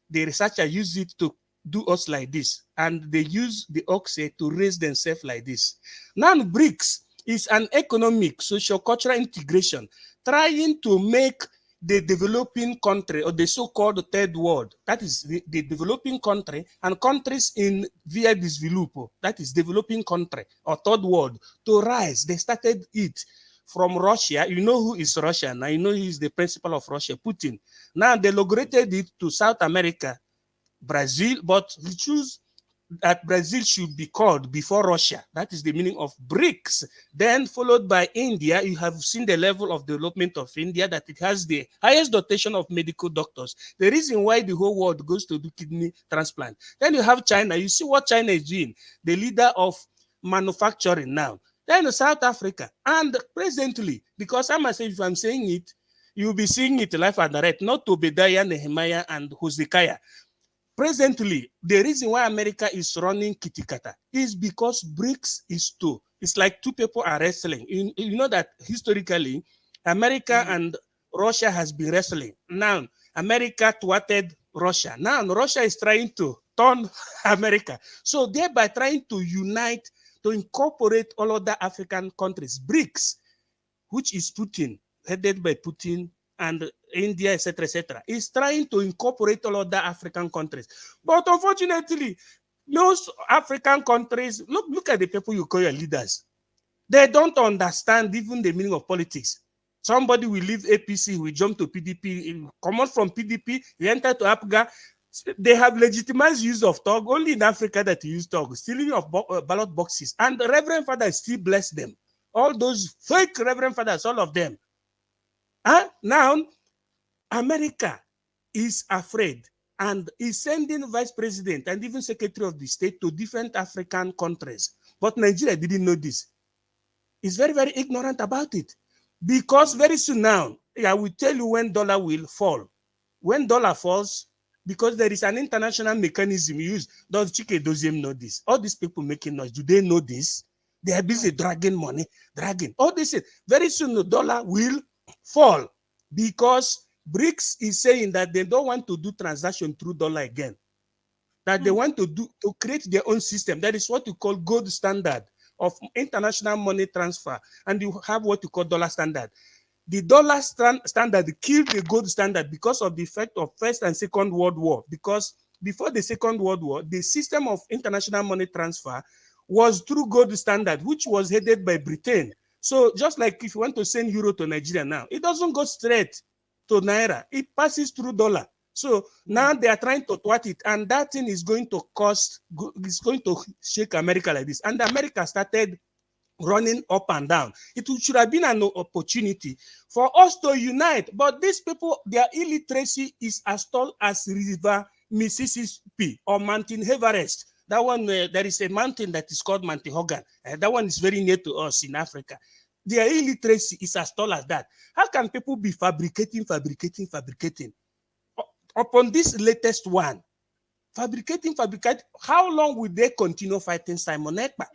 the researcher use it to do us like this. And they use the OCSE to raise themselves like this. Now BRICS is an economic, social, cultural integration trying to make the developing country or the so-called third world, that is the developing country, and countries in via develop, that is developing country or third world, to rise. They started it from Russia. You know who is Russia now? You know he is the principal of Russia, Putin. Now they migrated it to South America, Brazil, but we choose that Brazil should be called before Russia. That is the meaning of BRICS. Then followed by India. You have seen the level of development of India, that it has the highest dotation of medical doctors. The reason why the whole world goes to do kidney transplant. Then you have China. You see what China is doing, the leader of manufacturing now. Then South Africa. And presently, because I myself, if I'm saying it, you'll be seeing it live and direct, not to Obadiah, Nehemiah, and Hezekiah. Presently, the reason why America is running kitikata is because BRICS is two. It's like two people are wrestling. You know that historically, America and Russia has been wrestling. Now, America thwarted Russia. Now, Russia is trying to turn America. So thereby trying to unite, to incorporate all other African countries. BRICS, which is Putin, headed by Putin, and India, etc., is trying to incorporate all other African countries. But unfortunately, most African countries, look at the people you call your leaders. They don't understand even the meaning of politics. Somebody will leave APC, will jump to PDP, come out from PDP, he enter to APGA. They have legitimized use of TOG, only in Africa that you use TOG, stealing of ballot boxes. And the Reverend Father still bless them. All those fake Reverend Fathers, all of them. Now, America is afraid and is sending vice president and even secretary of the state to different African countries. But Nigeria didn't know this. It's very, very ignorant about it. Because very soon now, I will tell you when dollar will fall. When dollar falls, because there is an international mechanism used. Does Chike Doziem know this? All these people making noise, do they know this? They are busy dragging money, dragging. All this, very soon the dollar will fall because BRICS is saying that they don't want to do transaction through dollar again. That they want to create their own system. That is what you call gold standard of international money transfer. And you have what you call dollar standard. The dollar standard killed the gold standard because of the effect of First and Second World War. Because before the Second World War, the system of international money transfer was through gold standard, which was headed by Britain. So just like if you want to send euro to Nigeria now, it doesn't go straight to Naira. It passes through dollar. So now they are trying to thwart it, and that thing is going to cost, it's going to shake America like this. And America started running up and down. It should have been an opportunity for us to unite. But these people, their illiteracy is as tall as River Mississippi or Mountain Everest. That one, there is a mountain that is called Mount Hogan. That one is very near to us in Africa. Their illiteracy is as tall as that. How can people be fabricating? Upon this latest one, fabricating. How long will they continue fighting Simon Ekpa?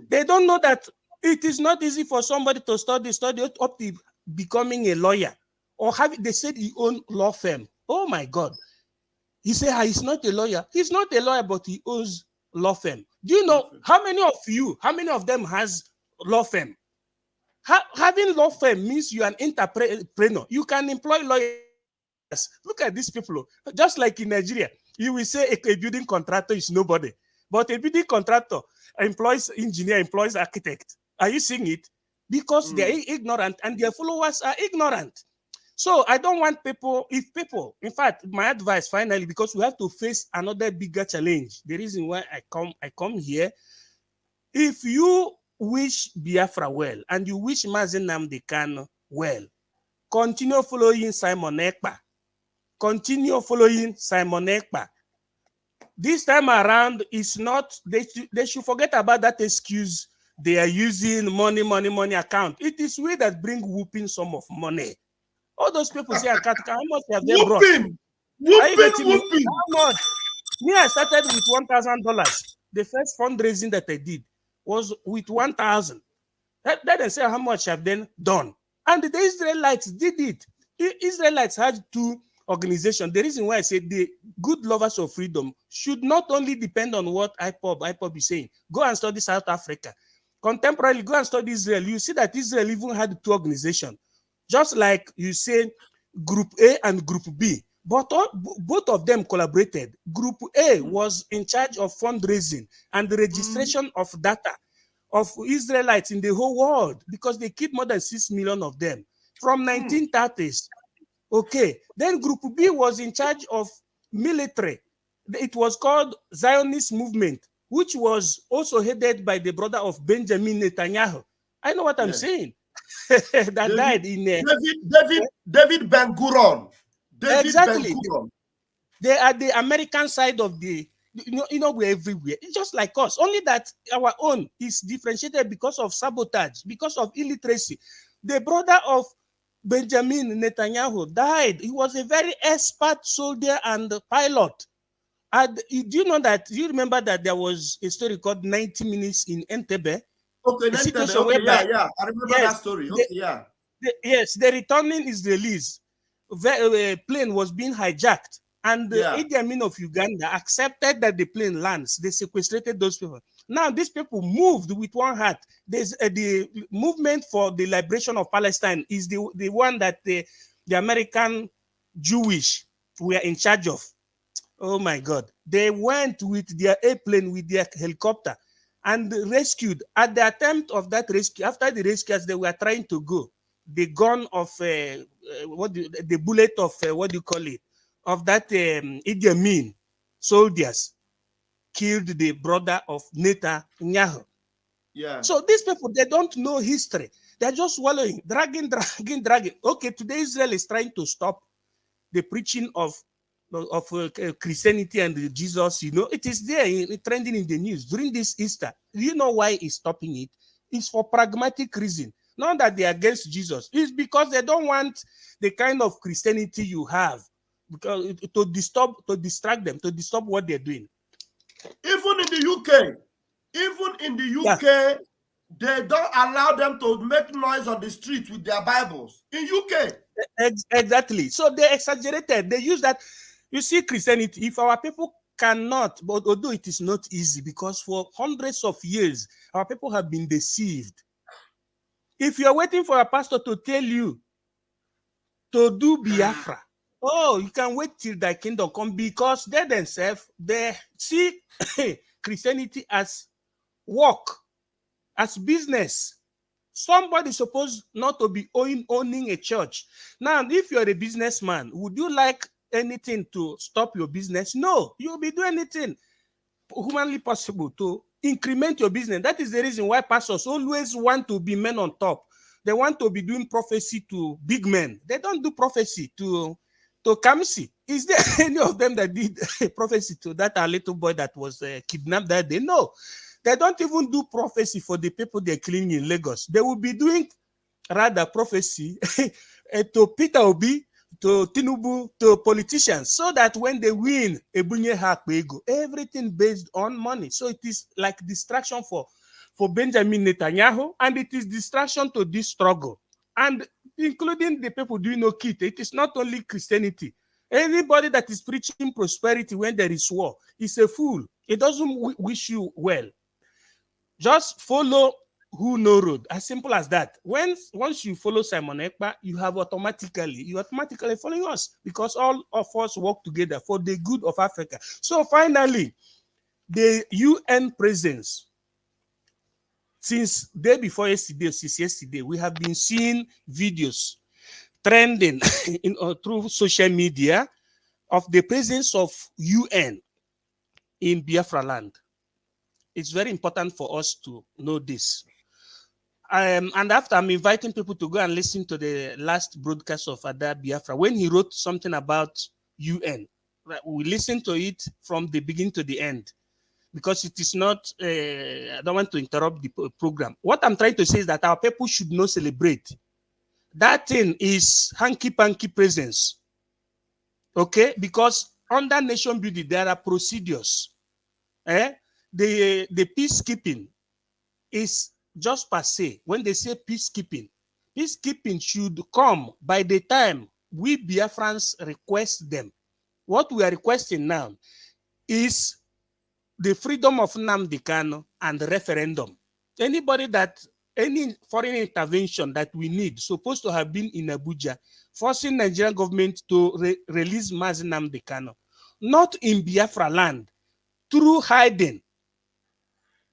They don't know that it is not easy for somebody to study up to becoming a lawyer. Or they said he owned law firm. Oh my God. He said he's not a lawyer. He's not a lawyer, but he owns law firm. Do you know how many of them has law firm? Having law firm means you are an entrepreneur. You can employ lawyers. Look at these people. Just like in Nigeria, you will say a building contractor is nobody. But a building contractor employs engineer, employs architect. Are you seeing it? Because they are ignorant and their followers are ignorant. So I don't want people, in fact, my advice finally, because we have to face another bigger challenge. The reason why I come here, if you wish Biafra well and you wish Mazen Nnamdi Kanu well, continue following Simon Ekpa. Continue following Simon Ekpa. This time around, it's not, they should forget about that excuse they are using money account. It is we that bring whooping sum of money. All those people say, how much have they brought? Whooping. How much? Me, I started with $1,000. The first fundraising that I did was with 1,000. Let them say how much have they done. And the Israelites did it. The Israelites had two organizations. The reason why I said the good lovers of freedom should not only depend on what IPOB is saying. Go and study South Africa. Contemporarily, go and study Israel. You see that Israel even had two organizations. Just like you say Group A and Group B. But both of them collaborated. Group A was in charge of fundraising and the registration of data of Israelites in the whole world because they killed more than 6 million of them from 1930s. Okay. Then Group B was in charge of military. It was called Zionist Movement, which was also headed by the brother of Benjamin Netanyahu. I know what I'm saying. That died in David Ben-Gurion. Exactly. They are the American side of the, we're everywhere. It's just like us. Only that our own is differentiated because of sabotage, because of illiteracy. The brother of Benjamin Netanyahu died. He was a very expert soldier and pilot. And do you remember that there was a story called 90 Minutes in Entebbe? Okay, yeah. I remember that story. The returning Israelis plane was being hijacked, and the Idi Amin of Uganda accepted that the plane lands. They sequestrated those people. Now these people moved with one heart. There's the movement for the liberation of Palestine is the one that the American Jewish were in charge of. Oh my God! They went with their airplane, with their helicopter, and rescued. At the attempt of that rescue, after the rescue, as they were trying to go, the gun of the bullet of what do you call it, of that Idi Amin soldiers killed the brother of Netanyahu. Yeah. So these people, they don't know history. They're just swallowing, dragging. Okay, today Israel is trying to stop the preaching of Christianity and Jesus. It is there trending in the news during this Easter. Do you know why it's stopping it? It's for pragmatic reason. Not that they're against Jesus. It's because they don't want the kind of Christianity you have, because to distract them, to disturb what they're doing. Even in the UK, they don't allow them to make noise on the street with their Bibles. In UK. Exactly. So they exaggerated. They use that. You see, Christianity, if our people cannot, but although it is not easy, because for hundreds of years, our people have been deceived. If you're waiting for a pastor to tell you to do Biafra, you can wait till thy kingdom come, because they themselves, they see Christianity as work, as business. Somebody supposed not to be owning a church. Now, if you're a businessman, would you like anything to stop your business? No, you'll be doing anything humanly possible to increment your business. That is the reason why pastors always want to be men on top. They want to be doing prophecy to big men. They don't do prophecy to Kamsi. Is there any of them that did prophecy to that little boy that was kidnapped that day? No. They don't even do prophecy for the people they're cleaning in Lagos. They will be doing rather prophecy to Peter Obi, to Tinubu, to politicians, so that when they win, everything based on money. So it is like distraction for Benjamin Netanyahu, and it is distraction to this struggle, and including the people doing Okite. It is not only Christianity. Anybody that is preaching prosperity when there is war is a fool. It doesn't wish you well. Just follow who know road, as simple as that. Once you follow Simon Ekpa, you're automatically following us, because all of us work together for the good of Africa. So finally, the UN presence, since day before yesterday, since yesterday, we have been seeing videos trending through social media of the presence of UN in Biafra land. It's very important for us to know this. And after, I'm inviting people to go and listen to the last broadcast of Ada Biafra when he wrote something about UN. We listen to it from the beginning to the end, because it is not, I don't want to interrupt the program. What I'm trying to say is that our people should not celebrate. That thing is hanky-panky presence. Okay? Because under nation building, there are procedures. The peacekeeping is just per se. When they say peacekeeping, peacekeeping should come by the time we Biafrans request them. What we are requesting now is the freedom of Nnamdi Kanu and the referendum. Any foreign intervention that we need supposed to have been in Abuja, forcing Nigerian government to release Mazi Nnamdi Kanu, not in Biafra land, through hiding.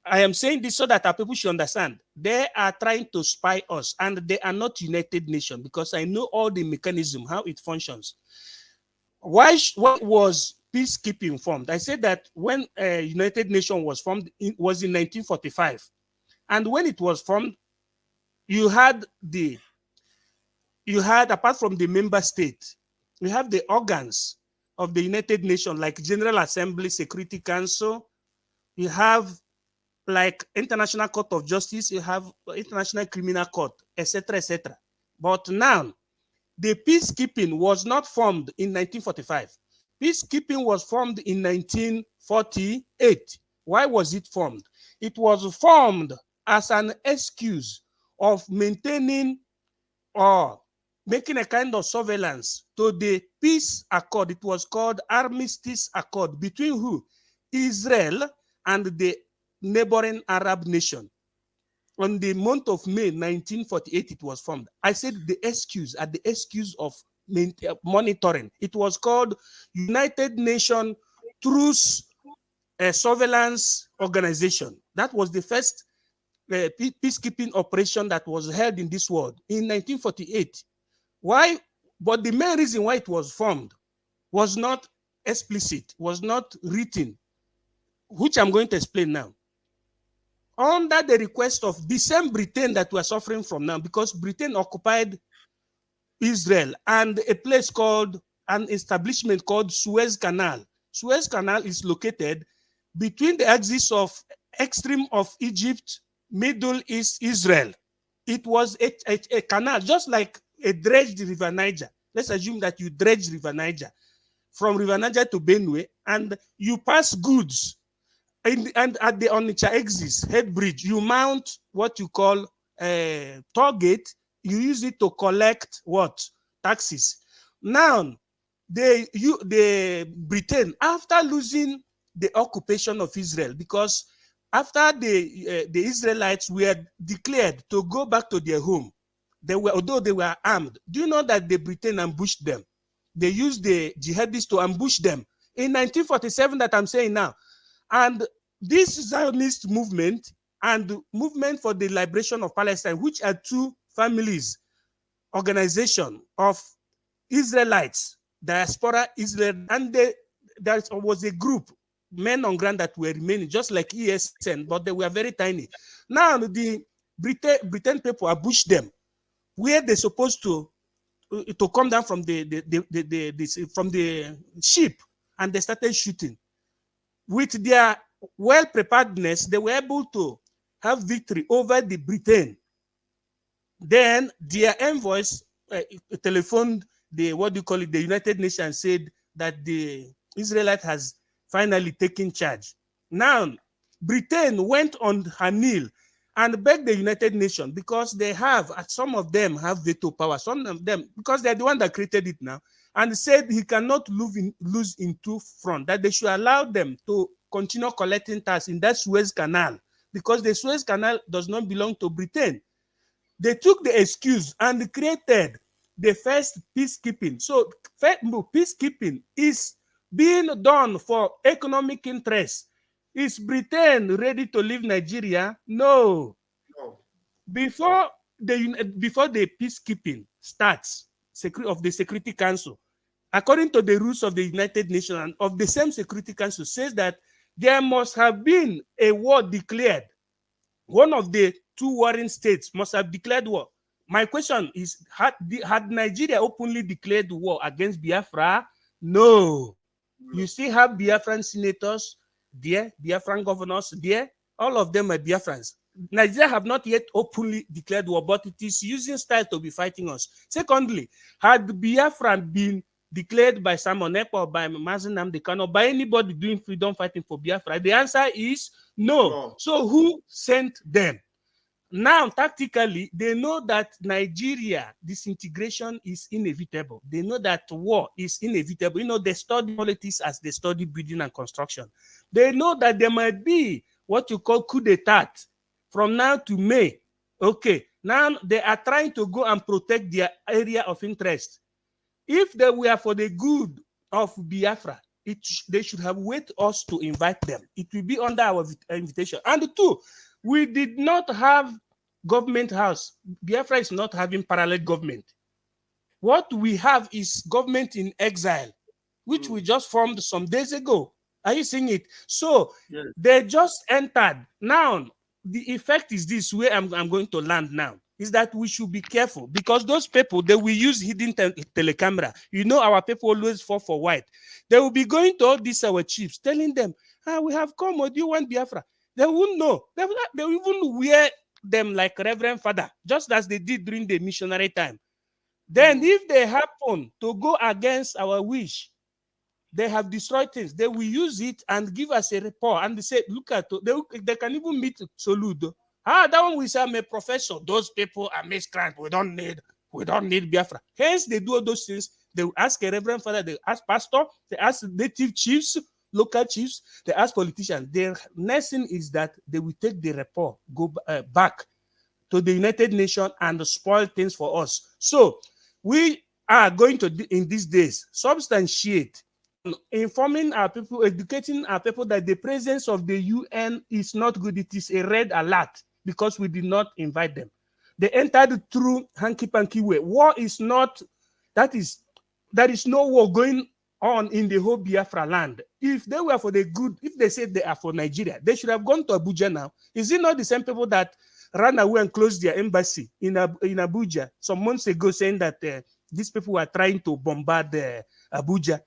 I am saying this so that our people should understand. They are trying to spy us, and they are not United Nations, because I know all the mechanism, how it functions. Why was peacekeeping formed? I said that when United Nations was formed, it was in 1945. And when it was formed, you had, apart from the member state, you have the organs of the United Nations, like General Assembly, Security Council. You have like International Court of Justice, you have International Criminal Court, etc., etc. But now, the peacekeeping was not formed in 1945. Peacekeeping was formed in 1948. Why was it formed? It was formed as an excuse of maintaining or making a kind of surveillance to the peace accord. It was called Armistice Accord between who? Israel and the neighboring Arab nation. On the month of May 1948, it was formed. I said the excuse of monitoring. It was called United Nations Truce Surveillance Organization. That was the first peacekeeping operation that was held in this world in 1948. Why? But the main reason why it was formed was not explicit, was not written, which I'm going to explain now. Under the request of the same Britain that we're suffering from now, because Britain occupied Israel and a place called, an establishment called Suez Canal. Suez Canal is located between the axis of extreme of Egypt, Middle East, Israel. It was a canal, just like a dredged River Niger. Let's assume that you dredge River Niger from River Niger to Benue, and you pass goods. And at the Onitsha exit, head bridge, you mount what you call a toll gate. You use it to collect what? Taxes. Now, the Britain, after losing the occupation of Israel, because after the Israelites were declared to go back to their home, although they were armed. Do you know that the Britain ambushed them? They used the jihadists to ambush them in 1947. That I'm saying now. And this Zionist movement and movement for the liberation of Palestine, which are two families, organization of Israelites, diaspora Israel, and there was a group men on ground that were remaining, just like ESN, but they were very tiny. Now the Britain people ambush them where they're supposed to come down from from the ship, and they started shooting. With their well preparedness, they were able to have victory over the Britain. Then their envoys telephoned the the United Nations, said that the Israelite has finally taken charge. Now, Britain went on her knee and begged the United Nations, because they have, some of them have veto power, some of them, because they're the one that created it now, and said he cannot lose in two fronts, that they should allow them to continue collecting tax in that Suez Canal, because the Suez Canal does not belong to Britain. They took the excuse and created the first peacekeeping. So peacekeeping is being done for economic interest. Is Britain ready to leave Nigeria? No. No. Before the peacekeeping starts, of the Security Council, according to the rules of the United Nations and of the same Security Council, says that there must have been a war declared. One of the two warring states must have declared war. My question is, had Nigeria openly declared war against Biafra? No. You still have Biafran senators there, Biafran governors there. All of them are Biafrans. Nigeria have not yet openly declared war, but it is using style to be fighting us. Secondly, had Biafra been declared by Simon Ekpa or by Mazen Nnamdi Kanu, by anybody doing freedom fighting for Biafra? The answer is no. So who sent them? Now, tactically, they know that Nigeria disintegration is inevitable. They know that war is inevitable. You know, they study politics as they study building and construction. They know that there might be what you call coup d'etat from now to May. Okay, now they are trying to go and protect their area of interest. If they were for the good of Biafra, they should have waited us to invite them. It will be under our invitation. And two, we did not have government house. Biafra is not having parallel government. What we have is government in exile, which we just formed some days ago. Are you seeing it? So yes, they just entered. Now, the effect is this, where I'm going to land now, is that we should be careful, because those people, they will use hidden telecamera. You know, our people always fall for white. They will be going to all these our chiefs, telling them, we have come, or do you want Biafra? They won't know. They will even wear them like Reverend Father, just as they did during the missionary time. Then if they happen to go against our wish, they have destroyed things, they will use it and give us a report, and they say, look at, they can even meet Soludo. That one we say, I'm a professor. Those people are miscreants. We don't need Biafra. Hence, they do all those things. They will ask a Reverend Father, they ask pastor, they ask native chiefs, local chiefs, they ask politicians. Their next thing is that they will take the report, go back to the United Nations and spoil things for us. So we are going to, in these days, substantiate, informing our people, educating our people that the presence of the UN is not good. It is a red alert, because we did not invite them. They entered through hanky-panky way. War is not, there is no war going on in the whole Biafra land. If they were for the good, if they said they are for Nigeria, they should have gone to Abuja now. Is it not the same people that ran away and closed their embassy in Abuja some months ago, saying that these people were trying to bombard Abuja?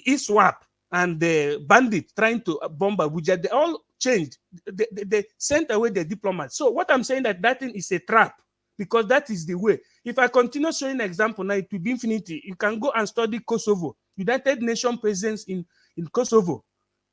ISWAP and the bandit trying to bomb Abuja, they all changed. They sent away the diplomats. So what I'm saying, that thing is a trap, because that is the way. If I continue showing example now, it will be infinity. You can go and study Kosovo, United Nations presence in Kosovo,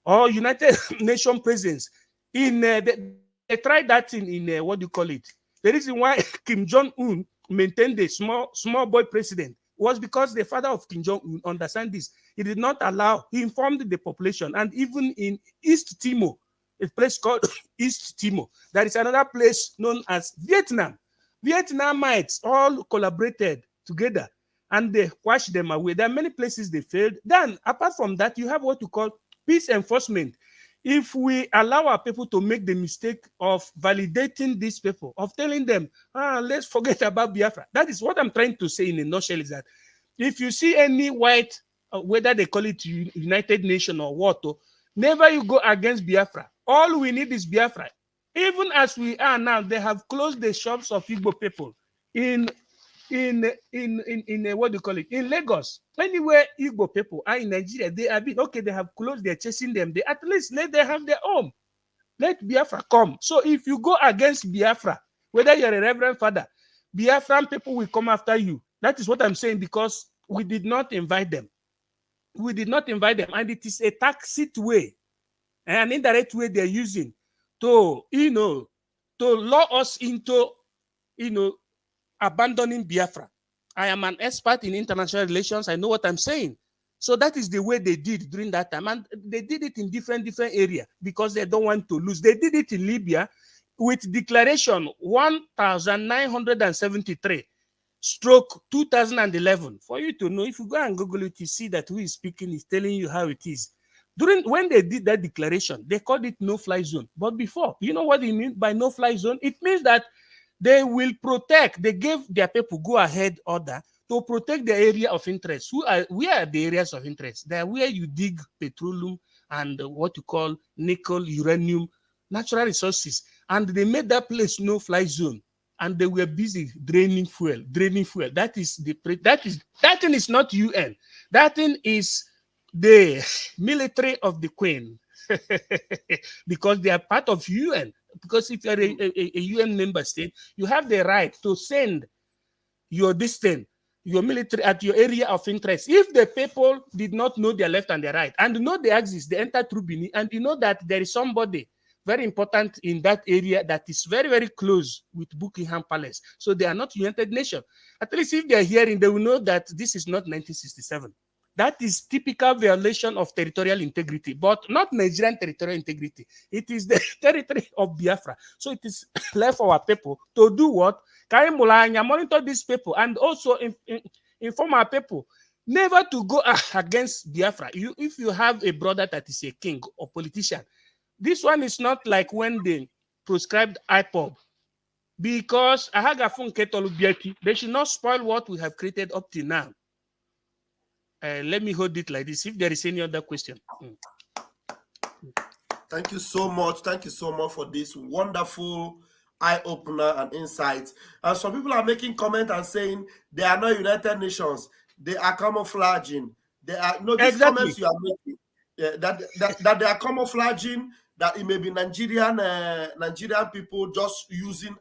or United Nations presence in they tried that thing in what do you call it? The reason why Kim Jong-un maintained the small boy president was because the father of Kim Jong-un understand this. He did not allow, he informed the population. And even in East Timor, a place called East Timor, there is another place known as Vietnam. Vietnamites all collaborated together and they washed them away. There are many places they failed. Then, apart from that, you have what you call peace enforcement. If we allow our people to make the mistake of validating these people, of telling them, let's forget about Biafra. That is what I'm trying to say in a nutshell, is that if you see any white, whether they call it United Nations or what, Never you go against Biafra. All we need is Biafra. Even as we are now, they have closed the shops of Igbo people in what do you call it, in Lagos. Anywhere Igbo people are in Nigeria, they have been okay. They have closed. They're chasing them. They at least let them have their home. Let Biafra come. So if you go against Biafra, whether you're a reverend father, Biafran people will come after you. That is what I'm saying, because we did not invite them. We did not invite them, and it is a tacit way, an indirect way they're using to, to lure us into, abandoning Biafra. I am an expert in international relations. I know what I'm saying. So that is the way they did during that time. And they did it in different areas because they don't want to lose. They did it in Libya with declaration 1973 stroke 2011. For you to know, if you go and Google it, you see that who is speaking is telling you how it is. When they did that declaration, they called it no-fly zone. But before, you know what they mean by no-fly zone? It means that they will protect. They gave their people go-ahead order to protect the area of interest. Where are the areas of interest? They are where you dig petroleum and what you call nickel, uranium, natural resources. And they made that place no-fly zone. And they were busy draining fuel. That thing is not UN. That thing is the military of the Queen. Because they are part of UN. Because if you're a UN member state, you have the right to send your your military at your area of interest. If the people did not know their left and their right, and know the axis, they enter through Benin, and you know that there is somebody very important in that area that is very, very close with Buckingham Palace. So they are not United Nations. At least if they are hearing, they will know that this is not 1967. That is typical violation of territorial integrity, but not Nigerian territorial integrity. It is the territory of Biafra. So it is left for our people to do what? Monitor these people and also inform our people never to go against Biafra. If you have a brother that is a king or politician, this one is not like when they proscribed IPOB, because they should not spoil what we have created up to now. Let me hold it like this. If there is any other question. Thank you so much. Thank you so much for this wonderful eye-opener and insights. And some people are making comment and saying they are not United Nations. They are camouflaging. They are these comments you are making. That they are camouflaging, that it may be Nigerian people just using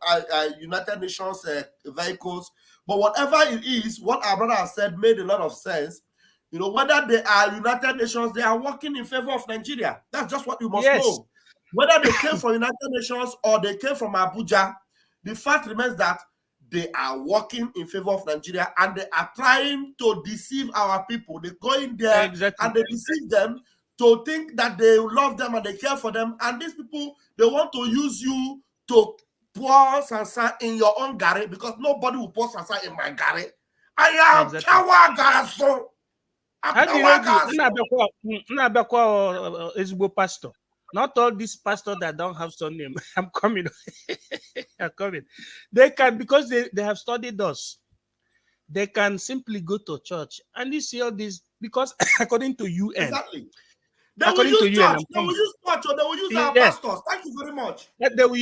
United Nations vehicles. But whatever it is, what our brother has said made a lot of sense. Whether they are United Nations, they are working in favor of Nigeria. That's just what you must know. Whether they came from United Nations or they came from Abuja, the fact remains that they are working in favor of Nigeria, and they are trying to deceive our people. They go in there and they deceive them to think that they love them and they care for them. And these people, they want to use you to pour sansan in your own gari, because nobody will pour sansan in my gari. I am power garaso. Pastor. Not all these pastors that don't have surname. I'm coming. I'm coming. They can, because they have studied us. They can simply go to church and you see all this, because according to UN. Exactly. They will use church. They will use church, or they will use our pastors. Thank you very much. They will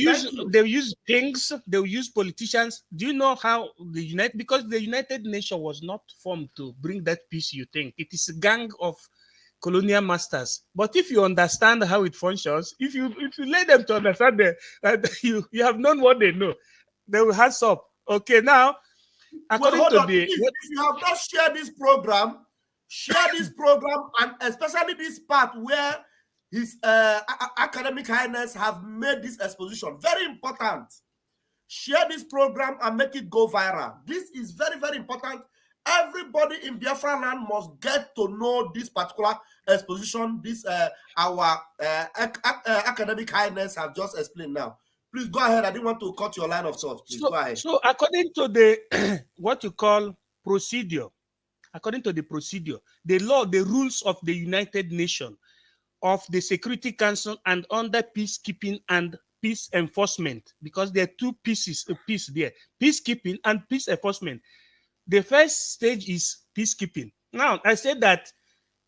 use kings. They will use politicians. Do you know how because the United Nations was not formed to bring that peace you think. It is a gang of colonial masters. But if you understand how it functions, if you let them to understand that you have known what they know, they will hands up. Okay, now according to if you have not shared this program, share this program, and especially this part where His Academic Highness have made this exposition very important. Share this program and make it go viral. This is very, very important. Everybody in Biafra land must get to know this particular exposition. This our Academic Highness have just explained now. Please go ahead. I didn't want to cut your line of thought. Please go ahead. So according to the what you call procedure, according to the procedure, the law, the rules of the United Nations, of the Security Council, and under peacekeeping and peace enforcement, because there are two pieces of peace there, peacekeeping and peace enforcement. The first stage is peacekeeping. Now, I said that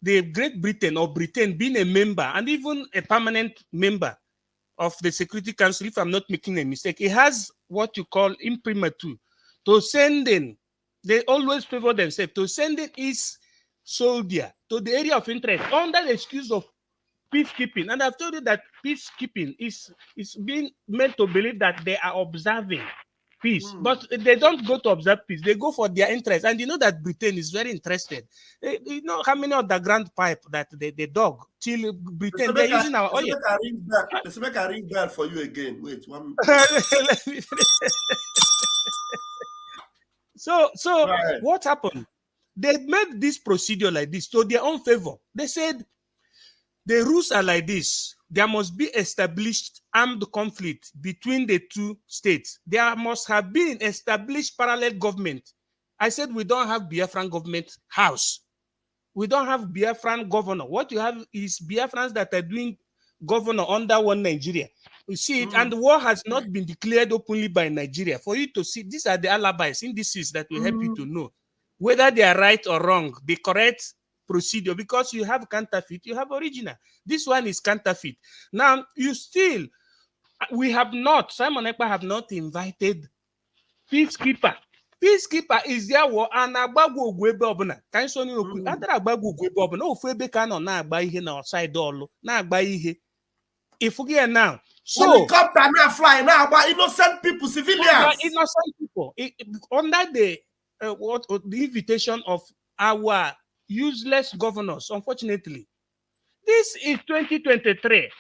the Great Britain or Britain being a member and even a permanent member of the Security Council, if I'm not making a mistake, it has what you call imprimatur to send in. They always favor themselves to send in its soldier to the area of interest under the excuse of peacekeeping. And I've told you that peacekeeping is being meant to believe that they are observing peace, but they don't go to observe peace. They go for their interest. And you know that Britain is very interested. You know how many underground pipe that they dug till Britain, they're using our oil. Let's make a ring bell for you again. Wait, one. So what happened? They made this procedure like this to their own favor. They said the rules are like this. There must be established armed conflict between the two states. There must have been established parallel government. I said we don't have Biafran government house. We don't have Biafran governor. What you have is Biafrans that are doing governor under one Nigeria. You see it, and the war has not been declared openly by Nigeria. For you to see, these are the alibis, indices that will help you to know whether they are right or wrong, the correct procedure, because you have counterfeit, you have original. This one is counterfeit. Now, we have not, Simon Ekpa have not invited peacekeeper. Peacekeeper is there war and agbagwo ogwebe obuna. Kan so ni okwu. Adara agbagwo ogwebe obuna ofu ebe ka no na agba ihe na side olu, na agba ihe. If we get now, so helicopter now fly now about innocent people, civilians. Innocent people under the the invitation of our useless governors. Unfortunately, this is 2023.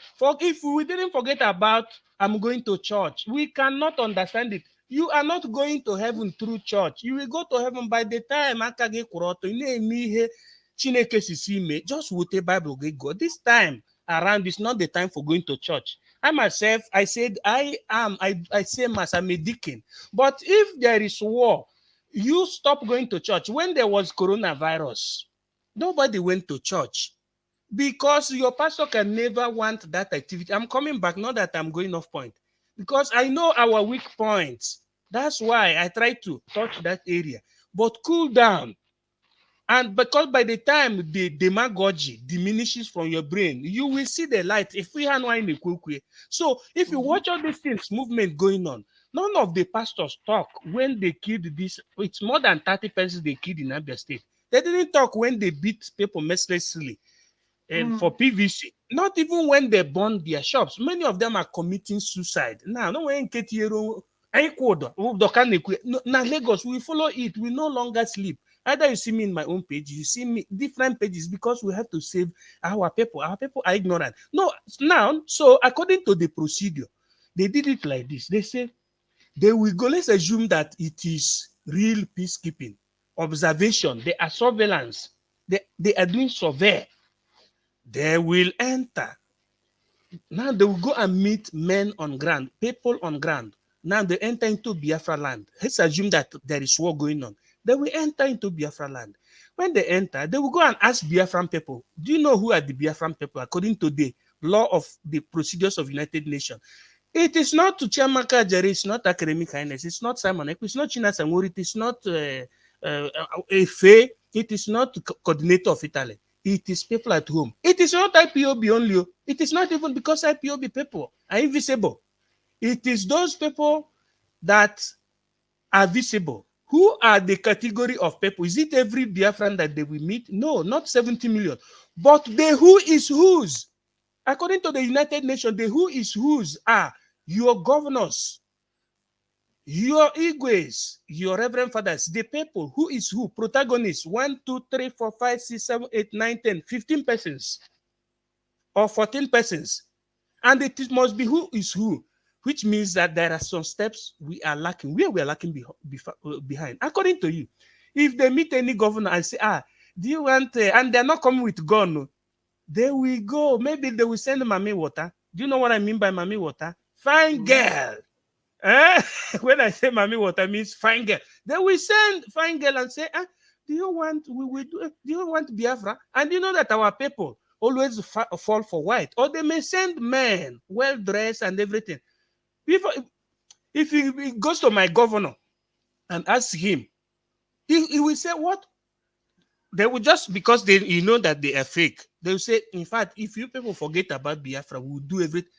If we didn't forget about I'm going to church, we cannot understand it. You are not going to heaven through church. You will go to heaven by the time just with a Bible go. This time around is not the time for going to church. I myself, I said I say mass, I'm a deacon. But if there is war, you stop going to church. When there was coronavirus, nobody went to church because your pastor can never want that activity. I'm coming back, not that I'm going off point, because I know our weak points. That's why I try to touch that area. But cool down. And because by the time the demagogy diminishes from your brain, you will see the light. So if you watch all these things, movement going on, none of the pastors talk when they killed this. It's more than 30 persons they killed in Abia State. They didn't talk when they beat people mercilessly for PVC. Not even when they burn their shops. Many of them are committing suicide. Now, no one get here. Now Lagos, we follow it. We no longer sleep. Either you see me in my own page, you see me different pages, because we have to save our people. Our people are ignorant. No, now, so according to the procedure, they did it like this. They say they will go. Let's assume that it is real peacekeeping, observation. They are surveillance. They are doing survey. They will enter. Now they will go and meet men on ground, people on ground. Now they enter into Biafra land. Let's assume that there is war going on. They will enter into Biafra land. When they enter, they will go and ask Biafran people, do you know who are the Biafran people according to the law of the procedures of United Nations? It is not to Chiamaka Jere, it's not academic kindness, it's not Simon Ekpa, it's not China Samori, it is not Efe, it is not coordinator of Italy. It is people at home. It is not IPOB only. It is not even because IPOB people are invisible. It is those people that are visible. Who are the category of people? Is it every Biafran that they will meet? No, not 70 million. But the who is whose. According to the United Nations, the who is whose are your governors, your igwes, your reverend fathers, the people who is who, protagonists, 1, 2, 3, 4, 5, 6, 7, 8, 9, 10, 15 persons or 14 persons. And it must be who is who, which means that there are some steps we are lacking, where we are lacking behind. According to you, if they meet any governor and say, do you want, and they're not coming with gun, they will go, maybe they will send Mami Water. Do you know what I mean by Mami Water? Fine girl. When I say Mami Water means fine girl. They will send fine girl and say, do you want Biafra? And you know that our people always fall for white, or they may send men well dressed and everything. If he goes to my governor and asks him, he will say, what? They will just, because they, you know that they are fake, they will say, in fact, if you people forget about Biafra, we'll do everything.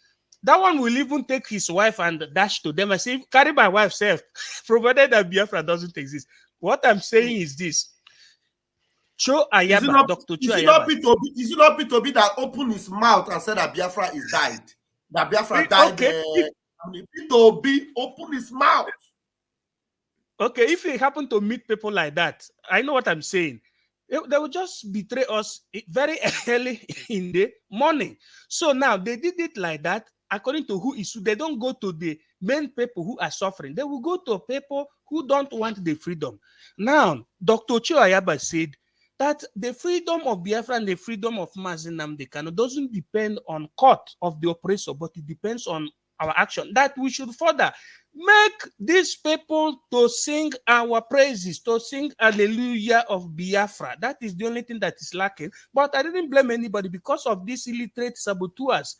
That one will even take his wife and dash to them and say, carry my wife safe, provided that Biafra doesn't exist. What I'm saying is this. Cho Ayaba, Dr. Cho Ayaba. Is it not P2B that opened his mouth and said that Biafra is died? That Biafra died. Okay. P2B opened his mouth. Okay, if it happened to meet people like that, I know what I'm saying. They will just betray us very early in the morning. So now they did it like that, according to who is who. They don't go to the main people who are suffering. They will go to people who don't want the freedom. Now, Dr. Cho Ayaba said that the freedom of Biafra and the freedom of Mazi Nnamdi Kanu doesn't depend on court of the oppressor, but it depends on our action. That we should further make these people to sing our praises, to sing hallelujah of Biafra. That is the only thing that is lacking. But I didn't blame anybody because of these illiterate saboteurs.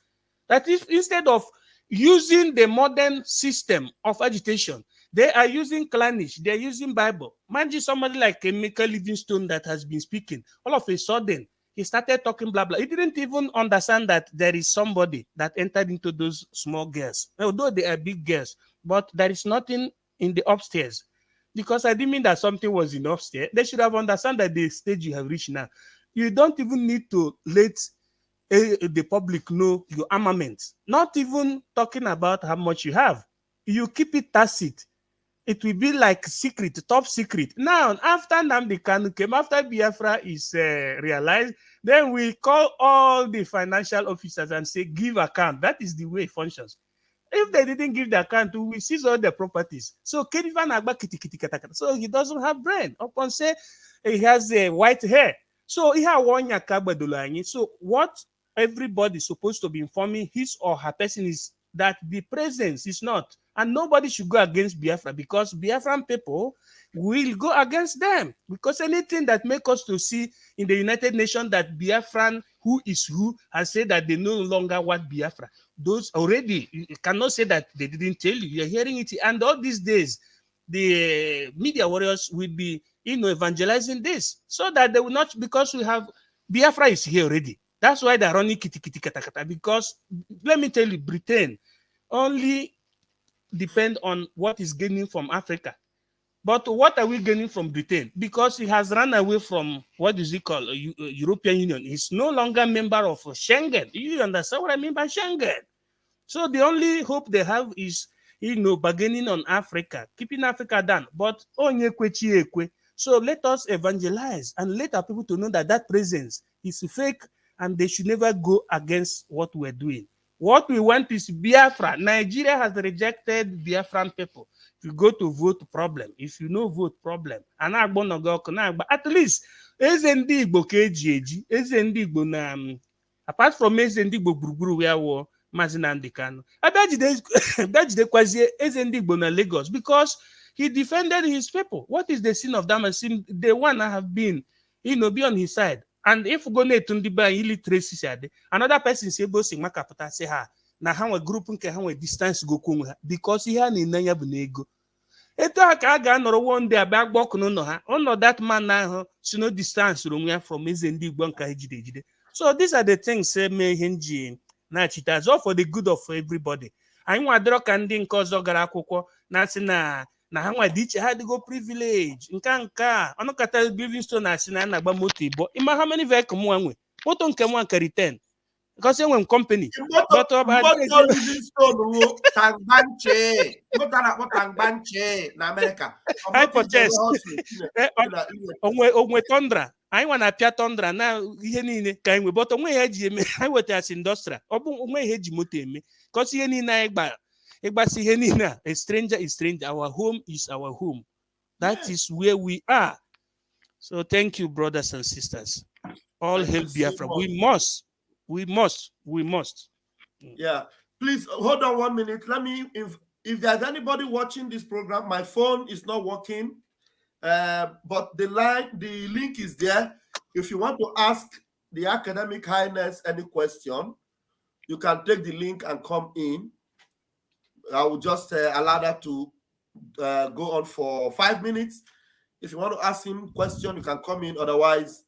That is, instead of using the modern system of agitation, they are using clannish, they're using Bible. Mind you, somebody like Emeka Livingstone that has been speaking, all of a sudden, he started talking blah blah. He didn't even understand that there is somebody that entered into those small girls, although they are big girls, but there is nothing in the upstairs. Because I didn't mean that something was in upstairs. They should have understood that the stage you have reached now. You don't even need to let the public know your armament. Not even talking about how much you have. You keep it tacit. It will be like secret, top secret. Now, after Nnamdi Kanu came, after Biafra is realized, then we call all the financial officers and say, give account. That is the way it functions. If they didn't give the account, we seize all the properties. So Kedivan Agba kiti. So he doesn't have brain. Upon say he has white hair. So he had one yakabadulani. So what everybody is supposed to be informing his or her person is that the presence is not, and nobody should go against Biafra, because Biafran people will go against them, because anything that make us to see in the United Nations that Biafran who is who has said that they no longer want Biafra. Those already, you cannot say that they didn't tell you. You're hearing it, and all these days the media warriors will be evangelizing this, so that they will not, because we have Biafra is here already. That's why they're running kitty kata kata, because let me tell you, Britain only depend on what is gaining from Africa. But what are we gaining from Britain? Because he has run away from, what is it called, European Union. He's no longer a member of Schengen. You understand what I mean by Schengen? So the only hope they have is, bargaining on Africa, keeping Africa down. But so let us evangelize and let our people to know that that presence is fake, and they should never go against what we're doing. What we want is Biafra. Nigeria has rejected Biafran people. If you go to vote, problem. If you no vote, problem. And at least eze ndị Igbo ka eji eji. Eze ndị Igbo na apart from eze ndị Igbo gburugburu where war Mazi Nnamdi Kanu. Abajidekwazie eze ndị Igbo na Lagos, because he defended his people. What is the sin of that man? Sin the one I have been, be on his side. And if we go to the illiteracy, another person say bossing makapata say ha na ha we group nke ha we distance go kunwe ha, because ihe na ina ya bụ na ego. Eto aka ga nọrọ one day abịa gbọkụ n'ụlọ ha. Ụlọ that man ahụ si no distance onwe from eze ndị Igbo nka ejide ejide. So these are the things say me ihe nji na chita all for the good of everybody. Anyị nwa adịrọ ka ndị nke ọzọ gara akwụkwọ na-asị na ha nwa dị iche, ha dịgo privilege nka ọnụkata Livingstone na-asị na na-agba moto Igbo. Ịma how many vehicle mụ nwe moto nke mụ ka return, because enwe m company but Livingstone tangbanche na America onwe Tundra. Anyị nwa na-apịa Tundra na ihe niile ka anyị nwe, but onwe ihe eji eme anyị wetara si industrial, ọ bụ onwe ihe eji moto eme, because ihe niile anyị ịgbasi ihe niile a stranger is stranger, our home is our home. That is where we are. So thank you, brothers and sisters. All hail Biafra. We must. Yeah, please hold on 1 minute. Let me, if there's anybody watching this program, my phone is not working, but the link is there. If you want to ask the Academic Highness any question, you can take the link and come in. I will just allow that to go on for 5 minutes. If you want to ask him question, you can come in. Otherwise,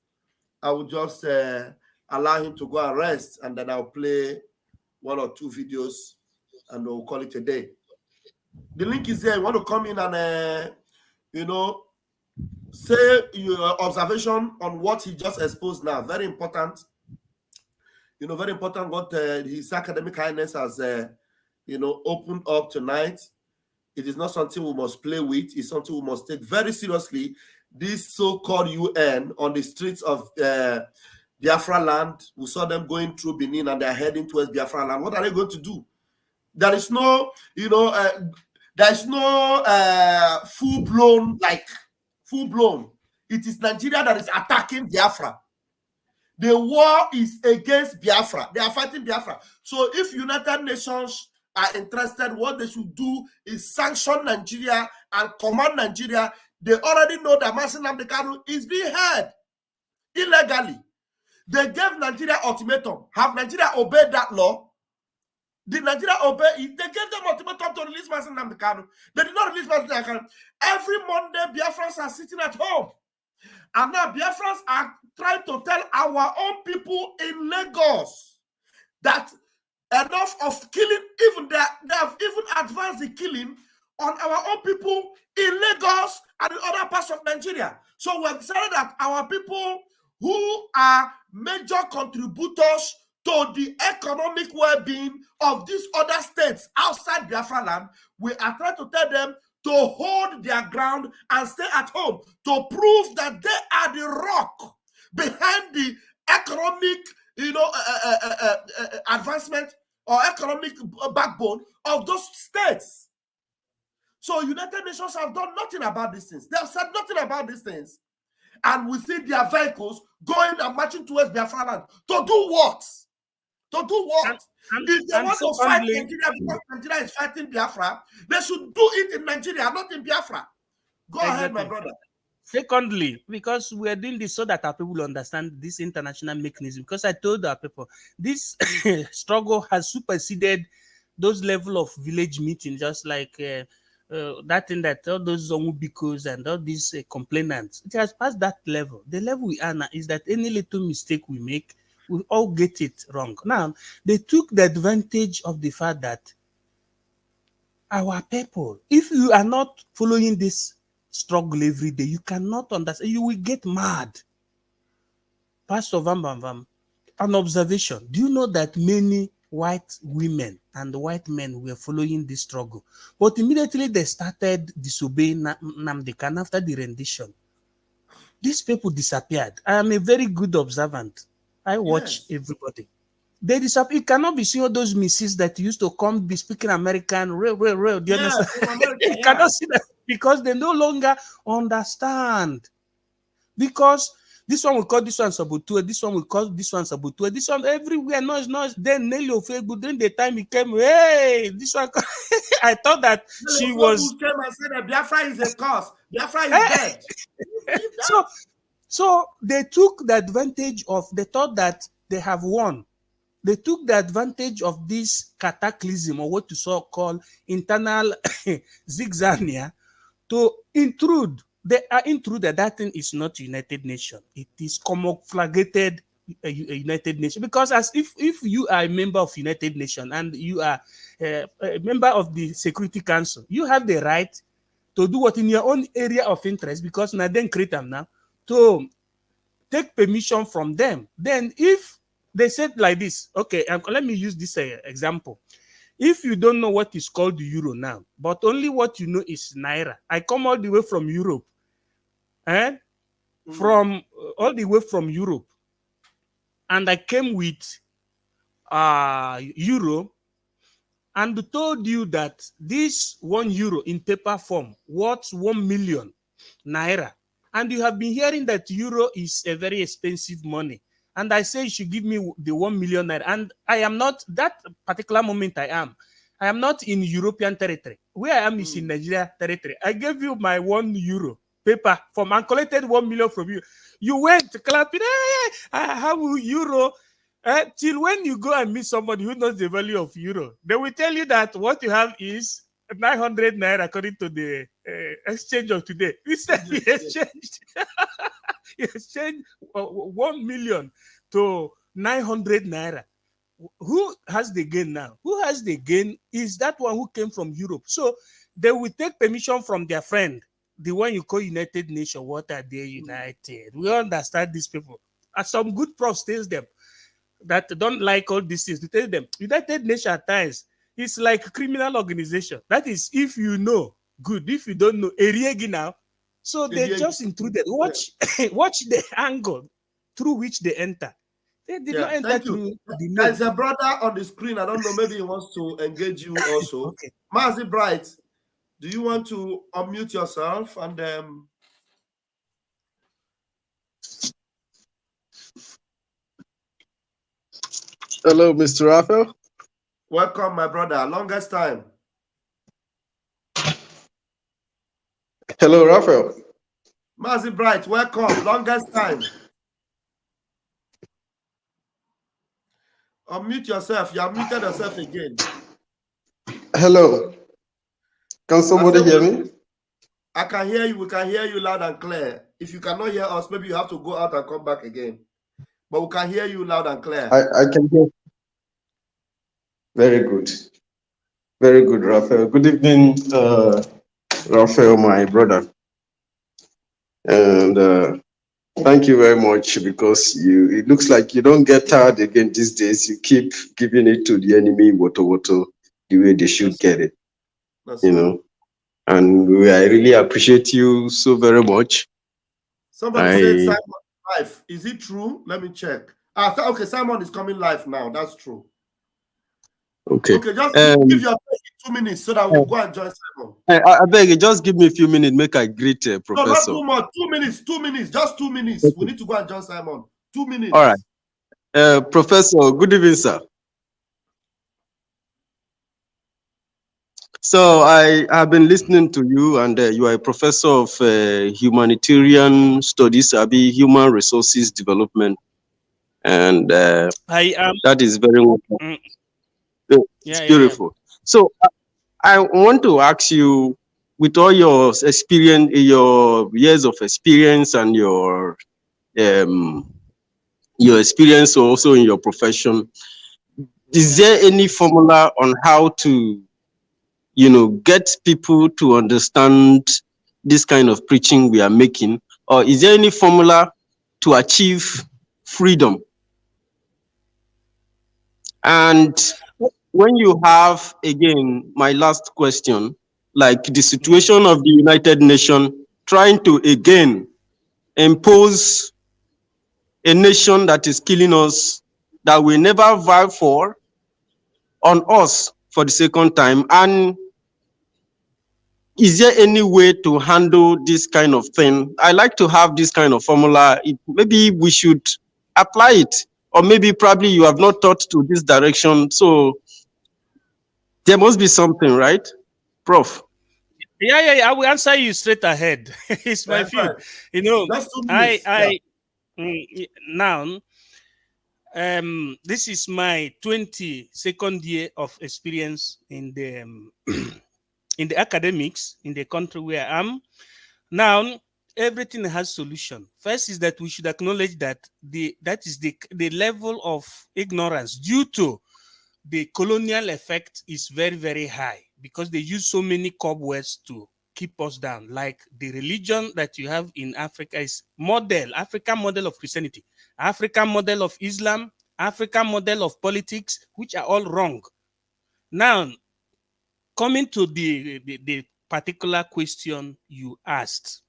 I will just allow him to go and rest, and then I'll play 1 or 2 videos, and we'll call it a day. The link is there. You want to come in and say your observation on what he just exposed now. Very important. Very important what His Academic Highness has opened up tonight. It is not something we must play with. It's something we must take very seriously. This so-called UN on the streets of Biafra land, we saw them going through Benin and they're heading towards Biafra land. What are they going to do? There is no, full-blown. It is Nigeria that is attacking Biafra. The war is against Biafra. They are fighting Biafra. So if United Nations are interested, what they should do is sanction Nigeria and command Nigeria. They already know that Mazi Nnamdi Kanu is being held illegally. They gave Nigeria ultimatum. Have Nigeria obeyed that law? Did Nigeria obey it? They gave them ultimatum to release Mazi Nnamdi Kanu. They did not release Mazi Nnamdi Kanu. Every Monday, Biafrans are sitting at home. And now Biafrans are trying to tell our own people in Lagos that enough of killing, they have even advanced the killing on our own people in Lagos and in other parts of Nigeria. So we have decided that our people who are major contributors to the economic well-being of these other states outside Biafra land, we are trying to tell them to hold their ground and stay at home, to prove that they are the rock behind the economic, advancement or economic backbone of those states. So United Nations have done nothing about these things. They have said nothing about these things. And we see their vehicles going and marching towards Biafra land. To do what? To do what? If they want to fight Nigeria because Nigeria is fighting Biafra, they should do it in Nigeria, not in Biafra. Go ahead, my brother. Secondly, because we are doing this so that our people understand this international mechanism, because I told our people, this struggle has superseded those level of village meetings, just like that thing that all those Zongubikos and all these complainants, it has passed that level. The level we are now is that any little mistake we make, we all get it wrong. Now, they took the advantage of the fact that our people, if you are not following this struggle every day, you cannot understand. You will get mad. Pastor Vam Vam Vam, an observation. Do you know that many white women and white men were following this struggle? But immediately they started disobeying Nnamdi Kanu after the rendition. These people disappeared. I am a very good observant. I watch everybody. They disappear. It cannot be seeing all those misses that used to come be speaking American, real. Do you understand? You cannot see that because they no longer understand. Because this one will call this one Saboteur, this one will call this one Saboteur, this one everywhere, noise. Then Nelly Ofegu, during the time he came, hey, this one. I thought that she was. Came and said that Biafra is a cause. Biafra is dead. So they took the advantage of, they thought that they have won. They took the advantage of this cataclysm, or what you call internal zigzagnia, to intrude. They are intruded. That thing is not United Nations. It is camouflated United Nations. Because as if you are a member of United Nations and you are a member of the Security Council, you have the right to do what in your own area of interest, because now then create them now, to take permission from them. Then if they said like this, okay, let me use this example. If you don't know what is called the euro now, but only what you know is naira. I come all the way from Europe, from all the way from Europe, and I came with euro, and told you that this 1 euro in paper form worth 1 million naira. And you have been hearing that euro is a very expensive money. And I say you should give me the 1 million naira. And I am not, that particular moment I am not in European territory. Where I am is in Nigeria territory. I gave you my 1 euro paper from and collected 1 million from you. You went clapping, hey, I have euro. Till when you go and meet somebody who knows the value of euro, they will tell you that what you have is 900 naira according to the exchange of today. He said he exchanged, he exchanged 1 million to 900 naira. Who has the gain now? Who has the gain is that one who came from Europe. So they will take permission from their friend, the one you call United Nations. What are they united? We understand these people. And some good profs tells them that don't like all these things. To tell them United Nations at times it's like a criminal organization. That is, if you know, good. If you don't know, Eriegi now. So they just intruded. Watch, watch the angle through which they enter. They did not enter through the nose. There's a brother on the screen. I don't know. Maybe he wants to engage you also. Okay. Mazi Bright, do you want to unmute yourself and Hello, Mr. Raphael. welcome, my brother. Longest time. Hello, Raphael. Mazi Bright, welcome. Longest time. Unmute yourself. You have muted yourself again. Hello. Can somebody hear me? I can hear you. We can hear you loud and clear. If you cannot hear us, maybe you have to go out and come back again. But we can hear you loud and clear. I can hear. Very good. Very good, Raphael. Good evening, Raphael, my brother. And thank you very much, because it looks like you don't get tired again these days. You keep giving it to the enemy, woto, the way they should get it. You know. And I really appreciate you so very much. Somebody said Simon live. Is it true? Let me check. Okay, Simon is coming live now. That's true. Okay. Okay, just give your 2 minutes so that we'll go and join Simon. I beg you, just give me a few minutes, make I greet Professor. No, not too much. 2 minutes. 2 minutes. Just 2 minutes. Okay. We need to go and join Simon. 2 minutes. All right. Professor, good evening, sir. So I have been listening to you, and you are a professor of humanitarian studies, human resources development, and I am. That is very it's beautiful. So I want to ask you, with all your experience, your years of experience, and your experience also in your profession, is there any formula on how to get people to understand this kind of preaching we are making? Or is there any formula to achieve freedom? And when you have, again, my last question, like the situation of the United Nations trying to, again, impose a nation that is killing us, that we never vie for, on us for the second time, and is there any way to handle this kind of thing? I like to have this kind of formula. Maybe we should apply it, or maybe probably you have not thought to this direction. So there must be something, right, Prof? Yeah. I will answer you straight ahead. It's my field. You know, now, this is my 22nd year of experience in the in the academics in the country where I am. Now, everything has solution. First is that we should acknowledge that that is the level of ignorance due to the colonial effect is very, very high, because they use so many cobwebs to keep us down. Like the religion that you have in Africa is African model of Christianity, African model of Islam, African model of politics, which are all wrong. Now, coming to the particular question you asked,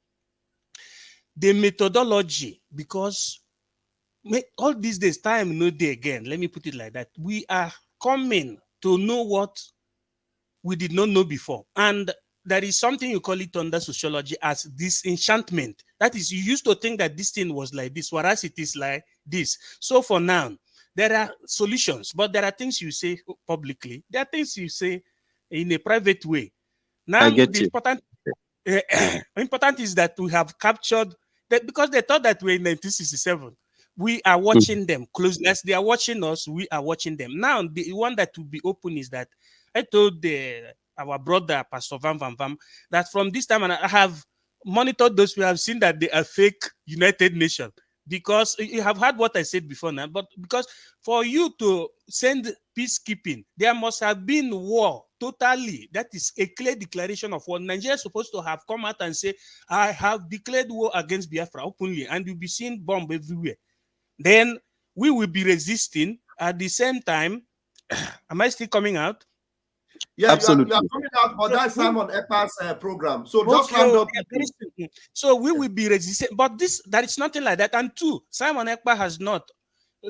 the methodology, because all these days, time no day again. Let me put it like that. We are coming to know what we did not know before. And there is something you call it under sociology as disenchantment. That is, you used to think that this thing was like this, whereas it is like this. So for now, there are solutions, but there are things you say publicly. There are things you say in a private way. Now, the important is that we have captured that, because they thought that we're in 1967. We are watching them closely. As they are watching us, we are watching them. Now, the one that will be open is that I told our brother, Pastor Van Van Vam, that from this time, and I have monitored those, we have seen that they are fake United Nations. Because you have heard what I said before now, but because for you to send peacekeeping, there must have been war totally. That is a clear declaration of war. Nigeria is supposed to have come out and say, I have declared war against Biafra openly, and you'll be seeing bomb everywhere. Then we will be resisting. At the same time, am I still coming out? Yeah, absolutely. you are coming out, but that's Simon Ekpa's program. So just round up. So we will be resisting, but that is nothing like that. And two, Simon Ekpa has not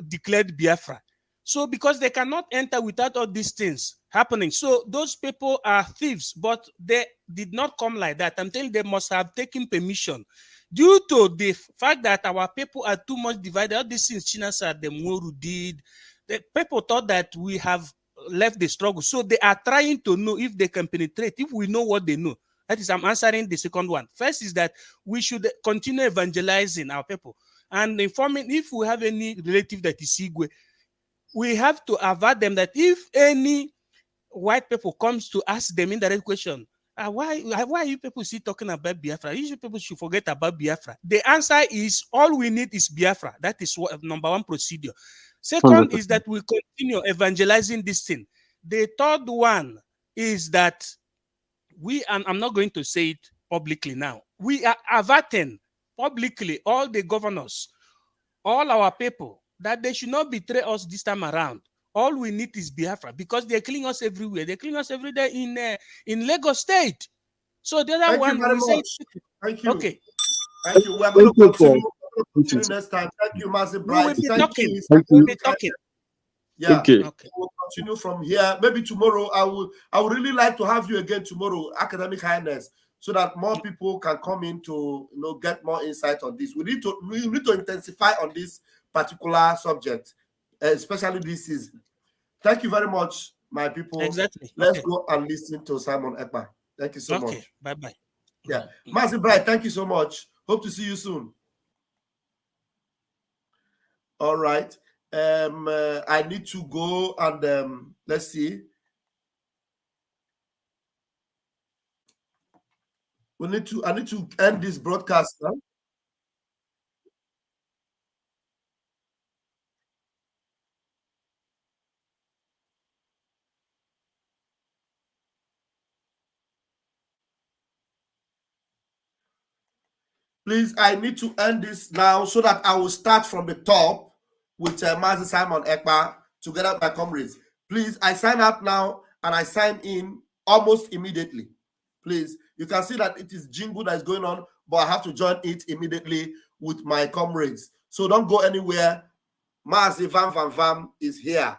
declared Biafra. So because they cannot enter without all these things happening. So those people are thieves, but they did not come like that. I'm telling you, they must have taken permission. Due to the fact that our people are too much divided, all these things Chinasa, the Muru did, the people thought that we have left the struggle. So they are trying to know if they can penetrate, if we know what they know. That is, I'm answering the second one. First is that we should continue evangelizing our people and informing if we have any relative that is Igwe. We have to avert them that if any white people comes to ask them indirect question, why are you people still talking about Biafra? You people should forget about Biafra. The answer is all we need is Biafra. That is what number one procedure. Second 100%. is that we continue evangelizing this thing. The third one is that I'm not going to say it publicly now. We are averting publicly all the governors, all our people, that they should not betray us this time around. All we need is Biafra because they're killing us everywhere. They're killing us every day in Lagos State. So the other Thank one, you very we much. say, Thank you. okay. Thank you. We're going to continue next time. Thank you, Massive We will Bright. be Thank talking. you. We will be talking. Yeah. Okay. We'll continue from here. Maybe tomorrow I would really like to have you again tomorrow, Academic Highness, so that more people can come in to get more insight on this. We need to intensify on this particular subject, especially this season. Thank you very much, my people. Exactly. Let's go and listen to Simon Ekpa. Thank you so much. Bye-bye. Yeah. Massive Bright, thank you so much. Hope to see you soon. All right. I need to go and let's see. I need to end this broadcast now. Please, I need to end this now so that I will start from the top with Master Simon Ekpa together with my comrades. Please, I sign up now and I sign in almost immediately. Please, you can see that it is jingle that is going on, but I have to join it immediately with my comrades. So don't go anywhere. Master Van Van Vam is here.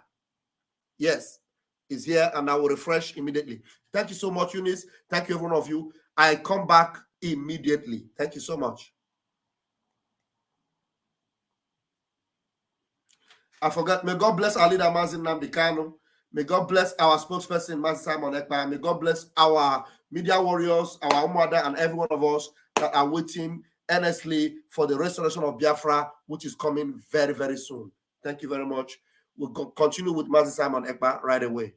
Yes, is here, and I will refresh immediately. Thank you so much, Eunice. Thank you, every one of you. I come back immediately. Thank you so much. I forgot. May God bless our leader, Mazin Nambikano. May God bless our spokesperson, Master Simon Ekpa. May God bless our media warriors, our Umwada, and every one of us that are waiting earnestly for the restoration of Biafra, which is coming very, very soon. Thank you very much. We'll continue with Master Simon Ekpa right away.